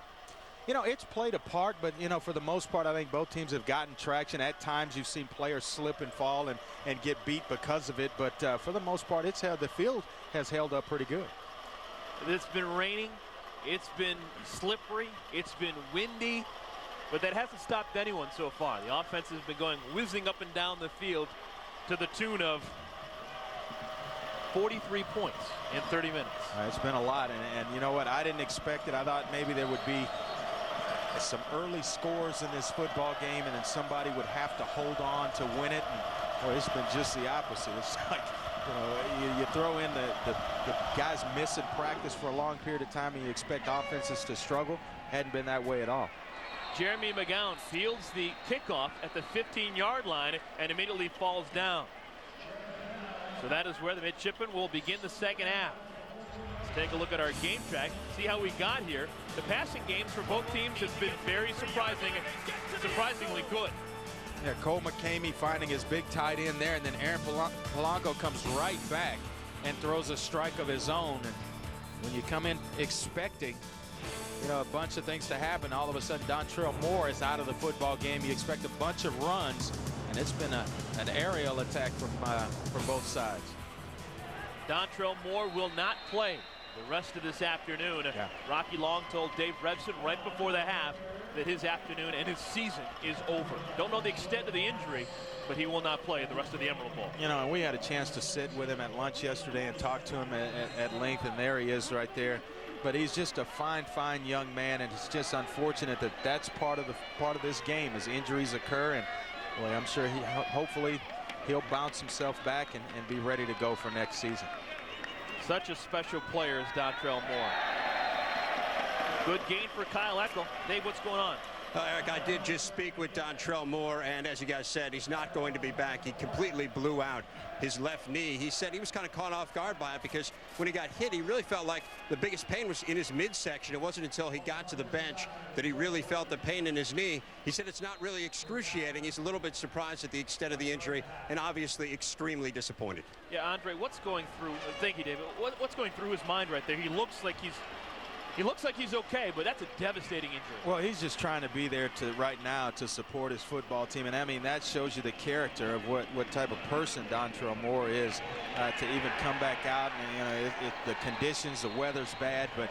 You know, it's played a part, but, for the most part, I think both teams have gotten traction. At times you've seen players slip and fall and get beat because of it, but for the most part, the field has held up pretty good. It's been raining. It's been slippery. It's been windy, but that hasn't stopped anyone so far. The offense has been going whizzing up and down the field to the tune of 43 points in 30 minutes. It's been a lot, and you know what? I didn't expect it. I thought maybe there would be some early scores in this football game, and then somebody would have to hold on to win it. And boy, it's been just the opposite. It's like, you throw in the guys missing practice for a long period of time, and you expect offenses to struggle. Hadn't been that way at all. Jeremy McGowan fields the kickoff at the 15-yard line and immediately falls down. So that is where the midshipmen will begin the second half. Let's take a look at our game track, see how we got here. The passing games for both teams has been very surprisingly good. Yeah, Cole McCamey finding his big tight end there, and then Aaron Polanco comes right back and throws a strike of his own. And when you come in expecting, a bunch of things to happen, all of a sudden Dontrell Moore is out of the football game. You expect a bunch of runs, and it's been an aerial attack from both sides. Dontrell Moore will not play the rest of this afternoon. Yeah. Rocky Long told Dave Revson right before the half that his afternoon and his season is over. Don't know the extent of the injury, but he will not play the rest of the Emerald Bowl. And we had a chance to sit with him at lunch yesterday and talk to him at length, and there he is right there. But he's just a fine young man, and it's just unfortunate that that's part of this game as injuries occur. And boy, I'm sure hopefully he'll bounce himself back and be ready to go for next season. Such a special player as Dontrell Moore. Good gain for Kyle Eckel. Dave, what's going on? Eric, I did just speak with Dontrell Moore, and as you guys said, he's not going to be back. He completely blew out his left knee. He said he was kind of caught off guard by it because when he got hit, he really felt like the biggest pain was in his midsection. It wasn't until he got to the bench that he really felt the pain in his knee. He said it's not really excruciating. He's a little bit surprised at the extent of the injury and obviously extremely disappointed. Yeah, Andre, what's going through, thank you, David, what's going through his mind right there? He looks like he's okay, but that's a devastating injury. Well, he's just trying to be there right now to support his football team. And I mean, that shows you the character of what type of person Dontrell Moore is to even come back out. And, the conditions, the weather's bad, but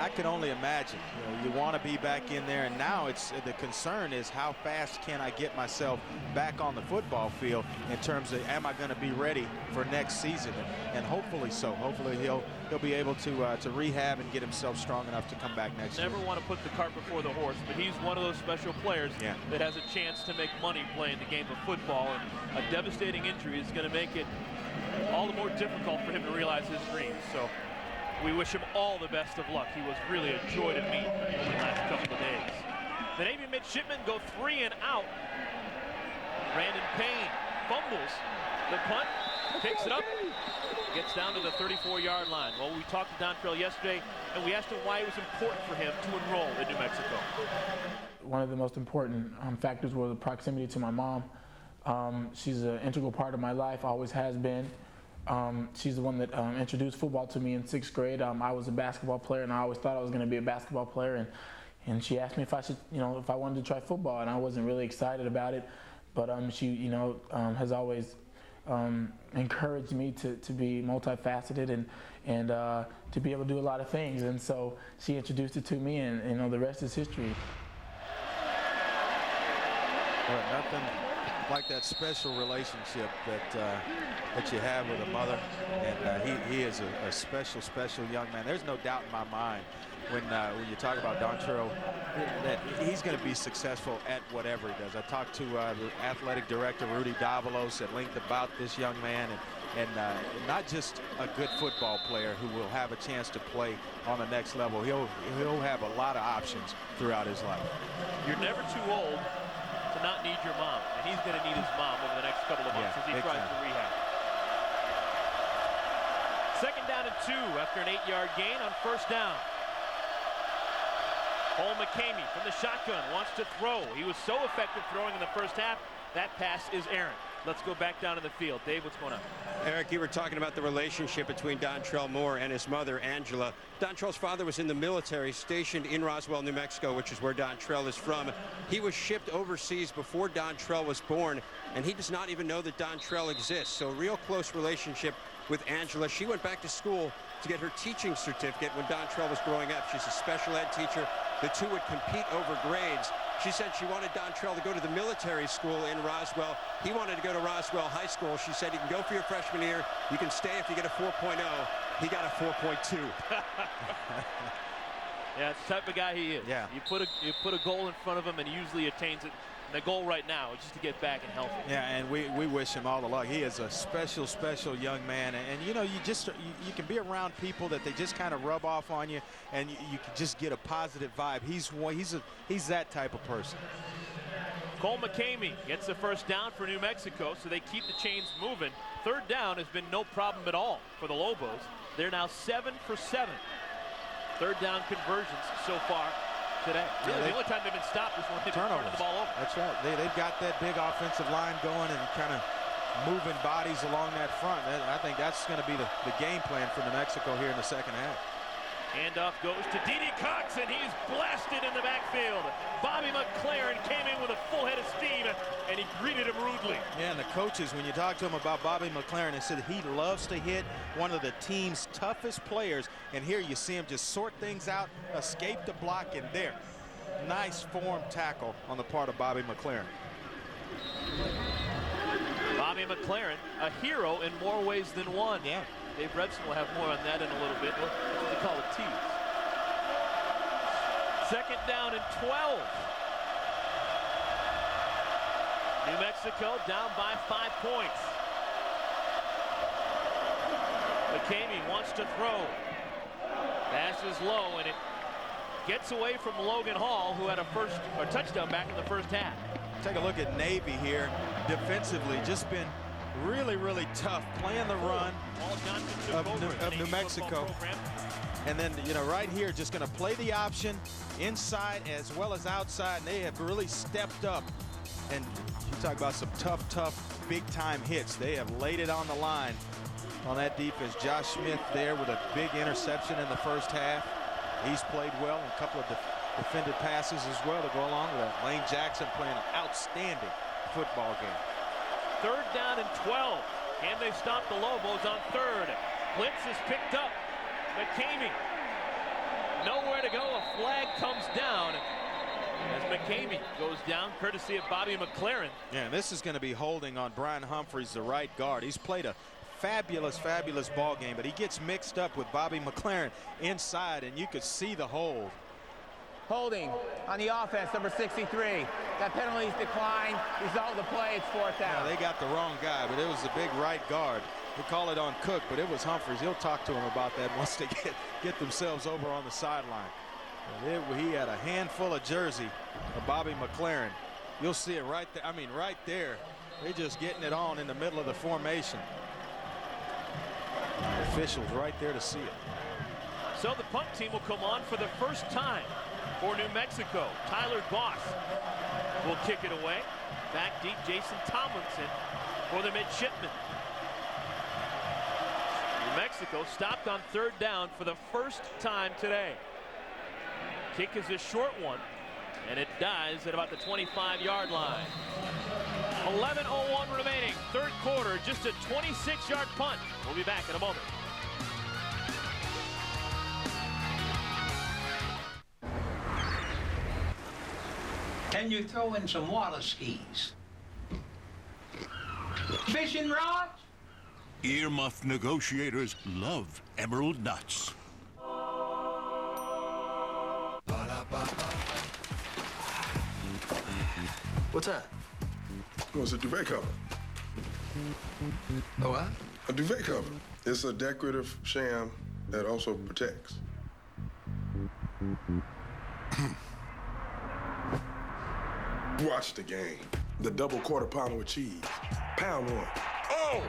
I can only imagine. You want to be back in there, and now the concern is how fast can I get myself back on the football field in terms of am I going to be ready for next season, and hopefully so. Hopefully he'll be able to rehab and get himself strong enough to come back next year. Never want to put the cart before the horse, but he's one of those special players that has a chance to make money playing the game of football, and a devastating injury is going to make it all the more difficult for him to realize his dreams. So we wish him all the best of luck. He was really a joy to meet over the last couple of days. The Navy midshipmen go 3 and out. Brandon Payne fumbles the punt, picks it up, gets down to the 34-yard line. Well, we talked to Dontrell yesterday, and we asked him why it was important for him to enroll in New Mexico. One of the most important factors was the proximity to my mom. She's an integral part of my life, always has been. She's the one that introduced football to me in 6th grade. I was a basketball player, and I always thought I was going to be a basketball player. And she asked me if I should, if I wanted to try football, and I wasn't really excited about it. But she, has always encouraged me to be multifaceted and to be able to do a lot of things. And so she introduced it to me, and the rest is history. Well, nothing like that special relationship that you have with a mother, and he is a special young man. There's no doubt in my mind when you talk about Dontrell that he's going to be successful at whatever he does. I talked to the athletic director Rudy Davalos at length about this young man, and not just a good football player who will have a chance to play on the next level. He'll have a lot of options throughout his life. You're never too old to not need your mom, and he's going to need his mom over the next couple of months as he tries to rehab. 2nd down and 2 after an 8-yard gain on 1st down. Cole McCamey from the shotgun wants to throw. He was so effective throwing in the first half. That pass is errant. Let's go back down to the field. Dave, what's going on? Eric, you were talking about the relationship between Dontrell Moore and his mother, Angela. Dontrell's father was in the military, stationed in Roswell, New Mexico, which is where Dontrell is from. He was shipped overseas before Dontrell was born, and he does not even know that Dontrell exists. So real close relationship with Angela. She went back to school to get her teaching certificate when Dontrell was growing up. She's a special ed teacher. The two would compete over grades. She said she wanted Dontrell to go to the military school in Roswell. He wanted to go to Roswell High School. She said, you can go for your freshman year. You can stay if you get a 4.0. He got a 4.2. Yeah, it's the type of guy he is. Yeah. You put a goal in front of him, and he usually attains it. The goal right now is just to get back and healthy. Yeah, and we wish him all the luck. He is a special young man, and you can be around people that they just kind of rub off on you, and you can just get a positive vibe. He's that type of person. Cole McCamey gets the 1st down for New Mexico, so they keep the chains moving. 3rd down has been no problem at all for the Lobos. They're now 7 for 7. 3rd down conversions so far today. Really, the only time they've been stopped is when they've turned the ball over. That's right. They've got that big offensive line going and kind of moving bodies along that front. I think that's going to be the game plan for New Mexico here in the 2nd half. Handoff goes to Dede Cox, and he's blasted in the backfield. Bobby McLaren came in with a full head of steam, and he greeted him rudely. Yeah, and the coaches, when you talk to him about Bobby McLaren, they said he loves to hit one of the team's toughest players, and here you see him just sort things out, escape the block, and there. Nice form tackle on the part of Bobby McLaren. Bobby McLaren, a hero in more ways than one. Yeah. Dave Rebson will have more on that in a little bit. That's what they call a tease. 2nd down and 12. New Mexico down by 5 points. McCamey wants to throw. Pass is low, and it gets away from Logan Hall, who had a touchdown back in the first half. Take a look at Navy here. Defensively, just been really tough playing the run of New Mexico. And then, right here, just going to play the option inside as well as outside. And they have really stepped up. And you talk about some tough, big-time hits. They have laid it on the line on that defense. Josh Smith there with a big interception in the first half. He's played well, and a couple of defended passes as well to go along with that. Lane Jackson playing an outstanding football game. 3rd down and 12. Can they stop the Lobos on 3rd? Blitz is picked up. McCamey nowhere to go. A flag comes down as McCamey goes down courtesy of Bobby McLaren. Yeah, and this is going to be holding on Brian Humphreys, the right guard. He's played a fabulous ball game, but he gets mixed up with Bobby McLaren inside, and you could see the hold. Holding on the offense, number 63. That penalty's declined. Result of the play, it's 4th down. Yeah, they got the wrong guy, but it was the big right guard. We call it on Cook, but it was Humphreys. He'll talk to him about that once they get themselves over on the sideline. He had a handful of jersey of Bobby McLaren. You'll see it right there. I mean, right there. They're just getting it on in the middle of the formation. officials right there to see it. So the punt team will come on for the first time for New Mexico. Tyler Goss will kick it away. Back deep, Jason Tomlinson for the midshipmen. New Mexico stopped on 3rd down for the first time today. Kick is a short one, and it dies at about the 25-yard line. 11:01 remaining, 3rd quarter, just a 26-yard punt. We'll be back in a moment. Can you throw in some water skis? Fishing rods? Earmuff negotiators love emerald nuts. What's that? Oh, it's a duvet cover. A what? A duvet cover. It's a decorative sham that also protects. Watch the game. The double quarter pounder with cheese. Pound one. Oh!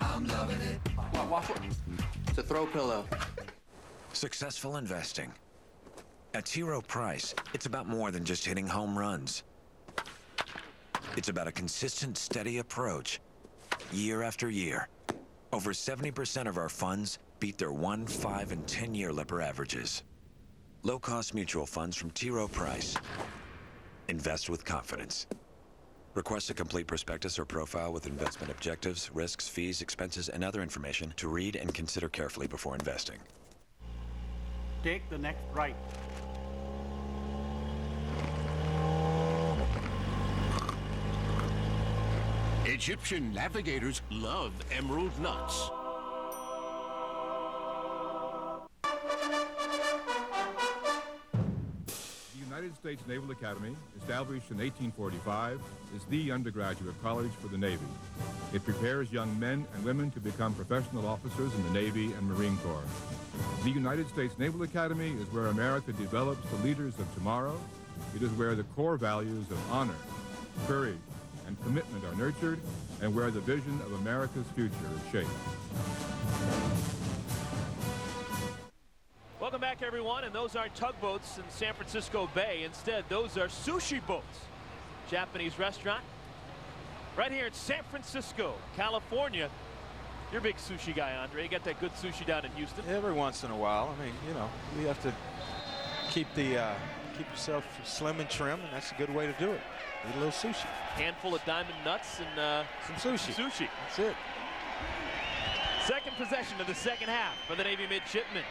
I'm loving it. What? It's a throw pillow. Successful investing. At T. Rowe Price, it's about more than just hitting home runs. It's about a consistent, steady approach, year after year. Over 70% of our funds beat their 1, 5, and 10-year Lipper averages. Low-cost mutual funds from T. Rowe Price. Invest with confidence. Request a complete prospectus or profile with investment objectives, risks, fees, expenses, and other information to read and consider carefully before investing. Take the next right. Egyptian navigators love emerald nuts. The United States Naval Academy, established in 1845, is the undergraduate college for the Navy. It prepares young men and women to become professional officers in the Navy and Marine Corps. The United States Naval Academy is where America develops the leaders of tomorrow. It is where the core values of honor, courage, and commitment are nurtured, and where the vision of America's future is shaped. Welcome back, everyone, and those aren't tugboats in San Francisco Bay. Instead, those are sushi boats. Japanese restaurant right here in San Francisco, California. You're a big sushi guy, Andre. You got that good sushi down in Houston. Every once in a while. I mean, you know, we have to keep yourself slim and trim, and that's a good way to do it. Eat a little sushi. Handful of diamond nuts and some sushi. That's it. Second possession of the second half for the Navy midshipmen.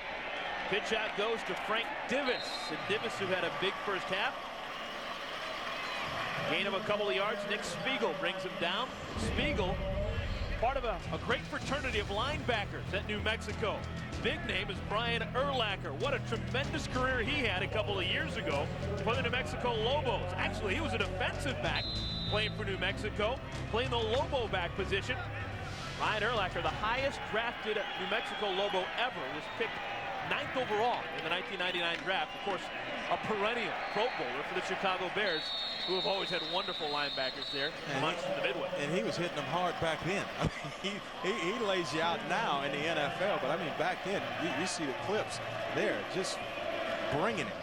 Pitch out goes to Frank Divis. And Divis, who had a big first half. Gain of a couple of yards. Nick Spiegel brings him down. Spiegel, part of a great fraternity of linebackers at New Mexico. Big name is Brian Urlacher. What a tremendous career he had a couple of years ago for the New Mexico Lobos. Actually, he was a defensive back playing for New Mexico, playing the Lobo back position. Brian Urlacher, the highest drafted New Mexico Lobo ever, was picked 9th overall in the 1999 draft. Of course, a perennial Pro Bowler for the Chicago Bears, who have always had wonderful linebackers there, amongst the Midwest. And he was hitting them hard back then. I mean, he lays you out now in the NFL, but I mean, back then, you see the clips there, just bringing it.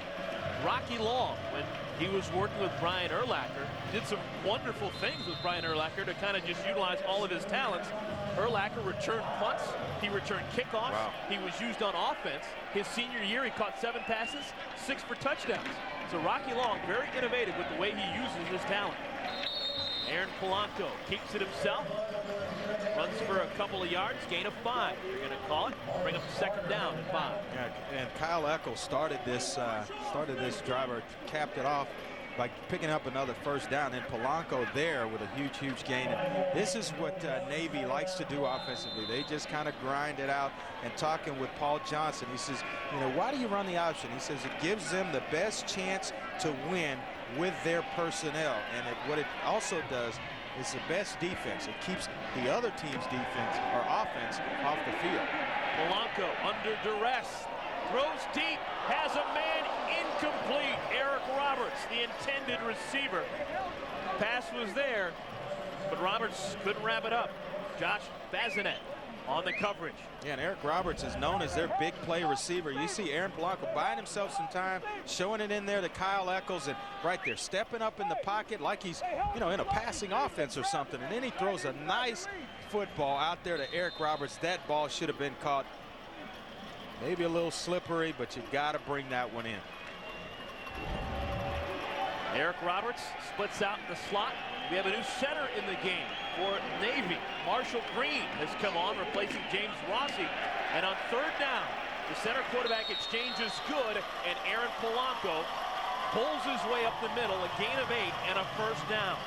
Rocky Long, when he was working with Brian Urlacher, did some wonderful things with Brian Urlacher to kind of just utilize all of his talents. Urlacher returned punts. He returned kickoffs. Wow. He was used on offense. His senior year, he caught 7 passes, 6 for touchdowns. So Rocky Long, very innovative with the way he uses his talent. Aaron Polanco keeps it himself. Runs for a couple of yards, gain of 5. They're going to call it, bring up second down at 5. Yeah, and Kyle Eckel started this drive, or capped it off by picking up another first down. And Polanco there with a huge gain. And this is what Navy likes to do offensively. They just kind of grind it out. And talking with Paul Johnson, he says, you know, why do you run the option? He says it gives them the best chance to win with their personnel. And what it also does is the best defense. It keeps the other team's defense or offense off the field. Polanco under duress, throws deep, has a man incomplete. Eric Roberts, the intended receiver. Pass was there, but Roberts couldn't wrap it up. Josh Bazinet on the coverage. Yeah, and Eric Roberts is known as their big play receiver. You see Aaron Polanco buying himself some time, showing it in there to Kyle Eccles, and right there, stepping up in the pocket like he's, in a passing offense or something. And then he throws a nice football out there to Eric Roberts. That ball should have been caught. Maybe a little slippery, but you got to bring that one in. Eric Roberts splits out in the slot. We have a new center in the game for Navy. Marshall Green has come on, replacing James Rossi. And on third down, the center quarterback exchange is good, and Aaron Polanco pulls his way up the middle, a gain of 8 and a first down.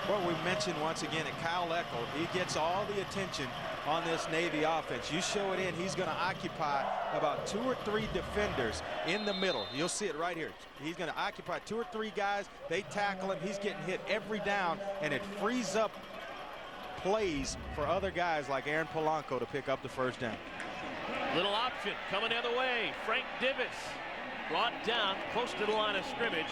Well, we mentioned once again that Kyle Eccles, he gets all the attention on this Navy offense. You show it in, he's going to occupy about 2 or 3 defenders in the middle. You'll see it right here. He's going to occupy 2 or 3 guys. They tackle him. He's getting hit every down, and it frees up plays for other guys like Aaron Polanco to pick up the first down. Little option coming the other way. Frank Divis brought down close to the line of scrimmage.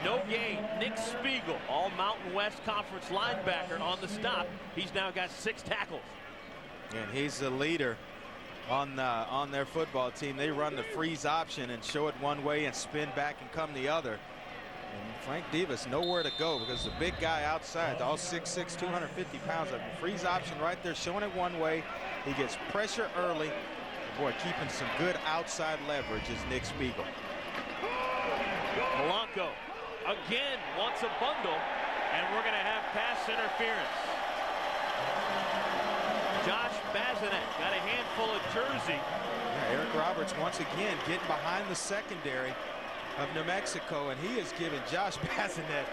No gain. Nick Spiegel, all Mountain West Conference linebacker, on the stop. He's now got 6 tackles. And he's the leader on their football team. They run the freeze option and show it one way and spin back and come the other. And Frank Divis nowhere to go because the big guy outside, all 6'6", 250 pounds, a freeze option right there, showing it one way. He gets pressure early. Boy, keeping some good outside leverage is Nick Spiegel. Polanco again wants a bundle, and we're going to have pass interference. Josh Bazinet got a handful of jersey. Yeah, Eric Roberts once again getting behind the secondary of New Mexico, and he is giving Josh Bazinet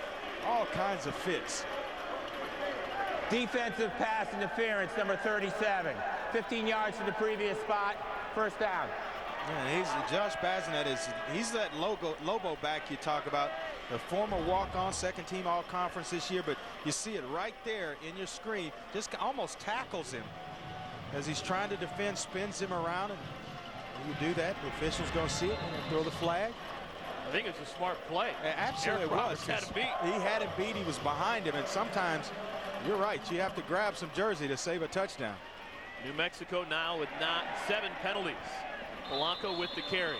all kinds of fits. Defensive pass interference, number 37. 15 yards from the previous spot, first down. Yeah, Josh Bazinet he's that Lobo back you talk about, the former walk-on second-team all-conference this year, but you see it right there in your screen, just almost tackles him as he's trying to defend, spins him around, and when you do that, the official's going to see it and throw the flag. I think it's a smart play. Absolutely, it was. Had him beat. He had him beat. He was behind him, and sometimes you're right. You have to grab some jersey to save a touchdown. New Mexico now with 7 penalties. Polanco with the carry.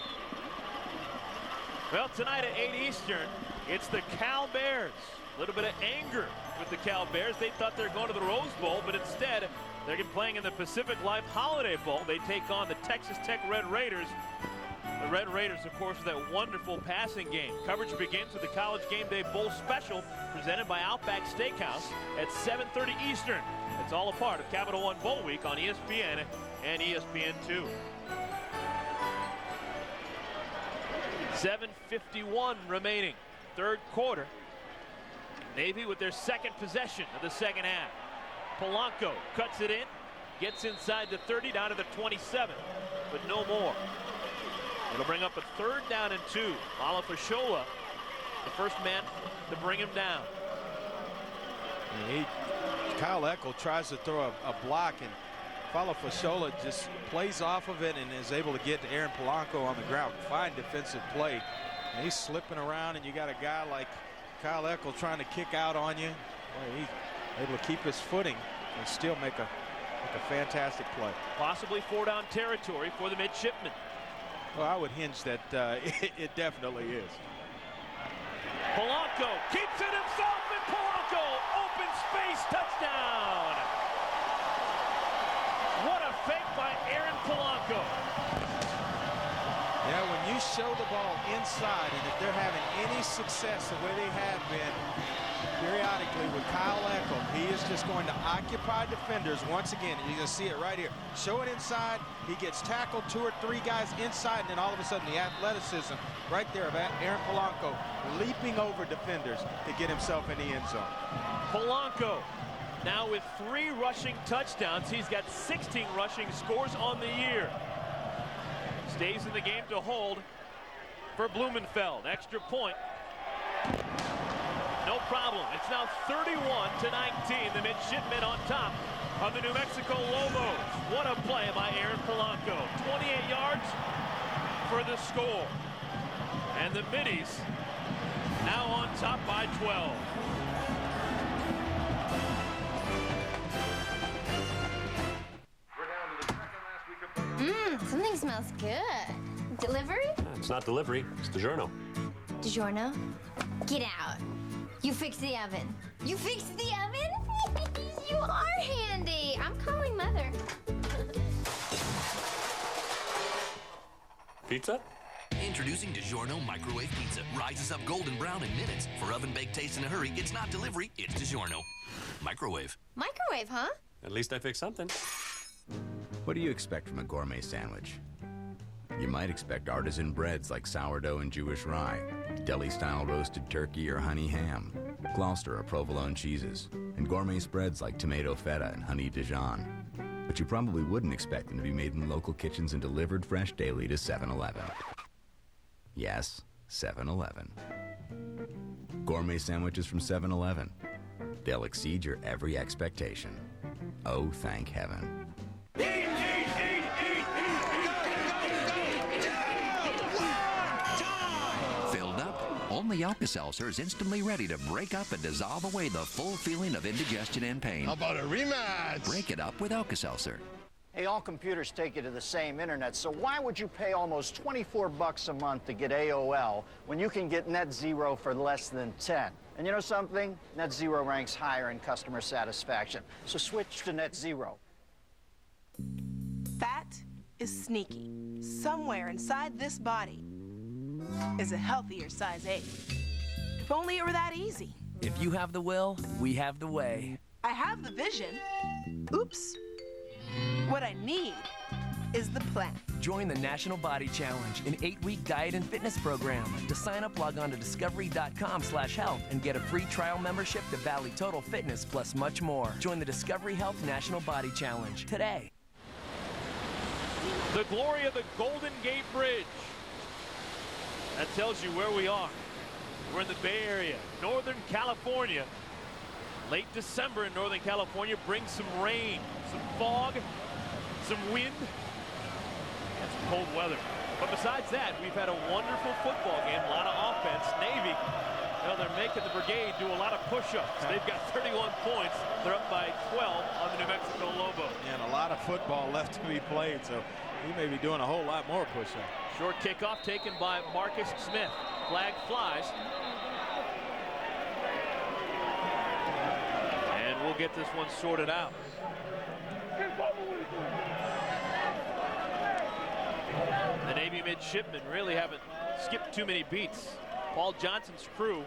Well, tonight at 8 Eastern, it's the Cal Bears. A little bit of anger with the Cal Bears. They thought they were going to the Rose Bowl, but instead they're playing in the Pacific Life Holiday Bowl. They take on the Texas Tech Red Raiders. The Red Raiders, of course, with that wonderful passing game. Coverage begins with the College Game Day Bowl Special presented by Outback Steakhouse at 7:30 Eastern. It's all a part of Capital One Bowl Week on ESPN and ESPN2. 7:51 remaining, third quarter. Navy with their second possession of the second half. Polanco cuts it in, gets inside the 30, down to the 27, but no more. It'll bring up a third down and 2. Malafashola, the first man to bring him down. Kyle Eccles tries to throw a block, and Malafashola just plays off of it and is able to get to Aaron Polanco on the ground. Fine defensive play. And he's slipping around, and you got a guy like Kyle Eccles trying to kick out on you. Boy, he's able to keep his footing and still make a fantastic play. Possibly 4-down territory for the midshipmen. Well, I would hinge that it definitely is. Polanco keeps it himself, and Polanco, open space, touchdown. What a fake by Aaron Polanco. Yeah, when you show the ball inside, and if they're having any success the way they have been periodically with Kyle Eccles, he is just going to occupy defenders once again. You're going to see it right here. Show it inside. He gets tackled, 2 or 3 guys inside, and then all of a sudden the athleticism right there of Aaron Polanco leaping over defenders to get himself in the end zone. Polanco now with 3 rushing touchdowns. He's got 16 rushing scores on the year. Stays in the game to hold for Blumenfeld. Extra point. No problem. It's now 31-19. The midshipmen on top of the New Mexico Lobos. What a play by Aaron Polanco. 28 yards for the score. And the Middies now on top by 12. smells good. Delivery? It's not delivery, it's DiGiorno. DiGiorno? Get out. You fixed the oven. You fixed the oven? You are handy. I'm calling Mother. Pizza? Introducing DiGiorno Microwave Pizza. Rises up golden brown in minutes. For oven-baked taste in a hurry, it's not delivery, it's DiGiorno. Microwave. Microwave, huh? At least I fixed something. What do you expect from a gourmet sandwich? You might expect artisan breads like sourdough and Jewish rye, deli-style roasted turkey or honey ham, Gloucester or provolone cheeses, and gourmet spreads like tomato feta and honey Dijon. But you probably wouldn't expect them to be made in local kitchens and delivered fresh daily to 7-Eleven. Yes, 7-Eleven. Gourmet sandwiches from 7-Eleven. They'll exceed your every expectation. Oh, thank heaven. Filled up? Only Alka-Seltzer is instantly ready to break up and dissolve away the full feeling of indigestion and pain. How about a rematch? Break it up with Alka-Seltzer. Hey, all computers take you to the same internet, so why would you pay almost $24 a month to get AOL when you can get Net Zero for less than 10? And you know something? Net Zero ranks higher in customer satisfaction, so switch to Net Zero. Fat is sneaky. Somewhere inside this body is a healthier size 8. If only it were that easy. If you have the will, we have the way. I have the vision. Oops. What I need is the plan. Join the National Body Challenge, an 8-week diet and fitness program. To sign up, log on to discovery.com/health and get a free trial membership to Valley Total Fitness plus much more. Join the Discovery Health National Body Challenge today. The glory of the Golden Gate Bridge. That tells you where we are. We're in the Bay Area, Northern California. Late December in Northern California brings some rain, some fog, some wind, and some cold weather. But besides that, we've had a wonderful football game, a lot of offense. Navy, well, they're making the brigade do a lot of push-ups. They've got 31 points. They're up by 12 on the New Mexico Lobos. And a lot of football left to be played, so he may be doing a whole lot more push-ups. Short kickoff taken by Marcus Smith. Flag flies. And we'll get this one sorted out. The Navy midshipmen really haven't skipped too many beats. Paul Johnson's crew,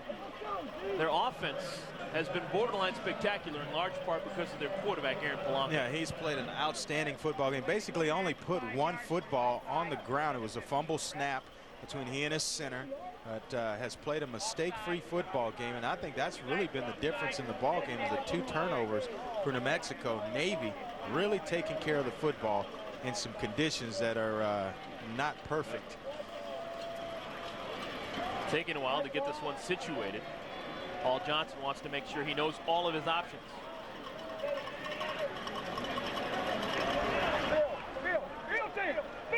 their offense has been borderline spectacular in large part because of their quarterback, Aaron Polanco. Yeah, he's played an outstanding football game. Basically only put one football on the ground. It was a fumble snap between he and his center. But has played a mistake-free football game, and I think that's really been the difference in the ball game is the 2 turnovers for New Mexico. Navy really taking care of the football in some conditions that are not perfect. Taking a while to get this one situated. Paul Johnson wants to make sure he knows all of his options.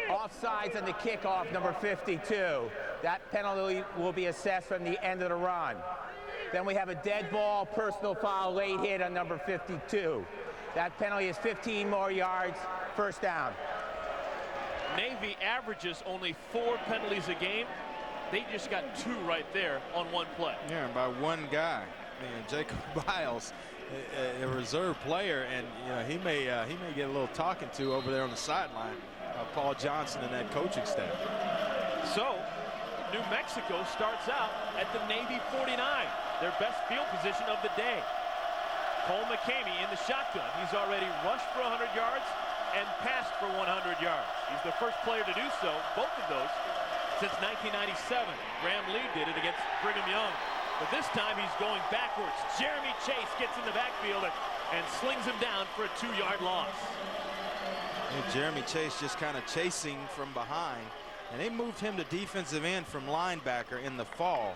Offsides on the kickoff, number 52. That penalty will be assessed from the end of the run. Then we have a dead ball, personal foul, late hit on number 52. That penalty is 15 more yards, first down. Navy averages only 4 penalties a game. They just got 2 right there on one play. Yeah, by one guy. Jacob Biles, a reserve player, and he may get a little talking to over there on the sideline. Paul Johnson and that coaching staff. So, New Mexico starts out at the Navy 49, their best field position of the day. Cole McCamey in the shotgun. He's already rushed for 100 yards and passed for 100 yards. He's the first player to do so, both of those, since 1997. Graham Lee did it against Brigham Young. But this time he's going backwards. Jeremy Chase gets in the backfield and slings him down for a 2-yard loss. Jeremy Chase just kind of chasing from behind, and they moved him to defensive end from linebacker in the fall.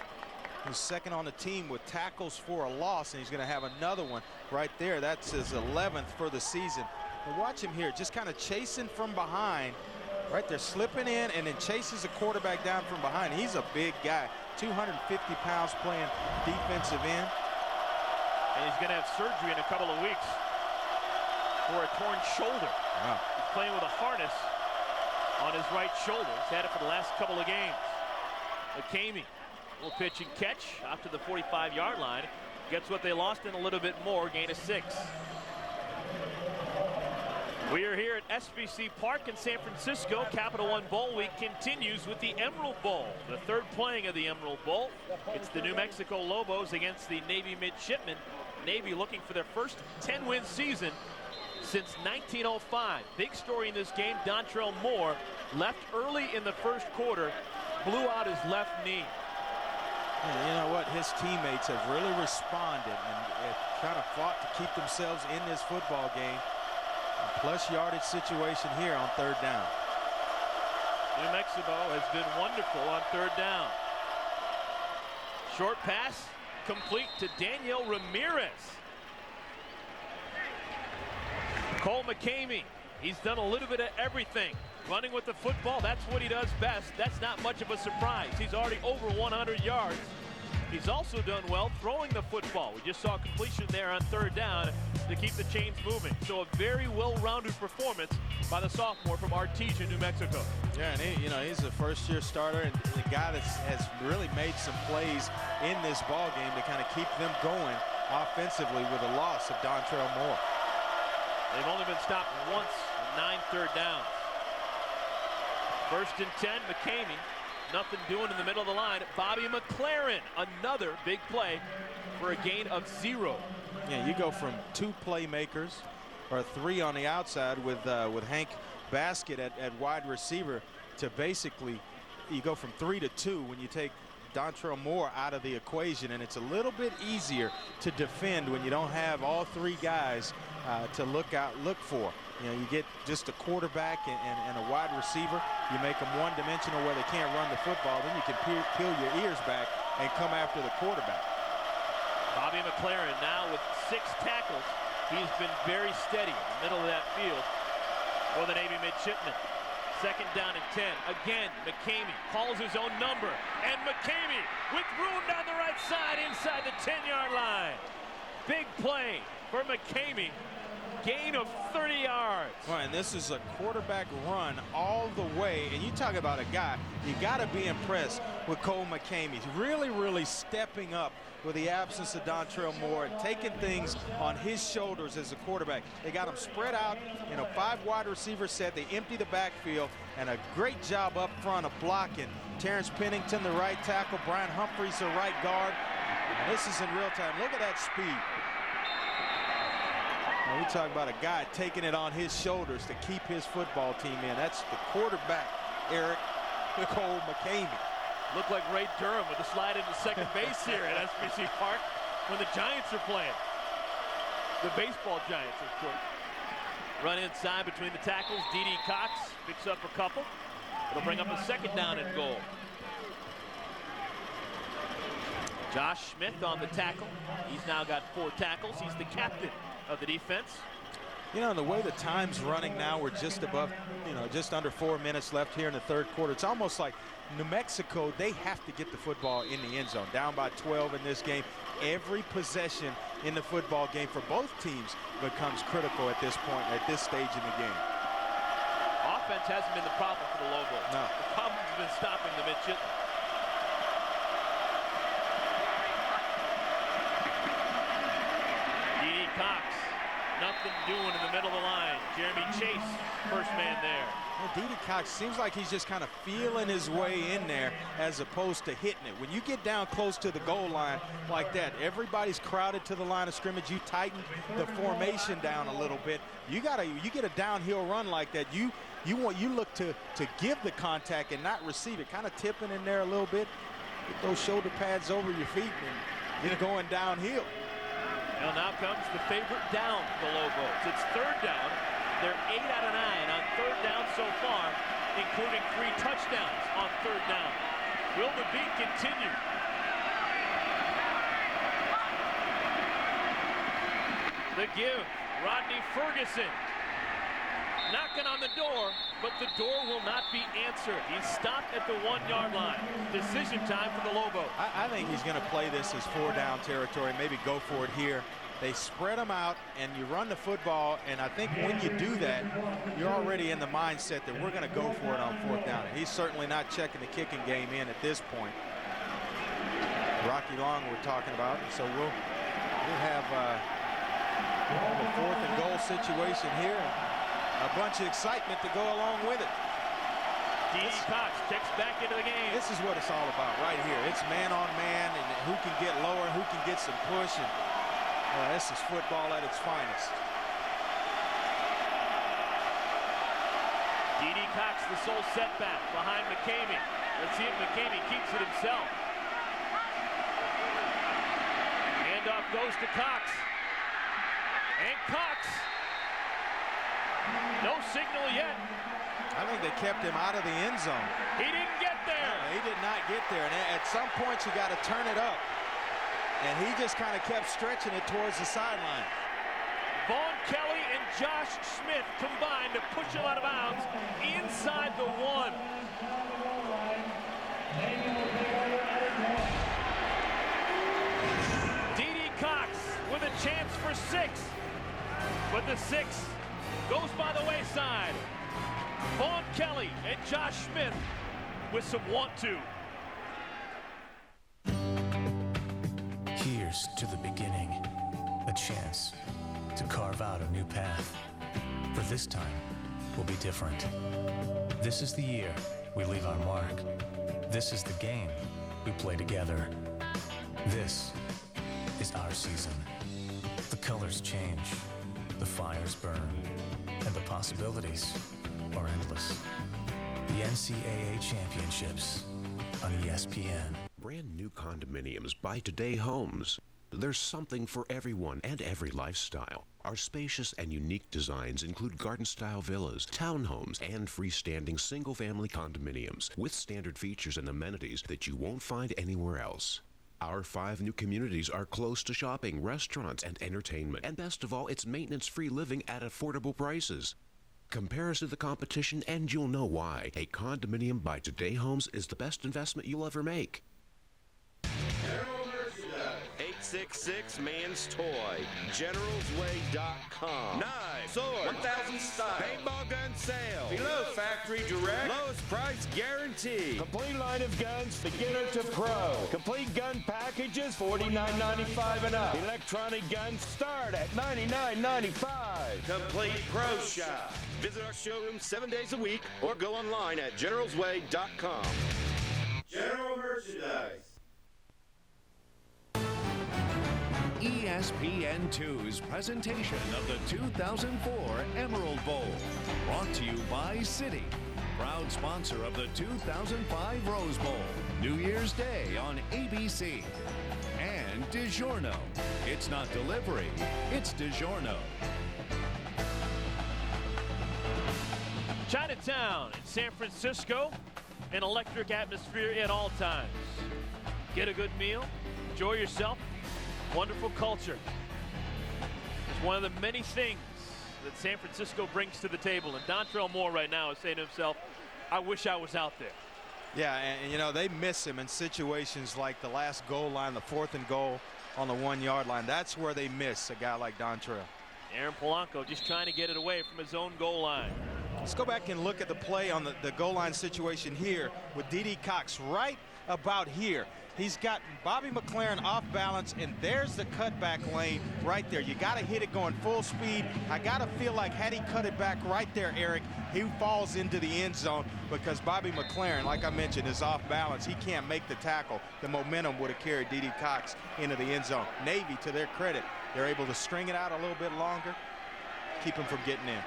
He's second on the team with tackles for a loss, and he's going to have another one right there. That's his 11th for the season. But watch him here, just kind of chasing from behind, right there, slipping in, and then chases a quarterback down from behind. He's a big guy, 250 pounds playing defensive end. And he's going to have surgery in a couple of weeks for a torn shoulder. Wow. He's playing with a harness on his right shoulder. He's had it for the last couple of games. McCamey will pitch and catch out to the 45-yard line. Gets what they lost and a little bit more, gain of 6. We are here at SBC Park in San Francisco. Capital One Bowl Week continues with the Emerald Bowl, the third playing of the Emerald Bowl. It's the New Mexico Lobos against the Navy Midshipmen. Navy looking for their first 10-win season since 1905. Big story in this game, Dontrell Moore left early in the first quarter, blew out his left knee. You know what? His teammates have really responded and have kind of fought to keep themselves in this football game. A plus yardage situation here on 3rd down. New Mexico has been wonderful on 3rd down. Short pass complete to Daniel Ramirez. Cole McCamey, he's done a little bit of everything. Running with the football, that's what he does best. That's not much of a surprise. He's already over 100 yards. He's also done well throwing the football. We just saw a completion there on 3rd down to keep the chains moving. So a very well-rounded performance by the sophomore from Artesia, New Mexico. Yeah, and he's a first-year starter and the guy that has really made some plays in this ball game to kind of keep them going offensively with the loss of Dontrell Moore. They've only been stopped once in 9 3rd downs. 1st and 10, McCamey. Nothing doing in the middle of the line. Bobby McLaren, another big play for a gain of 0. Yeah, you go from 2 playmakers, or 3 on the outside with Hank Basket at wide receiver, to basically you go from 3 to 2 when you take Dontrell Moore out of the equation, and it's a little bit easier to defend when you don't have all 3 guys to look for. You know, you get just a quarterback and a wide receiver. You make them one-dimensional where they can't run the football. Then you can peel your ears back and come after the quarterback. Bobby McLaren now with 6 tackles. He's been very steady in the middle of that field for the Navy Midshipmen. 2nd down and 10. Again, McCamey calls his own number. And McCamey with room down the right side inside the 10-yard line. Big play for McCamey. Gain of 30 yards. Well, and this is a quarterback run all the way. And you talk about a guy, you got to be impressed with Cole McCamey. He's really, really stepping up with the absence of Dontrell Moore and taking things on his shoulders as a quarterback. They got him spread out in a 5 wide receiver set. They empty the backfield, and a great job up front of blocking. Terrence Pennington, the right tackle. Brian Humphreys, the right guard. And this is in real time. Look at that speed. Now, we talk about a guy taking it on his shoulders to keep his football team in. That's the quarterback, Eric Cole McCamey. Looked like Ray Durham with a slide into second base here at SBC Park when the Giants are playing. The baseball Giants, of course. Run inside between the tackles. D.D. Cox picks up a couple. It'll bring up a 2nd down and goal. Josh Smith on the tackle. He's now got 4 tackles. He's the captain of the defense. You know, the way the time's running now, we're just above, just under 4 minutes left here in the 3rd quarter. It's almost like New Mexico, they have to get the football in the end zone. Down by 12 in this game. Every possession in the football game for both teams becomes critical at this point, at this stage in the game. Offense hasn't been the problem for the Lobos. No. The problem has been stopping the Midshipmen. D.D. Cox, nothing doing in the middle of the line. Jeremy Chase, first man there. Well, D.D. Cox seems like he's just kind of feeling his way in there as opposed to hitting it. When you get down close to the goal line like that, everybody's crowded to the line of scrimmage. You tighten the formation down a little bit. You get a downhill run like that. You look to give the contact and not receive it. Kind of tipping in there a little bit. Get those shoulder pads over your feet and get it going downhill. Well, now comes the favorite down for the Lobos. It's 3rd down. They're 8 out of 9 on 3rd down so far, including 3 touchdowns on 3rd down. Will the beat continue? The give, Rodney Ferguson. Knocking on the door, but the door will not be answered. He's stopped at the 1-yard line. Decision time for the Lobos. I think he's going to play this as 4-down territory, maybe go for it here They spread them out, and you run the football, and I think when you do that, you're already in the mindset that we're going to go for it on 4th down. And he's certainly not checking the kicking game in at this point. Rocky Long we're talking about, so we'll have a 4th and goal situation here. A bunch of excitement to go along with it. D.D. Cox checks back into the game. This is what it's all about right here. It's man on man, and who can get lower, who can get some push, and this is football at its finest. D.D. Cox, the sole setback behind McCamey. Let's see if McCamey keeps it himself. Handoff goes to Cox. And Cox. No signal yet. I think they kept him out of the end zone. He didn't get there. No, he did not get there. And at some point, you got to turn it up. And he just kind of kept stretching it towards the sideline. Vaughn Kelly and Josh Smith combined to push him out of bounds inside the 1. D.D. Cox with a chance for 6. But the 6 goes by the wayside. Vaughn Kelly and Josh Smith with some want-to. Here's to the beginning, a chance to carve out a new path. For this time will be different. This is the year we leave our mark. This is the game we play together. This is our season. The colors change, the fires burn, and the possibilities are endless. The NCAA Championships on ESPN. Brand new condominiums by Today Homes. There's something for everyone and every lifestyle. Our spacious and unique designs include garden-style villas, townhomes, and freestanding single-family condominiums with standard features and amenities that you won't find anywhere else. Our 5 new communities are close to shopping, restaurants, and entertainment. And best of all, it's maintenance-free living at affordable prices. Compare us to the competition and you'll know why. A condominium by Today Homes is the best investment you'll ever make. 866 Man's Toy. GeneralsWay.com. Knives, sword, 1,000 style. Paintball gun sale. Below factory direct. Lowest price guarantee. Complete line of guns, beginner to pro. Complete gun packages, $49.95 and up. Electronic guns start at $99.95. Complete pro shop. Visit our showroom 7 days a week or go online at GeneralsWay.com. General Merchandise. ESPN2's presentation of the 2004 Emerald Bowl, brought to you by Citi, proud sponsor of the 2005 Rose Bowl, New Year's Day on ABC, and DiGiorno. It's not delivery, it's DiGiorno. Chinatown in San Francisco, an electric atmosphere at all times. Get a good meal, enjoy yourself. Wonderful culture. It's one of the many things that San Francisco brings to the table. And Dontrell Moore right now is saying to himself, I wish I was out there. Yeah, and you know, they miss him in situations like the last goal line, the 4th and goal on the 1-yard line. That's where they miss a guy like Dontrell. Aaron Polanco just trying to get it away from his own goal line. Let's go back and look at the play on the goal line situation here with D.D. Cox right about here. He's got Bobby McLaren off balance, and there's the cutback lane right there. You got to hit it going full speed. I got to feel like had he cut it back right there, Eric, he falls into the end zone because Bobby McLaren, like I mentioned, is off balance. He can't make the tackle. The momentum would have carried D.D. Cox into the end zone. Navy, to their credit, they're able to string it out a little bit longer, keep him from getting in.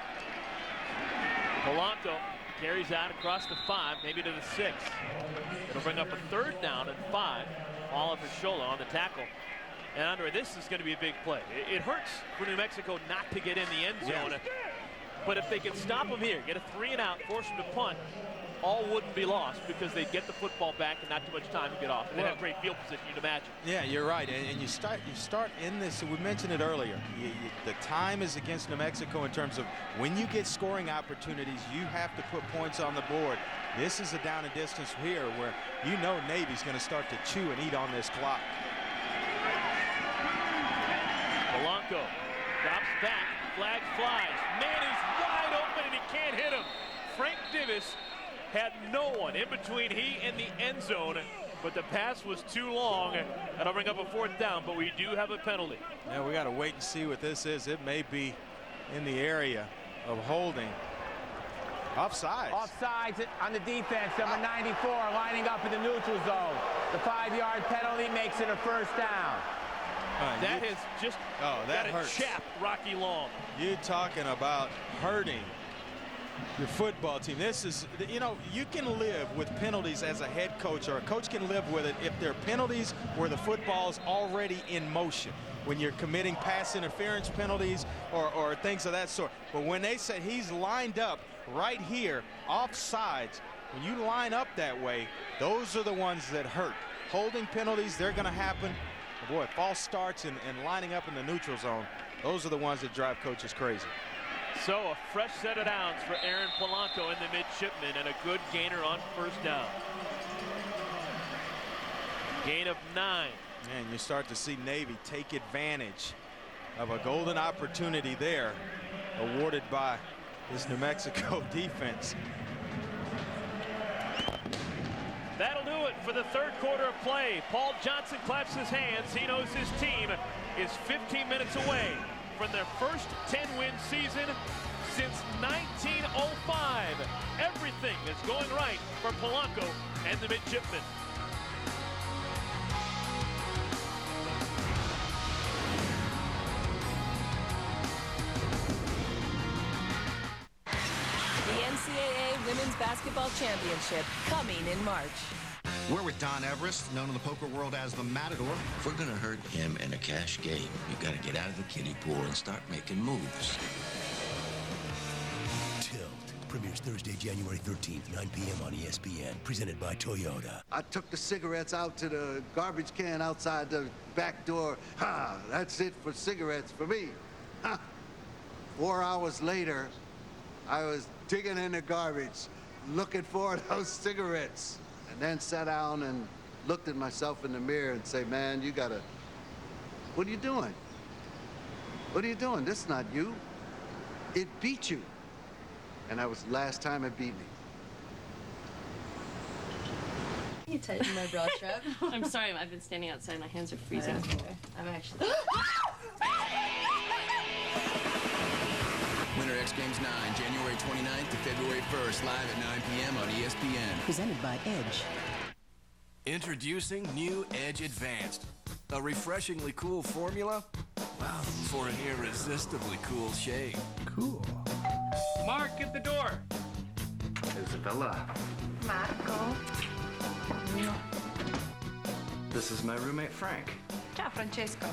Polanco carries out across the 5, maybe to the 6. It'll bring up a 3rd down and 5. Oliver Shola on the tackle. And Andre, this is going to be a big play. It hurts for New Mexico not to get in the end zone. Yeah. But if they can stop him here, get a 3 and out, force him to punt, all wouldn't be lost because they'd get the football back and not too much time to get off. And they have great field position, you'd imagine. Yeah, you're right. And you start in this, we mentioned it earlier. The time is against New Mexico in terms of when you get scoring opportunities, you have to put points on the board. This is a down and distance here where you know Navy's going to start to chew and eat on this clock. Polanco drops back, flag flies. Man is wide open and he can't hit him. Frank Divis had no one in between he and the end zone, but the pass was too long. That'll bring up a 4th down, but we do have a penalty. Yeah, we got to wait and see what this is. It may be in the area of holding. Offsides. Offsides on the defense, number 94, lining up in the neutral zone. The 5-yard penalty makes it a 1st down. That has just got to chap Rocky Long. You're talking about hurting your football team. This is, you know, you can live with penalties as a head coach, or a coach can live with it if there are penalties where the football's already in motion. When you're committing pass interference penalties or things of that sort. But when they say he's lined up right here, offsides, when you line up that way, those are the ones that hurt. Holding penalties, they're going to happen. Boy, false starts and lining up in the neutral zone, those are the ones that drive coaches crazy. So a fresh set of downs for Aaron Polanco in the midshipman, and a good gainer on 1st down. Gain of 9. And you start to see Navy take advantage of a golden opportunity there awarded by this New Mexico defense. That'll do it for the 3rd quarter of play. Paul Johnson claps his hands. He knows his team is 15 minutes away from their first 10-win season since 1905. Everything is going right for Polanco and the midshipmen. The NCAA Women's Basketball Championship coming in March. We're with Don Everest, known in the poker world as the Matador. If we're gonna hurt him in a cash game, you gotta get out of the kiddie pool and start making moves. Tilt premieres Thursday, January 13th, 9 p.m. on ESPN, presented by Toyota. I took the cigarettes out to the garbage can outside the back door. Ha! That's it for cigarettes for me. Ha! 4 hours later, I was digging in the garbage, looking for those cigarettes. And then sat down and looked at myself in the mirror and say, man, you gotta, what are you doing? What are you doing? This is not you. It beat you. And that was the last time it beat me. You tighten my bra strap. I'm sorry, I've been standing outside. My hands are freezing. I'm actually... Winter X Games 9, January 29th to February 1st, live at 9 p.m. on ESPN. Presented by Edge. Introducing new Edge Advanced. A refreshingly cool formula, well, for an irresistibly cool shake. Cool. Mark, at the door. Isabella. Marco. This is my roommate, Frank. Ciao, Francesco.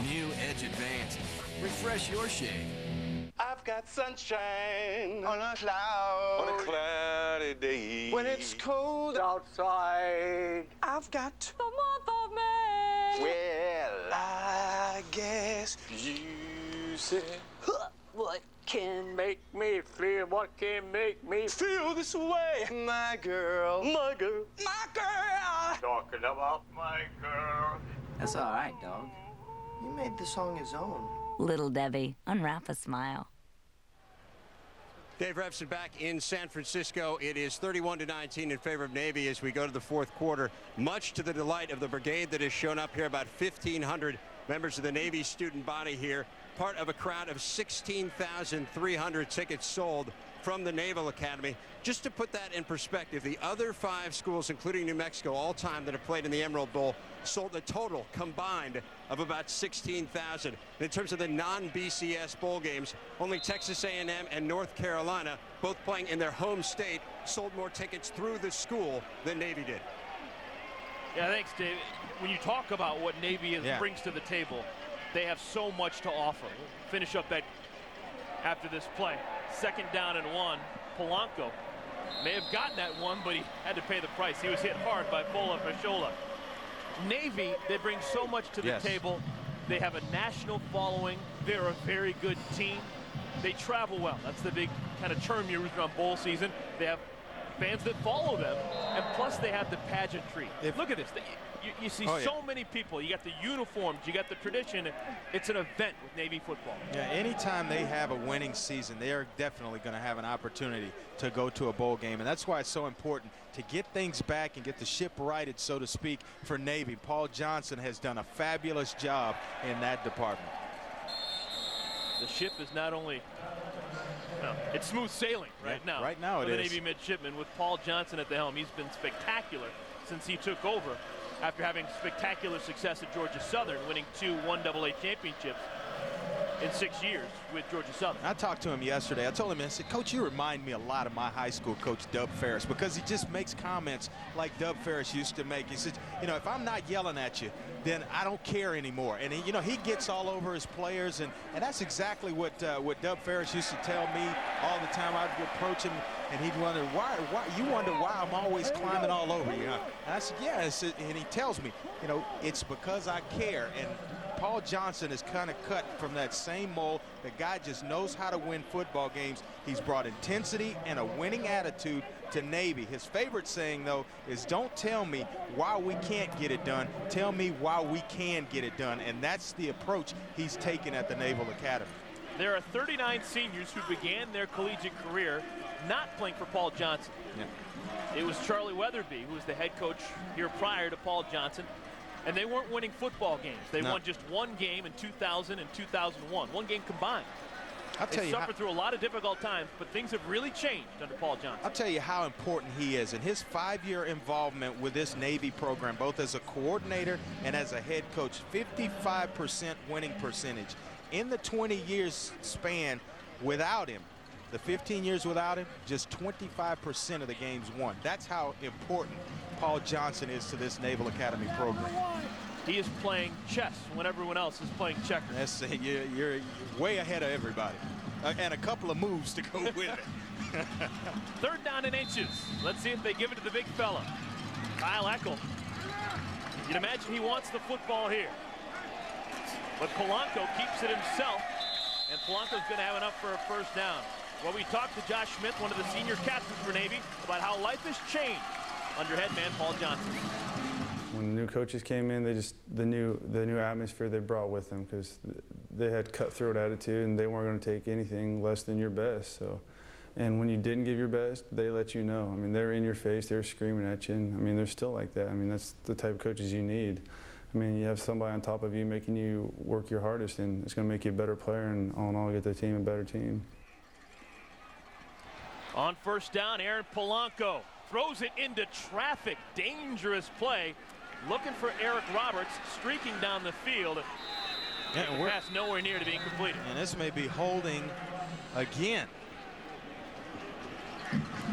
New Edge Advanced. Refresh your shake. I've got sunshine on a cloud. On a cloudy day. When it's cold outside. I've got the month of May. Well, I guess you said, what can make me feel? What can make me feel this way? My girl. My girl. My girl. Talking about my girl. That's all right, dog. You made the song his own. Little Debbie, unwrap a smile. Dave Revson back in San Francisco. It is 31-19 in favor of Navy as we go to the 4th quarter, much to the delight of the brigade that has shown up here. About 1,500 members of the Navy student body here, part of a crowd of 16,300 tickets sold from the Naval Academy. Just to put that in perspective, the other 5 schools, including New Mexico, all time that have played in the Emerald Bowl, sold a total combined of about 16,000. In terms of the non-BCS bowl games, only Texas A&M and North Carolina, both playing in their home state, sold more tickets through the school than Navy did. Yeah, thanks, Dave. When you talk about what Navy brings to the table, they have so much to offer. We'll finish up that after this play. 2nd down and 1. Polanco may have gotten that one, but he had to pay the price. He was hit hard by Fola Fashola. Navy, they bring so much to the table. They have a national following. They're a very good team. They travel well. That's the big kind of term you use around bowl season. They have fans that follow them, and plus they have the pageantry. Look at this. You see so many people. You got the uniforms, you got the tradition. It's an event with Navy football. Yeah, anytime they have a winning season, they are definitely going to have an opportunity to go to a bowl game. And that's why it's so important to get things back and get the ship righted, so to speak, for Navy. Paul Johnson has done a fabulous job in that department. The ship is not only, it's smooth sailing now. Right now it is. is. The Navy midshipman with Paul Johnson at the helm. He's been spectacular since he took over after having spectacular success at Georgia Southern, winning 2 1AA championships in 6 years with Georgia Southern. I talked to him yesterday. I told him, I said, Coach, you remind me a lot of my high school coach, Dub Ferris, because he just makes comments like Dub Ferris used to make. He said, you know, if I'm not yelling at you, then I don't care anymore. And he, you know, he gets all over his players, and that's exactly what Dub Ferris used to tell me all the time. I'd approach him, and he'd wonder, why you wonder why I'm always climbing all over you, huh? And I said, yeah. And he tells me, you know, it's because I care. And Paul Johnson is kind of cut from that same mold. The guy just knows how to win football games. He's brought intensity and a winning attitude to Navy. His favorite saying, though, is don't tell me why we can't get it done. Tell me why we can get it done. And that's the approach he's taken at the Naval Academy. There are 39 seniors who began their collegiate career not playing for Paul Johnson. Yeah. It was Charlie Weatherby, who was the head coach here prior to Paul Johnson. And they weren't winning football games. They won just one game in 2000 and 2001, one game combined. They suffered through a lot of difficult times, but things have really changed under Paul Johnson. I'll tell you how important he is in his 5-year involvement with this Navy program, both as a coordinator and as a head coach. 55% winning percentage. In the 20 years span without him, the 15 years without him, just 25% of the games won. That's how important Paul Johnson is to this Naval Academy program. He is playing chess when everyone else is playing checkers. You're way ahead of everybody. And a couple of moves to go with it. 3rd down and inches. Let's see if they give it to the big fella. Kyle Eckel. You'd imagine he wants the football here. But Polanco keeps it himself. And Polanco's going to have enough for a 1st down. Well, we talked to Josh Smith, one of the senior captains for Navy, about how life has changed under head man Paul Johnson. When the new coaches came in, the new atmosphere they brought with them, because they had cutthroat attitude and they weren't going to take anything less than your best. So, and when you didn't give your best, they let you know. I mean, they're in your face, they're screaming at you. And, I mean, they're still like that. I mean, that's the type of coaches you need. I mean, you have somebody on top of you making you work your hardest, and it's going to make you a better player, and all in all, get the team a better team. On 1st down, Aaron Polanco throws it into traffic. Dangerous play. Looking for Eric Roberts, streaking down the field. Yeah, the pass nowhere near to being completed. And this may be holding again.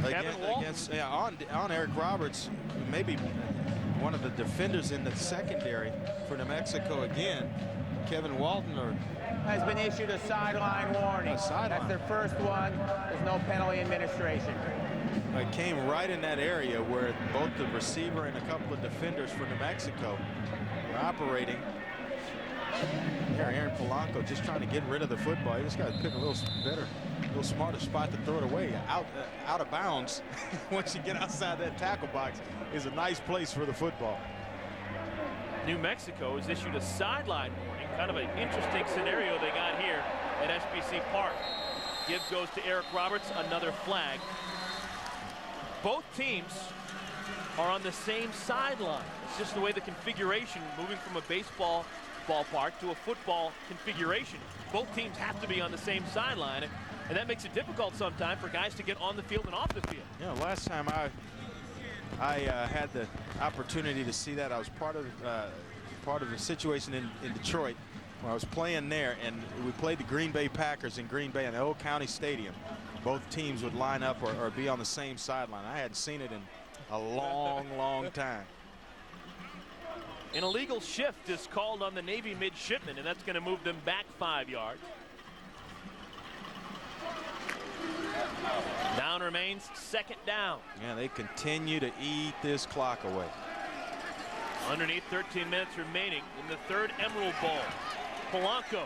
On Eric Roberts, maybe one of the defenders in the secondary for New Mexico again. Kevin Walton has been issued a sideline warning. That's their first one. There's no penalty administration. It came right in that area where both the receiver and a couple of defenders for New Mexico were operating. Here, Aaron Polanco just trying to get rid of the football. He just got to pick a little better, a little smarter spot to throw it away. Out of bounds. Once you get outside that tackle box, is a nice place for the football. New Mexico has issued a sideline warning. Kind of an interesting scenario they got here at SBC Park. Gibbs goes to Eric Roberts, another flag. Both teams are on the same sideline. It's just the way the configuration, moving from a baseball ballpark to a football configuration. Both teams have to be on the same sideline, and that makes it difficult sometimes for guys to get on the field and off the field. You know, last time I had the opportunity to see that, I was part of the situation in Detroit where I was playing there, and we played the Green Bay Packers in Green Bay in the old county stadium. Both teams would line up or be on the same sideline. I hadn't seen it in a long time. An illegal shift is called on the Navy midshipmen, and that's going to move them back 5 yards. Down remains 2nd down. Yeah, they continue to eat this clock away. Underneath 13 minutes remaining in the 3rd Emerald Bowl. Polanco,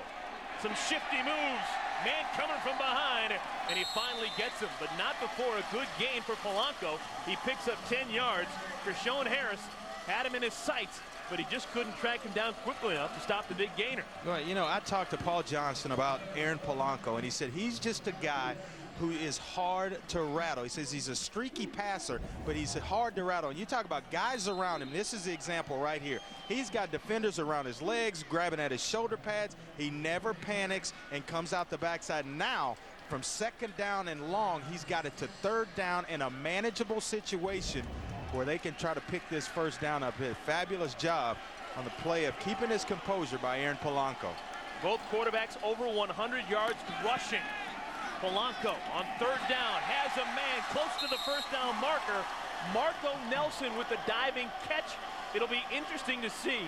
some shifty moves, Man coming from behind, and he finally gets him, but not before a good gain for Polanco. He picks up 10 yards. Kershawn Harris had him in his sights, but he just couldn't track him down quickly enough to stop the big gainer. Well, you know, I talked to Paul Johnson about Aaron Polanco, and he said he's just a guy who is hard to rattle. He says he's a streaky passer, but he's hard to rattle. And you talk about guys around him. This is the example right here. He's got defenders around his legs, grabbing at his shoulder pads. He never panics and comes out the backside. Now, from 2nd down and long, he's got it to 3rd down in a manageable situation where they can try to pick this 1st down up here. Fabulous job on the play of keeping his composure by Aaron Polanco. Both quarterbacks over 100 yards rushing. Polanco on 3rd down has a man close to the 1st down marker. Marco Nelson with the diving catch. It'll be interesting to see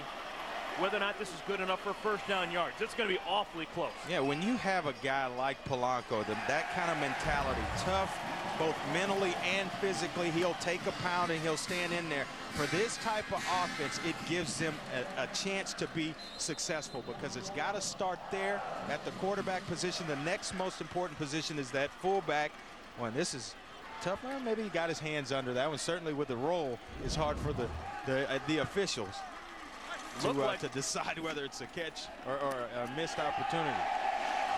whether or not this is good enough for 1st down yards. It's going to be awfully close. Yeah, when you have a guy like Polanco, that kind of mentality, tough both mentally and physically, he'll take a pound and he'll stand in there. For this type of offense, it gives them a chance to be successful because it's got to start there at the quarterback position. The next most important position is that fullback. Well, this is tough. Well, maybe he got his hands under that one. Certainly with the roll, it's hard for the officials to decide whether it's a catch or a missed opportunity.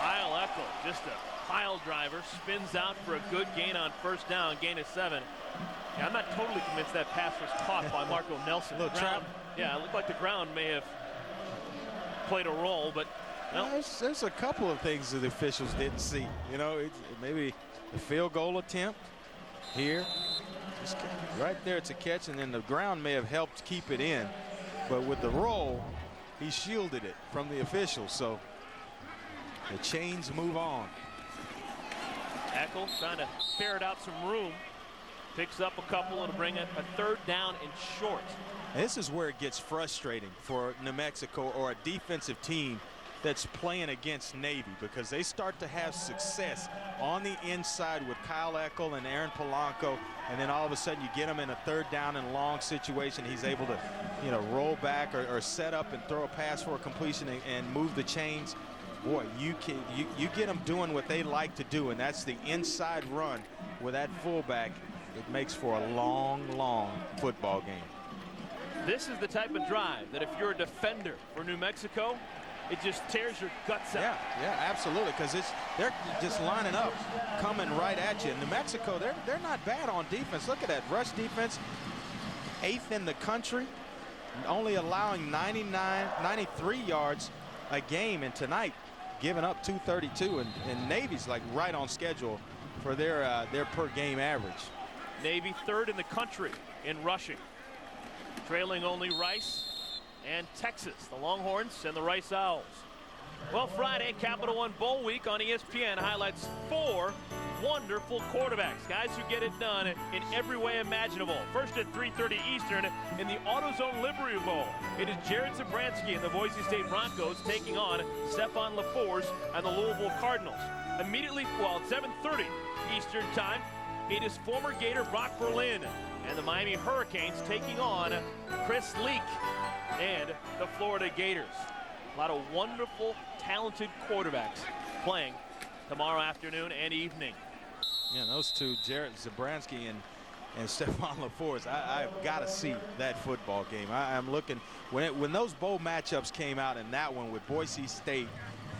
Kyle Eckel, just a pile driver, spins out for a good gain on 1st down, gain of 7. Yeah, I'm not totally convinced that pass was caught by Marco Nelson. Yeah, it looked like the ground may have played a role, but no. There's a couple of things that the officials didn't see. You know, maybe the field goal attempt here, just right there, it's a catch, and then the ground may have helped keep it in. But with the roll, he shielded it from the officials, so the chains move on. Eckel trying to ferret out some room. Picks up a couple and bring it a 3rd down and short. This is where it gets frustrating for New Mexico or a defensive team that's playing against Navy, because they start to have success on the inside with Kyle Eckel and Aaron Polanco, and then all of a sudden you get him in a 3rd down and long situation. He's able to, you know, roll back or set up and throw a pass for a completion and move the chains. Boy, you get them doing what they like to do, and that's the inside run with that fullback. It makes for a long, long football game. This is the type of drive that if you're a defender for New Mexico, it just tears your guts out. Yeah, absolutely, because they're just lining up, coming right at you. And New Mexico, they're not bad on defense. Look at that rush defense, 8th in the country, only allowing 93 yards a game, and tonight giving up 232, and Navy's like right on schedule for their per game average. Navy 3rd in the country in rushing, trailing only Rice and Texas, the Longhorns and the Rice Owls. Well, Friday, Capital One Bowl Week on ESPN highlights 4 wonderful quarterbacks, guys who get it done in every way imaginable. First at 3:30 Eastern in the AutoZone Livery Bowl, it is Jared Zabransky and the Boise State Broncos taking on Stephon LaForce and the Louisville Cardinals. Immediately, well, at 7:30 Eastern time, it is former Gator Brock Berlin and the Miami Hurricanes taking on Chris Leak and the Florida Gators. A lot of wonderful, talented quarterbacks playing tomorrow afternoon and evening. Yeah, those two, Jared Zabransky and Stephon LaForce, I've got to see that football game. I'm looking, when those bowl matchups came out, and that one with Boise State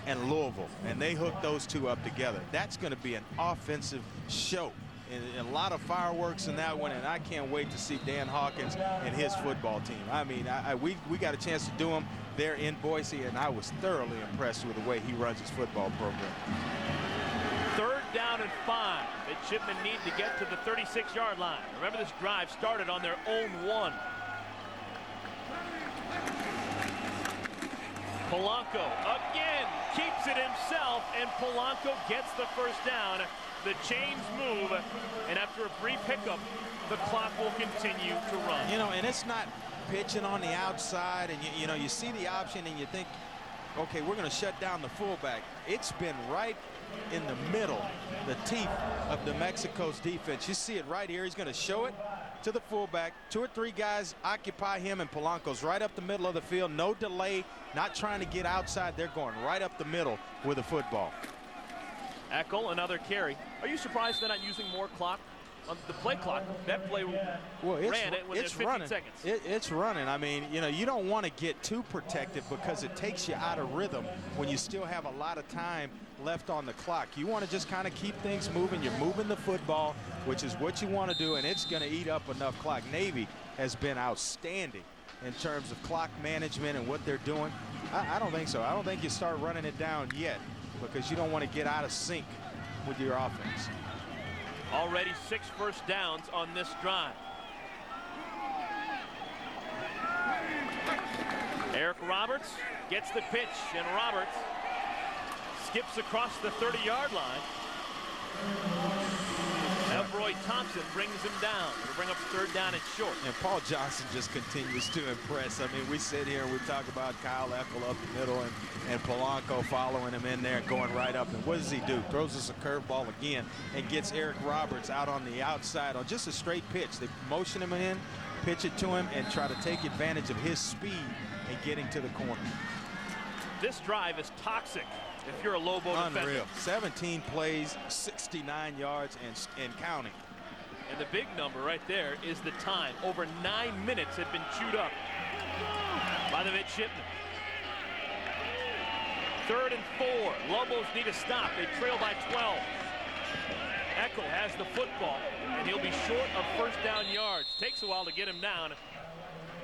and Louisville, and they hooked those two up together, that's going to be an offensive show. And a lot of fireworks in that one, and I can't wait to see Dan Hawkins and his football team. I mean, we got a chance to do them there in Boise, and I was thoroughly impressed with the way he runs his football program. 3rd down and 5. Midshipmen need to get to the 36-yard line. Remember, this drive started on their own 1. Polanco again keeps it himself, and Polanco gets the 1st down. The chains move, and after a brief hiccup, the clock will continue to run. You know, and it's not pitching on the outside, and you know, you see the option and you think, okay, we're going to shut down the fullback. It's been right in the middle, the teeth of New Mexico's defense. You see it right here. He's going to show it to the fullback. 2 or 3 guys occupy him, and Polanco's right up the middle of the field. No delay, not trying to get outside. They're going right up the middle with the football. Eckel, another carry. Are you surprised they're not using more clock on the play clock? That play ran it when there's 15 seconds. It's running. I mean, you know, you don't want to get too protective because it takes you out of rhythm when you still have a lot of time left on the clock. You want to just kind of keep things moving. You're moving the football, which is what you want to do, and it's going to eat up enough clock. Navy has been outstanding in terms of clock management and what they're doing. I don't think so. I don't think you start running it down yet because you don't want to get out of sync with your offense. Already 6 first downs on this drive. Eric Roberts gets the pitch, and Roberts skips across the 30-yard line. Elroy Thompson brings him down. It'll bring up 3rd down and short. And Paul Johnson just continues to impress. I mean, we sit here and we talk about Kyle Eckel up the middle and Polanco following him in there and going right up. And what does he do? Throws us a curveball again and gets Eric Roberts out on the outside on just a straight pitch. They motion him in, pitch it to him, and try to take advantage of his speed and getting to the corner. This drive is toxic if you're a Lobo defender. Unreal. 17 plays, 69 yards, and counting. And the big number right there is the time. Over 9 minutes had been chewed up by the midshipmen. 3rd and 4. Lobos need a stop. They trail by 12. Eckel has the football, and he'll be short of 1st down yards. Takes a while to get him down,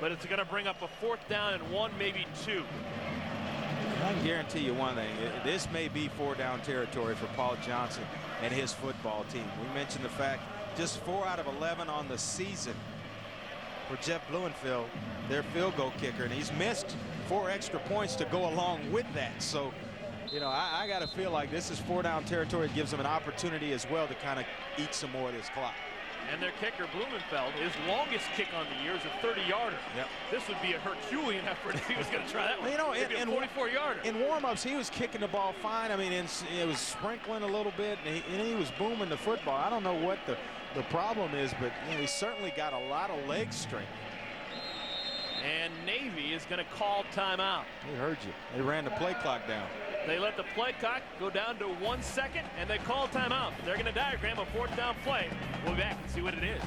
but it's going to bring up a 4th down and 1, maybe 2. I can guarantee you one thing. This may be 4-down territory for Paul Johnson and his football team. We mentioned the fact just 4 out of 11 on the season for Jeff Blumenfeld, their field goal kicker, and he's missed 4 extra points to go along with that. So, you know, I got to feel like this is 4-down territory. It gives them an opportunity as well to kind of eat some more of this clock. And their kicker, Blumenfeld, his longest kick on the year is a 30-yarder. Yep. This would be a Herculean effort if he was going to try that one. You know, Maybe a 44-yarder. In warm-ups, he was kicking the ball fine. I mean, it was sprinkling a little bit, and he was booming the football. I don't know what the problem is, but you know, he certainly got a lot of leg strength. And Navy is going to call timeout. They heard you. They ran the play clock down. They let the play clock go down to 1 second, and they call timeout. They're going to diagram a 4th down play. We'll be back and see what it is.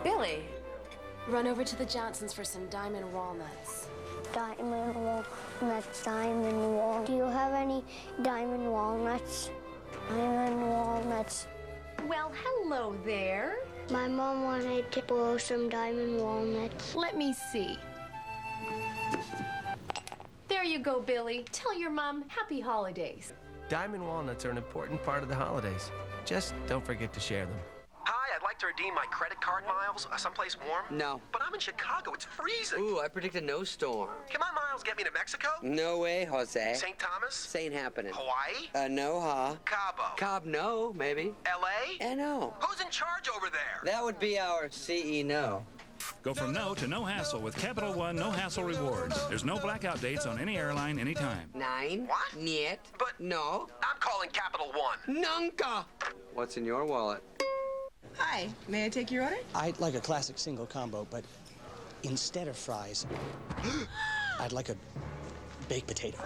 Billy, run over to the Johnsons for some diamond walnuts. Diamond walnuts, diamond walnuts. Do you have any diamond walnuts? Diamond walnuts. Well, hello there. My mom wanted to blow some diamond walnuts. Let me see. There you go, Billy. Tell your mom happy holidays. Diamond walnuts are an important part of the holidays. Just don't forget to share them. Hi, I'd like to redeem my credit card miles. Someplace warm? No. But I'm in Chicago. It's freezing. Ooh, I predict a no storm. Can my miles get me to Mexico? No way, Jose. St. Thomas? Saint happening. Hawaii? No, huh? Cabo? Cobb, no, maybe. L.A.? No. Who's in charge over there? That would be our CEO. Go from no to no hassle with Capital One No Hassle Rewards. There's no blackout dates on any airline anytime. Nine. What? Niet. But no. I'm calling Capital One. Nunca. What's in your wallet? Hi, may I take your order? I'd like a classic single combo, but instead of fries, I'd like a baked potato.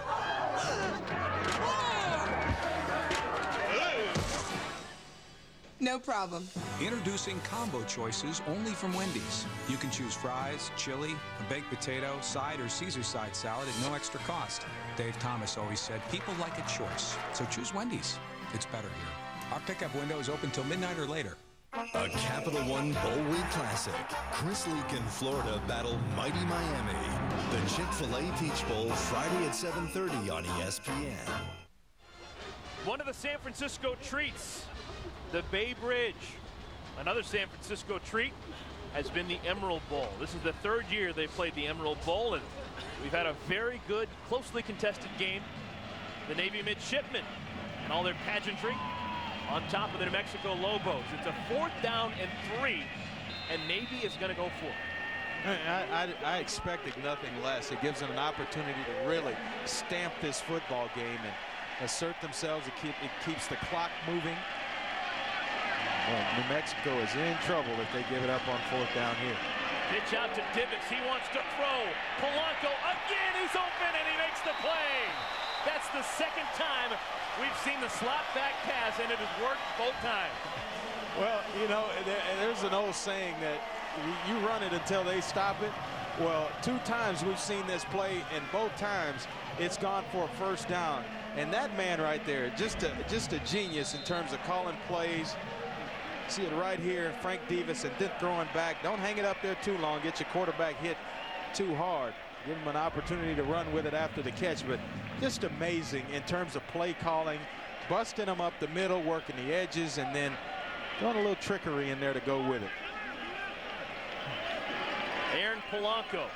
No problem. Introducing combo choices only from Wendy's. You can choose fries, chili, a baked potato, side, or Caesar side salad at no extra cost. Dave Thomas always said people like a choice, so choose Wendy's. It's better here. Our pickup window is open till midnight or later. A Capital One Bowl Week Classic. Chris Leak and Florida battle mighty Miami. The Chick-fil-A Peach Bowl, Friday at 7:30 on ESPN. One of the San Francisco treats, the Bay Bridge. Another San Francisco treat has been the Emerald Bowl. This is the 3rd year they've played the Emerald Bowl, and we've had a very good, closely contested game. The Navy midshipmen and all their pageantry on top of the New Mexico Lobos. It's a 4th down and 3, and Navy is going to go for it. I expected nothing less. It gives them an opportunity to really stamp this football game and assert themselves. It keeps the clock moving. Well, New Mexico is in trouble if they give it up on 4th down here. Pitch out to Divots. He wants to throw. Polanco again. He's open, and he makes the play. That's the second time we've seen the slot back pass, and it has worked both times. Well, you know, there's an old saying that you run it until they stop it. Well, 2 times we've seen this play, and both times it's gone for a first down. And that man right there, just a genius in terms of calling plays. See it right here, Frank Davis, and then throwing back. Don't hang it up there too long. Get your quarterback hit too hard. Give him an opportunity to run with it after the catch. But just amazing in terms of play calling, busting them up the middle, working the edges, and then throwing a little trickery in there to go with it. Aaron Polanco,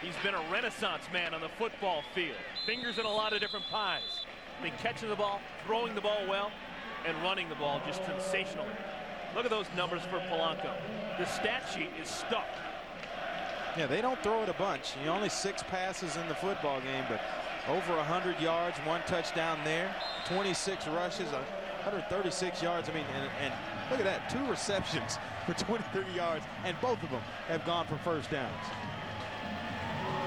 he's been a renaissance man on the football field. Fingers in a lot of different pies. I mean, catching the ball, throwing the ball well, and running the ball just sensationally. Look at those numbers for Polanco. The stat sheet is stuck. Yeah, they don't throw it a bunch. Only 6 passes in the football game, but over 100 yards, 1 touchdown there, 26 rushes, 136 yards. I mean, and look at that, 2 receptions for 23 yards, and both of them have gone for first downs.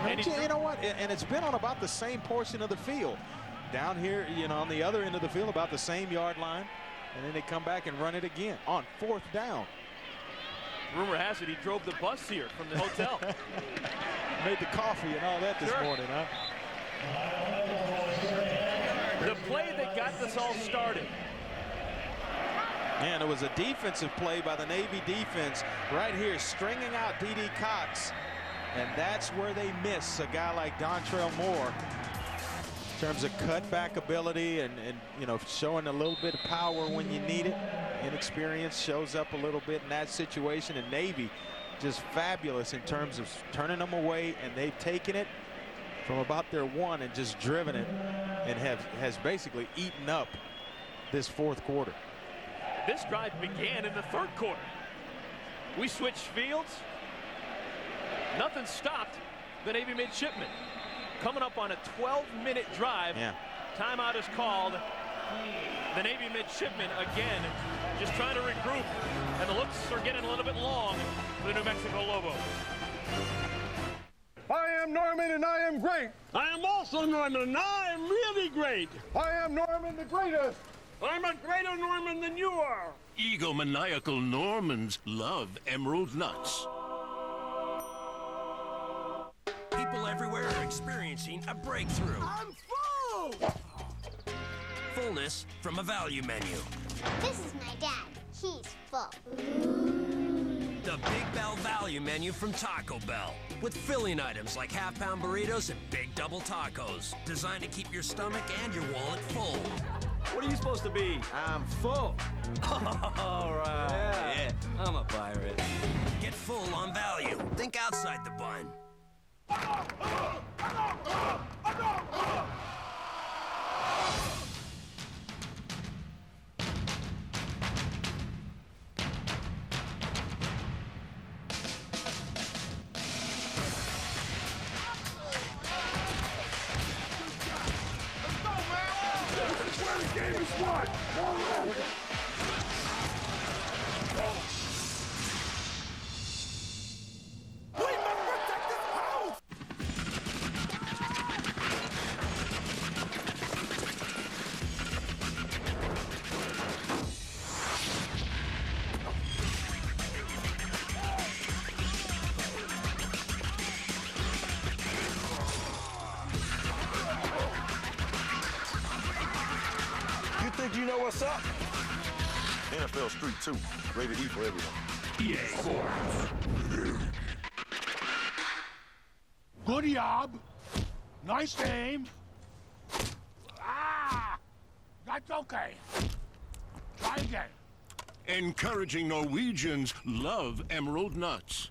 And you know what? And it's been on about the same portion of the field. Down here, on the other end of the field, about the same yard line. And then they come back and run it again on 4th down. Rumor has it he drove the bus here from the hotel. Made the coffee and all that this morning, huh? The play that got this all started. And it was a defensive play by the Navy defense right here, stringing out D.D. Cox. And that's where they miss a guy like Dontrell Moore. In terms of cutback ability and showing a little bit of power when you need it. Inexperience shows up a little bit in that situation, and Navy just fabulous in terms of turning them away, and they've taken it from about their 1 and just driven it, and has basically eaten up this 4th quarter. This drive began in the 3rd quarter. We switched fields. Nothing stopped the Navy midshipmen. Coming up on a 12-minute drive. Yeah. Timeout is called. The Navy midshipmen again just trying to regroup, and the looks are getting a little bit long for the New Mexico Lobos. I am Norman, and I am great. I am also Norman, and I am really great. I am Norman the greatest. I'm a greater Norman than you are. Egomaniacal Normans love emerald nuts. People everywhere are experiencing a breakthrough. I'm full! Fullness from a value menu. This is my dad. He's full. The Big Bell Value Menu from Taco Bell. With filling items like half-pound burritos and big double tacos. Designed to keep your stomach and your wallet full. What are you supposed to be? I'm full. All right. Yeah, I'm a pirate. Get full on value. Think outside the bun. You know what's up? NFL Street 2, rated E for everyone. EA Sports. Good job. Nice aim. Ah! That's okay. Try again. Encouraging Norwegians love emerald nuts.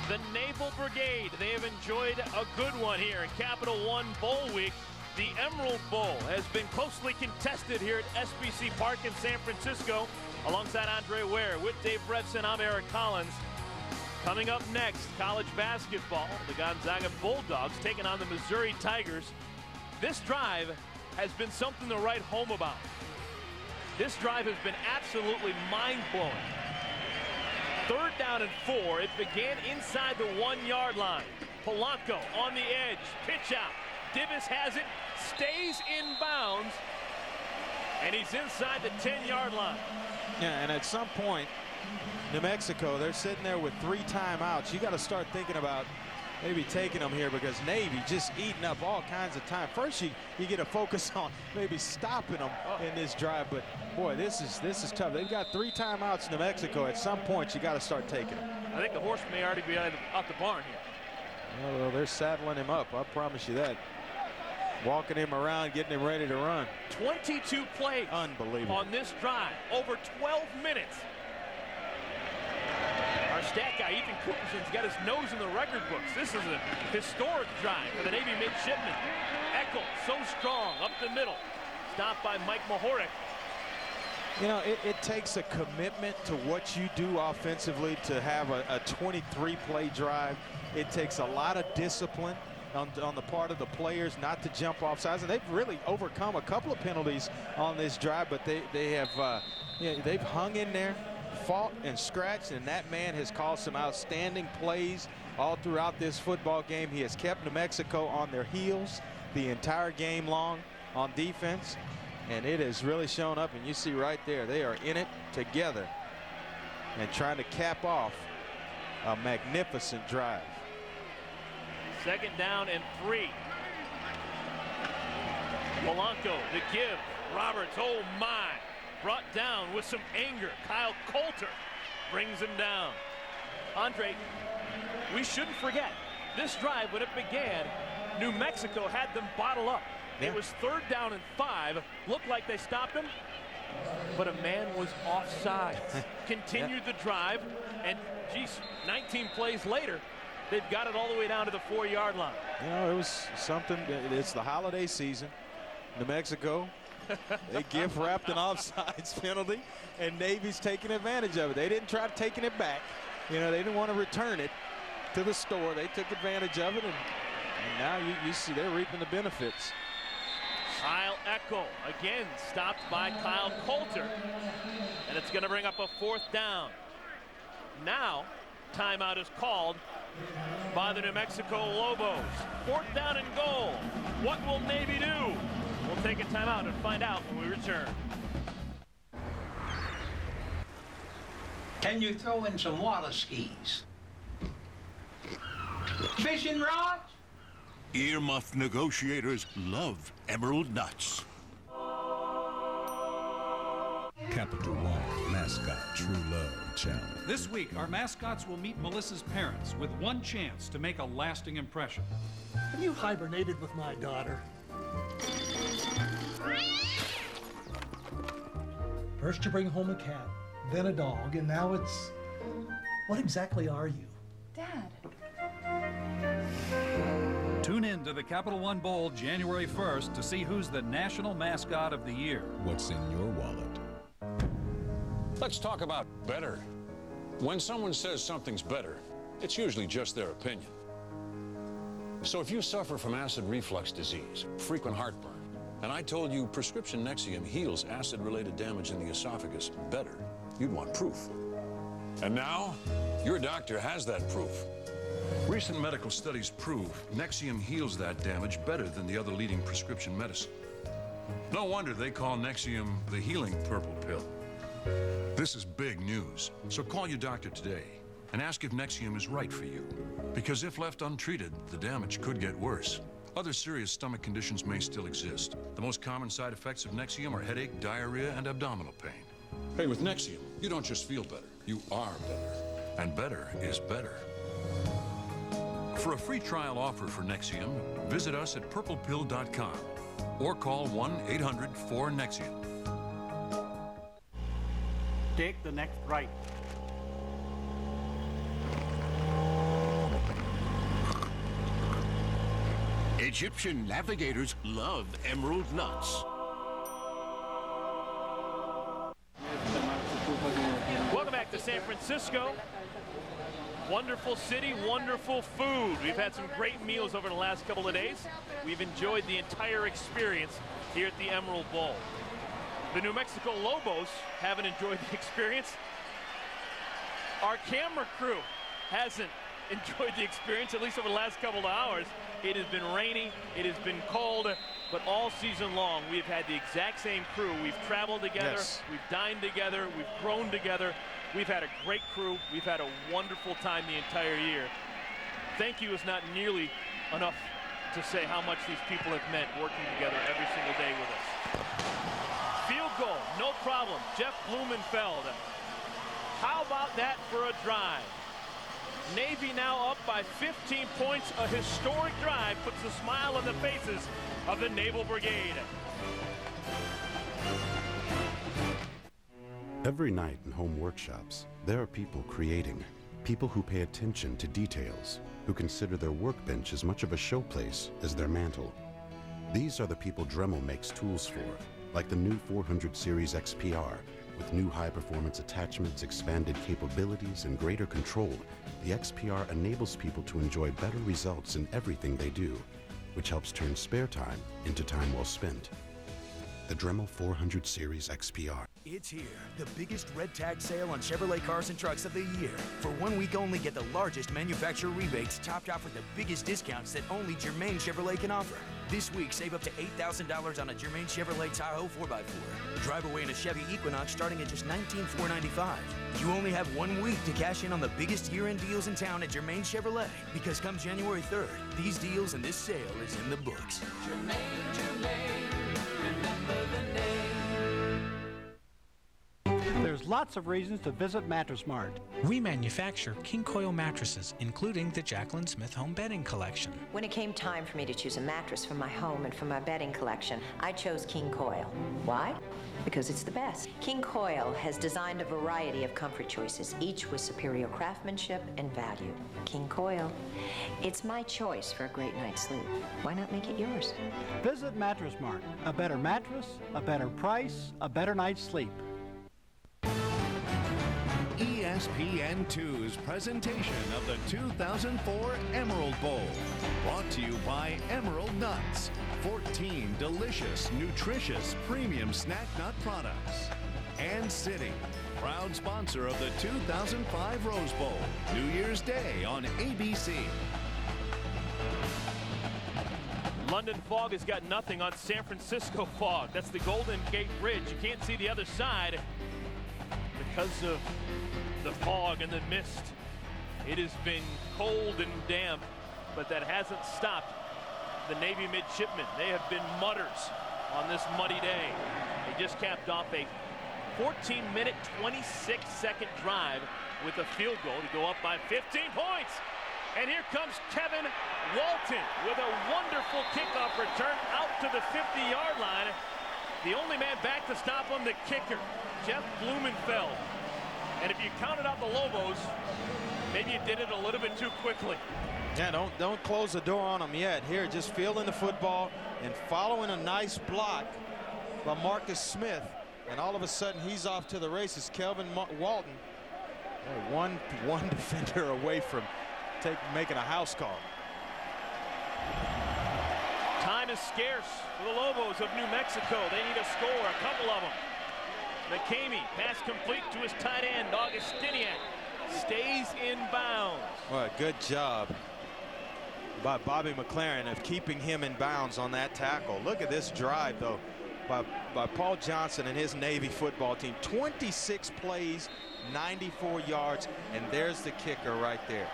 The Naval Brigade, they have enjoyed a good one here in Capital One Bowl Week. The Emerald Bowl has been closely contested here at SBC Park in San Francisco. Alongside Andre Ware, with Dave Bredson, I'm Eric Collins. Coming up next, college basketball. The Gonzaga Bulldogs taking on the Missouri Tigers. This drive has been something to write home about. This drive has been absolutely mind-blowing. 3rd down and 4. It began inside the 1-yard line. Polanco on the edge, pitch out. Divis has it, stays in bounds, and he's inside the 10-yard line. Yeah, and at some point, New Mexico, they're sitting there with 3 timeouts. You got to start thinking about maybe taking them here, because Navy just eating up all kinds of time. First, you get to focus on maybe stopping them in this drive, but boy, this is tough. They've got 3 timeouts, New Mexico. At some point, you got to start taking them. I think the horse may already be out the barn here. Well, they're saddling him up. I promise you that. Walking him around, getting him ready to run. 22 plays. Unbelievable. On this drive, over 12 minutes. Our stat guy, Ethan Cooperson's got his nose in the record books. This is a historic drive for the Navy midshipmen. Eckel, so strong, up the middle. Stopped by Mike Mahorek. You know, it takes a commitment to what you do offensively to have a 23-play drive. It takes a lot of discipline on the part of the players not to jump off sides, and they've really overcome a couple of penalties on this drive, but they have they've hung in there, fought and scratched, and that man has called some outstanding plays all throughout this football game. He has kept New Mexico on their heels the entire game long on defense, and it has really shown up. And you see right there, they are in it together and trying to cap off a magnificent drive. 2nd down and 3. Polanco, the give. Roberts, oh my. Brought down with some anger. Kyle Coulter brings him down. Andre, we shouldn't forget, this drive, when it began, New Mexico had them bottle up. Yeah. It was 3rd down and 5. Looked like they stopped him, but a man was offside. Continued the drive, and geez, 19 plays later, they've got it all the way down to the 4-yard line. You know, it was something. It's the holiday season. New Mexico, they gift wrapped an offsides penalty, and Navy's taking advantage of it. They didn't try taking it back. You know, they didn't want to return it to the store. They took advantage of it, and now you see they're reaping the benefits. Kyle Eckel again stopped by Kyle Coulter, and it's going to bring up a 4th down. Now, timeout is called by the New Mexico Lobos. 4th down and goal. What will Navy do? We'll take a timeout and find out when we return. Can you throw in some water skis? Fishing rods? Earmuff negotiators love Emerald Nuts. Capital One Mascot True Love Challenge. This week, our mascots will meet Melissa's parents with one chance to make a lasting impression. Have you hibernated with my daughter? First you bring home a cat, then a dog, and now it's... What exactly are you? Dad. Tune in to the Capital One Bowl January 1st to see who's the National Mascot of the Year. What's in your wallet? Let's talk about better. When someone says something's better, it's usually just their opinion. So if you suffer from acid reflux disease, frequent heartburn, and I told you prescription Nexium heals acid-related damage in the esophagus better, you'd want proof. And now, your doctor has that proof. Recent medical studies prove Nexium heals that damage better than the other leading prescription medicine. No wonder they call Nexium the healing purple pill. This is big news, so call your doctor today and ask if Nexium is right for you. Because if left untreated, the damage could get worse. Other serious stomach conditions may still exist. The most common side effects of Nexium are headache, diarrhea, and abdominal pain. Hey, with Nexium, you don't just feel better, you are better. And better is better. For a free trial offer for Nexium, visit us at purplepill.com or call 1-800-4-NEXIUM. Take the next right. Egyptian navigators love Emerald Nuts. Welcome back to San Francisco. Wonderful city, wonderful food. We've had some great meals over the last couple of days. We've enjoyed the entire experience here at the Emerald Bowl. The New Mexico Lobos haven't enjoyed the experience. Our camera crew hasn't enjoyed the experience, at least over the last couple of hours. It has been rainy, it has been cold, but all season long we've had the exact same crew. We've traveled together, we've dined together, we've grown together. We've had a great crew. We've had a wonderful time the entire year. Thank you is not nearly enough to say how much these people have meant working together every single day with us. Field goal, no problem. Jeff Blumenfeld. How about that for a drive? Navy now up by 15 points. A historic drive puts a smile on the faces of the Naval Brigade. Every night in home workshops, there are people creating. People who pay attention to details, who consider their workbench as much of a showplace as their mantle. These are the people Dremel makes tools for, like the new 400 Series XPR. With new high-performance attachments, expanded capabilities, and greater control, the XPR enables people to enjoy better results in everything they do, which helps turn spare time into time well spent. The Dremel 400 Series XPR. It's here, the biggest red tag sale on Chevrolet cars and trucks of the year. For 1 week only, get the largest manufacturer rebates topped off with the biggest discounts that only Germain Chevrolet can offer. This week, save up to $8,000 on a Germain Chevrolet Tahoe 4x4. Drive away in a Chevy Equinox starting at just $19,495. You only have 1 week to cash in on the biggest year-end deals in town at Germain Chevrolet. Because come January 3rd, these deals and this sale is in the books. Germain, remember the name. There's lots of reasons to visit Mattress Mart. We manufacture King Coil mattresses, including the Jacqueline Smith Home Bedding Collection. When it came time for me to choose a mattress for my home and for my bedding collection, I chose King Coil. Why? Because it's the best. King Coil has designed a variety of comfort choices, each with superior craftsmanship and value. King Coil. It's my choice for a great night's sleep. Why not make it yours? Visit Mattress Mart. A better mattress, a better price, a better night's sleep. ESPN2's presentation of the 2004 Emerald Bowl. Brought to you by Emerald Nuts. 14 delicious, nutritious, premium snack nut products. And City, proud sponsor of the 2005 Rose Bowl. New Year's Day on ABC. London fog has got nothing on San Francisco fog. That's the Golden Gate Bridge. You can't see the other side because of the fog and the mist. It has been cold and damp, but that hasn't stopped the Navy midshipmen. They have been mutters on this muddy day. They just capped off a 14-minute, 26-second drive with a field goal to go up by 15 points. And here comes Kevin Walton with a wonderful kickoff return out to the 50-yard line. The only man back to stop him, the kicker, Jeff Blumenfeld. And if you counted out the Lobos, maybe you did it a little bit too quickly. Yeah, don't close the door on them yet. Here, just fielding the football and following a nice block by Marcus Smith. And all of a sudden, he's off to the races. Kelvin Walton, one defender away from making a house call. Time is scarce for the Lobos of New Mexico. They need a score, a couple of them. McCamey, pass complete to his tight end, Augustiniak. Stays in bounds. Well, good job by Bobby McLaren of keeping him in bounds on that tackle. Look at this drive, though, by Paul Johnson and his Navy football team. 26 plays, 94 yards, and there's the kicker right there.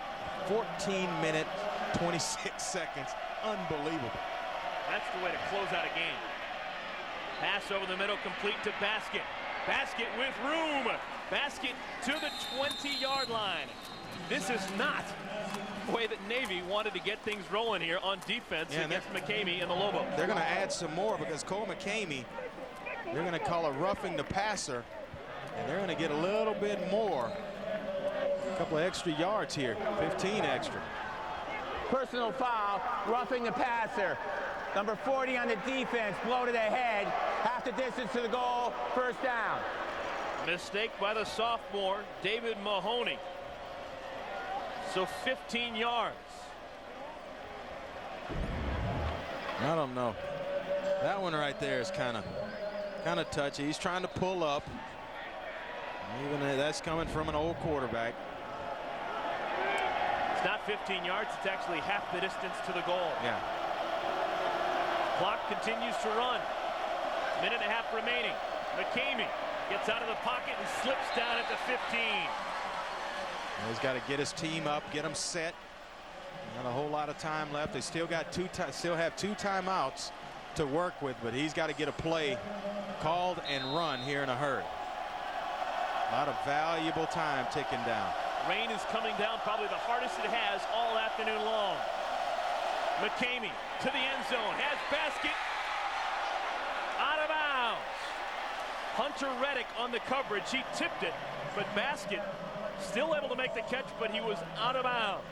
14-minute, 26 seconds. Unbelievable. That's the way to close out a game. Pass over the middle, complete to Basket. Basket with room. Basket to the 20-yard line. This is not the way that Navy wanted to get things rolling here on defense against McCamey and the Lobos. They're going to add some more because Cole McCamey, they're going to call a roughing the passer, and they're going to get a little bit more. A couple of extra yards here, 15 extra. Personal foul, roughing the passer. Number 40 on the defense, blow to the head, half the distance to the goal, first down. Mistake by the sophomore, David Mahoney. So 15 yards. I don't know. That one right there is kind of touchy. He's trying to pull up. Even that's coming from an old quarterback. not 15 yards. It's actually half the distance to the goal. Yeah. Clock continues to run. Minute and a half remaining. McCamey gets out of the pocket and slips down at the 15. He's got to get his team up, get them set. Not a whole lot of time left. They still got still have 2 timeouts to work with, but he's got to get a play called and run here in a hurry. A lot of valuable time ticking down. Rain is coming down, probably the hardest it has all afternoon long. McCamey to the end zone, has basket, out of bounds. Hunter Reddick on the coverage. He tipped it, but basket still able to make the catch, but he was out of bounds.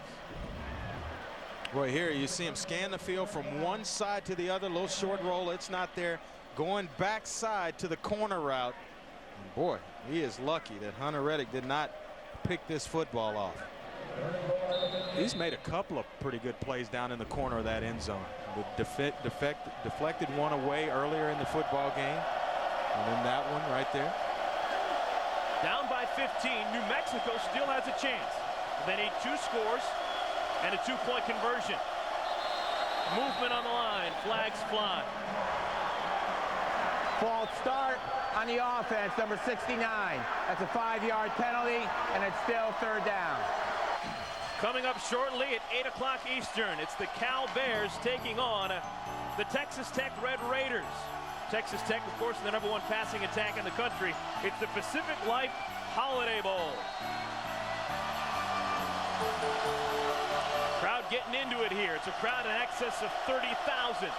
Well, here you see him scan the field from one side to the other. Little short roll. It's not there. Going backside to the corner route. And boy, he is lucky that Hunter Reddick did not pick this football off. He's made a couple of pretty good plays down in the corner of that end zone. The deflected one away earlier in the football game. And then that one right there. Down by 15. New Mexico still has a chance. They need 2 scores and a 2-point conversion. Movement on the line. Flags fly. False start on the offense, number 69. That's a 5-yard penalty, and it's still 3rd down. Coming up shortly at 8 o'clock Eastern, it's the Cal Bears taking on the Texas Tech Red Raiders. Texas Tech, of course, the #1 passing attack in the country. It's the Pacific Life Holiday Bowl. Crowd getting into it here. It's a crowd in excess of 30,000.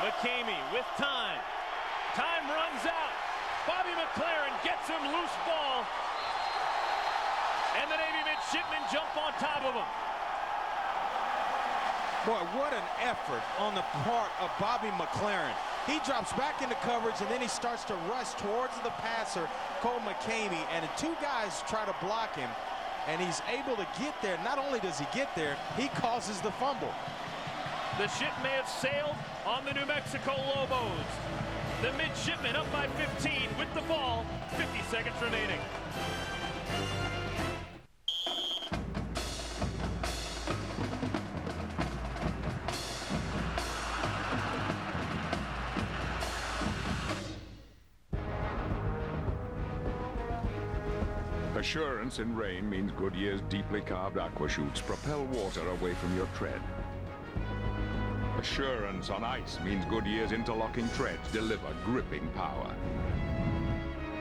McCamey with time. Time runs out. Bobby McLaren gets him loose ball. And the Navy midshipmen jump on top of him. Boy, what an effort on the part of Bobby McLaren. He drops back into coverage, and then he starts to rush towards the passer, Cole McCamey, and 2 guys try to block him, and he's able to get there. Not only does he get there, he causes the fumble. The ship may have sailed on the New Mexico Lobos. The midshipmen up by 15 with the ball, 50 seconds remaining. Assurance in rain means Goodyear's deeply carved aqua chutes propel water away from your tread. Assurance on ice means Goodyear's interlocking treads deliver gripping power.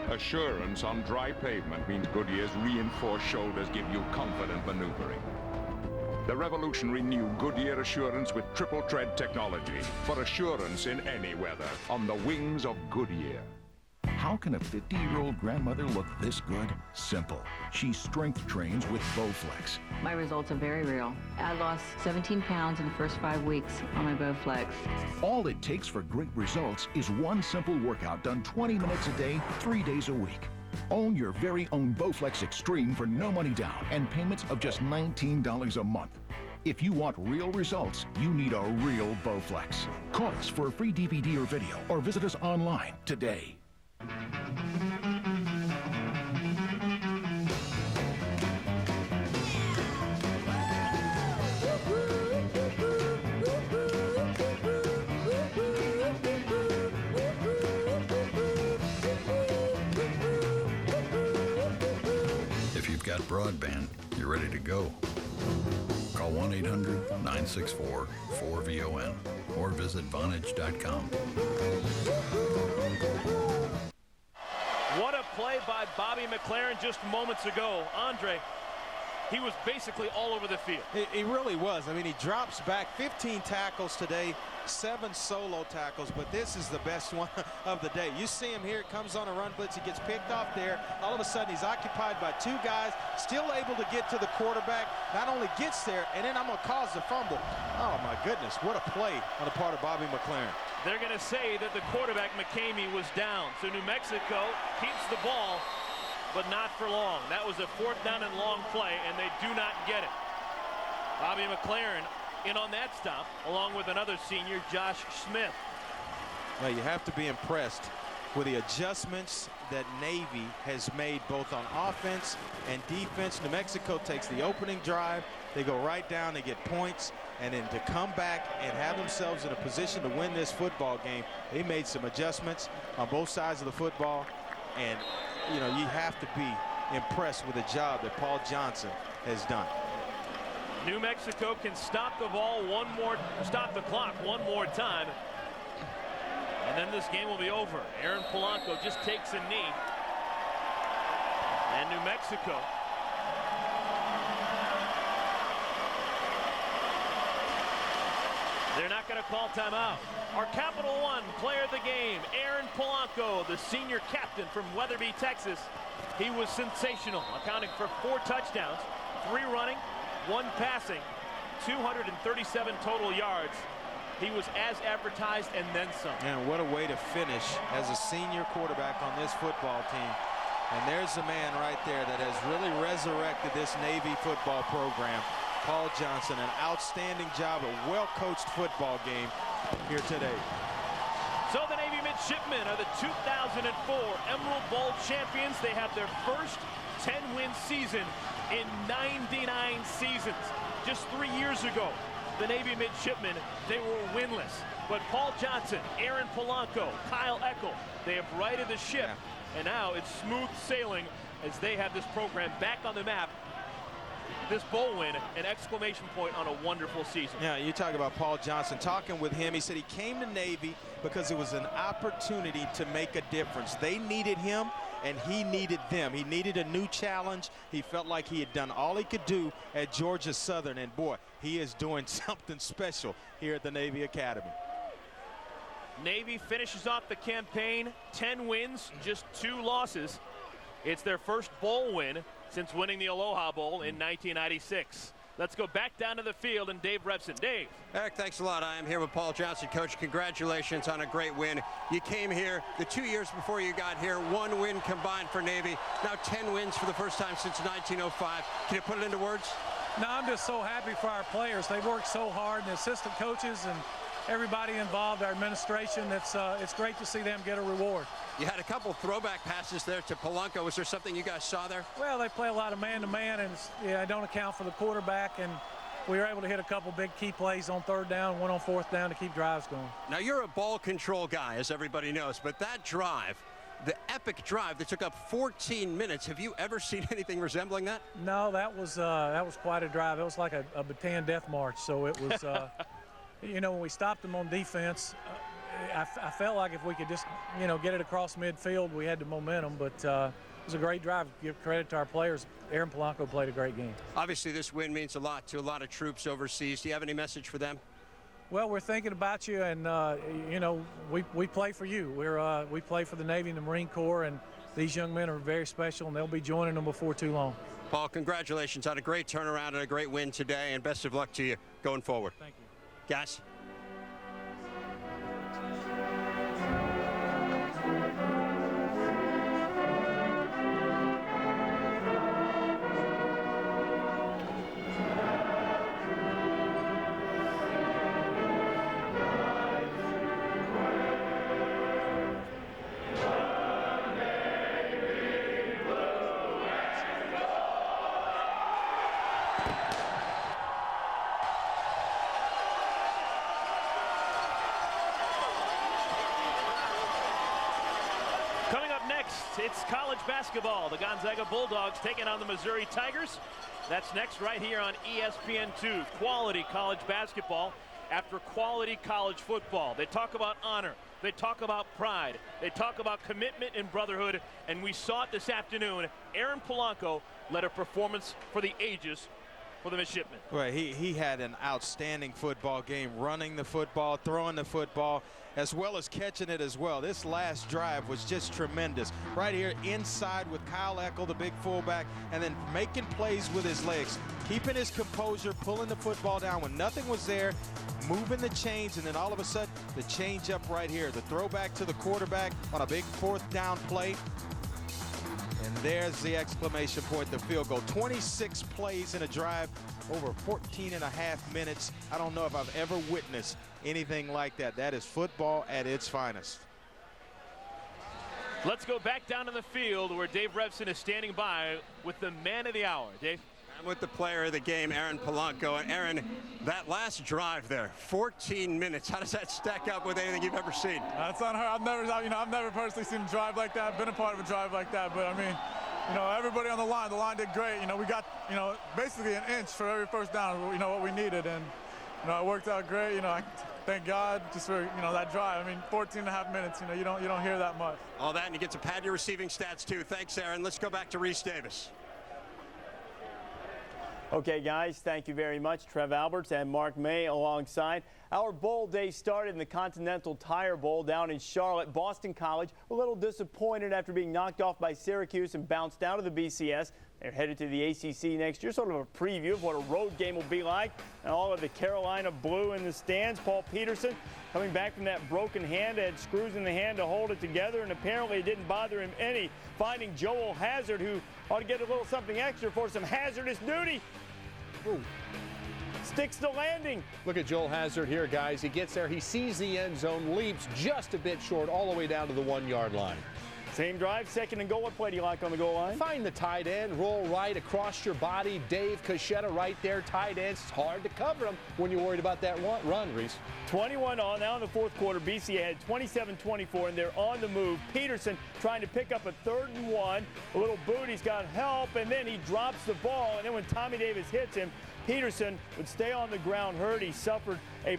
Assurance on dry pavement means Goodyear's reinforced shoulders give you confident maneuvering. The revolutionary new Goodyear Assurance with triple tread technology for assurance in any weather on the wings of Goodyear. How can a 50-year-old grandmother look this good? Simple. She strength trains with Bowflex. My results are very real. I lost 17 pounds in the first 5 weeks on my Bowflex. All it takes for great results is one simple workout done 20 minutes a day, 3 days a week. Own your very own Bowflex Extreme for no money down and payments of just $19 a month. If you want real results, you need a real Bowflex. Call us for a free DVD or video or visit us online today. If you've got broadband, you're ready to go. Call 1-800-964-4VON or visit Vonage.com. What a play by Bobby McLaren just moments ago. Andre, he was basically all over the field. He really was. I mean, he drops back 15 tackles today, 7 solo tackles, but this is the best one of the day. You see him here, it comes on a run blitz, he gets picked off there. All of a sudden, he's occupied by 2 guys, still able to get to the quarterback, not only gets there, and then I'm going to cause the fumble. Oh, my goodness, what a play on the part of Bobby McLaren. They're going to say that the quarterback, McCamey, was down. So New Mexico keeps the ball, but not for long. That was a 4th down and long play, and they do not get it. Bobby McLaren in on that stop, along with another senior, Josh Smith. Well, you have to be impressed with the adjustments that Navy has made both on offense and defense. New Mexico takes the opening drive. They go right down, they get points, and then to come back and have themselves in a position to win this football game, they made some adjustments on both sides of the football. And, you know, you have to be impressed with the job that Paul Johnson has done. New Mexico can stop the clock one more time. And then this game will be over. Aaron Polanco just takes a knee. And New Mexico they're not going to call timeout. Our Capital One player of the game, Aaron Polanco, the senior captain from Weatherby, Texas. He was sensational, accounting for 4 touchdowns, 3 running, 1 passing, 237 total yards. He was as advertised and then some. And what a way to finish as a senior quarterback on this football team. And there's a man right there that has really resurrected this Navy football program. Paul Johnson, an outstanding job, a well-coached football game here today. So the Navy Midshipmen are the 2004 Emerald Bowl champions. They have their first 10-win season in 99 seasons. Just 3 years ago, the Navy Midshipmen, they were winless. But Paul Johnson, Aaron Polanco, Kyle Eckel, they have righted the ship. And now it's smooth sailing as they have this program back on the map. This bowl win, an exclamation point on a wonderful season. Yeah, you talk about Paul Johnson. Talking with him, he said he came to Navy because it was an opportunity to make a difference. They needed him, and he needed them. He needed a new challenge. He felt like he had done all he could do at Georgia Southern, and boy, he is doing something special here at the Navy Academy. Navy finishes off the campaign, 10 wins, just 2 losses. It's their first bowl win since winning the Aloha Bowl in 1996. Let's go back down to the field and Dave Repson. Dave. Eric, thanks a lot. I am here with Paul Johnson. Coach, congratulations on a great win. You came here the 2 years before you got here, 1 win combined for Navy. Now 10 wins for the first time since 1905. Can you put it into words? No, I'm just so happy for our players. They worked so hard, and the assistant coaches and everybody involved, our administration. It's great to see them get a reward. You had a couple throwback passes there to Polanco. Was there something you guys saw there? Well, they play a lot of man-to-man, and I don't account for the quarterback, and we were able to hit a couple big key plays on 3rd down, 1 on 4th down to keep drives going. Now, you're a ball control guy, as everybody knows, but that drive, the epic drive that took up 14 minutes, have you ever seen anything resembling that? No, that was quite a drive. It was like a Bataan death march, so it was, you know, when we stopped them on defense, I felt like if we could just, you know, get it across midfield, we had the momentum, but it was a great drive. Give credit to our players. Aaron Polanco played a great game. Obviously, this win means a lot to a lot of troops overseas. Do you have any message for them? Well, we're thinking about you, and, you know, we play for you. We play for the Navy and the Marine Corps, and these young men are very special, and they'll be joining them before too long. Paul, congratulations on a great turnaround and a great win today, and best of luck to you going forward. Thank you. Guys. It's college basketball. The Gonzaga Bulldogs taking on the Missouri Tigers. That's next right here on ESPN2. Quality college basketball after quality college football. They talk about honor. They talk about pride. They talk about commitment and brotherhood. And we saw it this afternoon. Aaron Polanco led a performance for the ages for the midshipmen. Well, he had an outstanding football game, running the football, throwing the football, as well as catching it as well. This last drive was just tremendous. Right here inside with Kyle Eckel, the big fullback, and then making plays with his legs, keeping his composure, pulling the football down when nothing was there, moving the chains, and then all of a sudden the change up right here, the throwback to the quarterback on a big 4th down play. And there's the exclamation point, the field goal. 26 plays in a drive, over 14.5 minutes. I don't know if I've ever witnessed anything like that. That is football at its finest. Let's go back down in the field where Dave Revson is standing by with the man of the hour. Dave? I'm with the player of the game, Aaron Polanco. And Aaron, that last drive there, 14 minutes. How does that stack up with anything you've ever seen? That's unheard. I've never personally seen a drive like that. Been a part of a drive like that, but I mean, everybody on the line did great. We got, basically an inch for every first down. What we needed, and it worked out great. Thank God just for that drive. I mean, 14 and a half minutes. You don't hear that much. All that, and you get to pad your receiving stats too. Thanks, Aaron. Let's go back to Reese Davis. Okay, guys, thank you very much. Trev Alberts and Mark May alongside. Our bowl day started in the Continental Tire Bowl down in Charlotte. Boston College a little disappointed after being knocked off by Syracuse and bounced down to the BCS. They're headed to the ACC next year, sort of a preview of what a road game will be like. And all of the Carolina blue in the stands. Paul Peterson coming back from that broken hand, had screws in the hand to hold it together, and apparently it didn't bother him any. Finding Joel Hazard, who ought to get a little something extra for some hazardous duty. Ooh. Sticks the landing. Look at Joel Hazard here, guys. He gets there, he sees the end zone, leaps just a bit short all the way down to the 1-yard line. Same drive, second and goal. What play do you like on the goal line? Find the tight end, roll right across your body. Dave Cachetta right there, tight ends. It's hard to cover him when you're worried about that run, Reese. 21 all. Now in the fourth quarter, BC had 27-24, and they're on the move. Peterson trying to pick up a 3rd and 1. A little boot, he's got help, and then he drops the ball. And then when Tommy Davis hits him, Peterson would stay on the ground hurt. He suffered a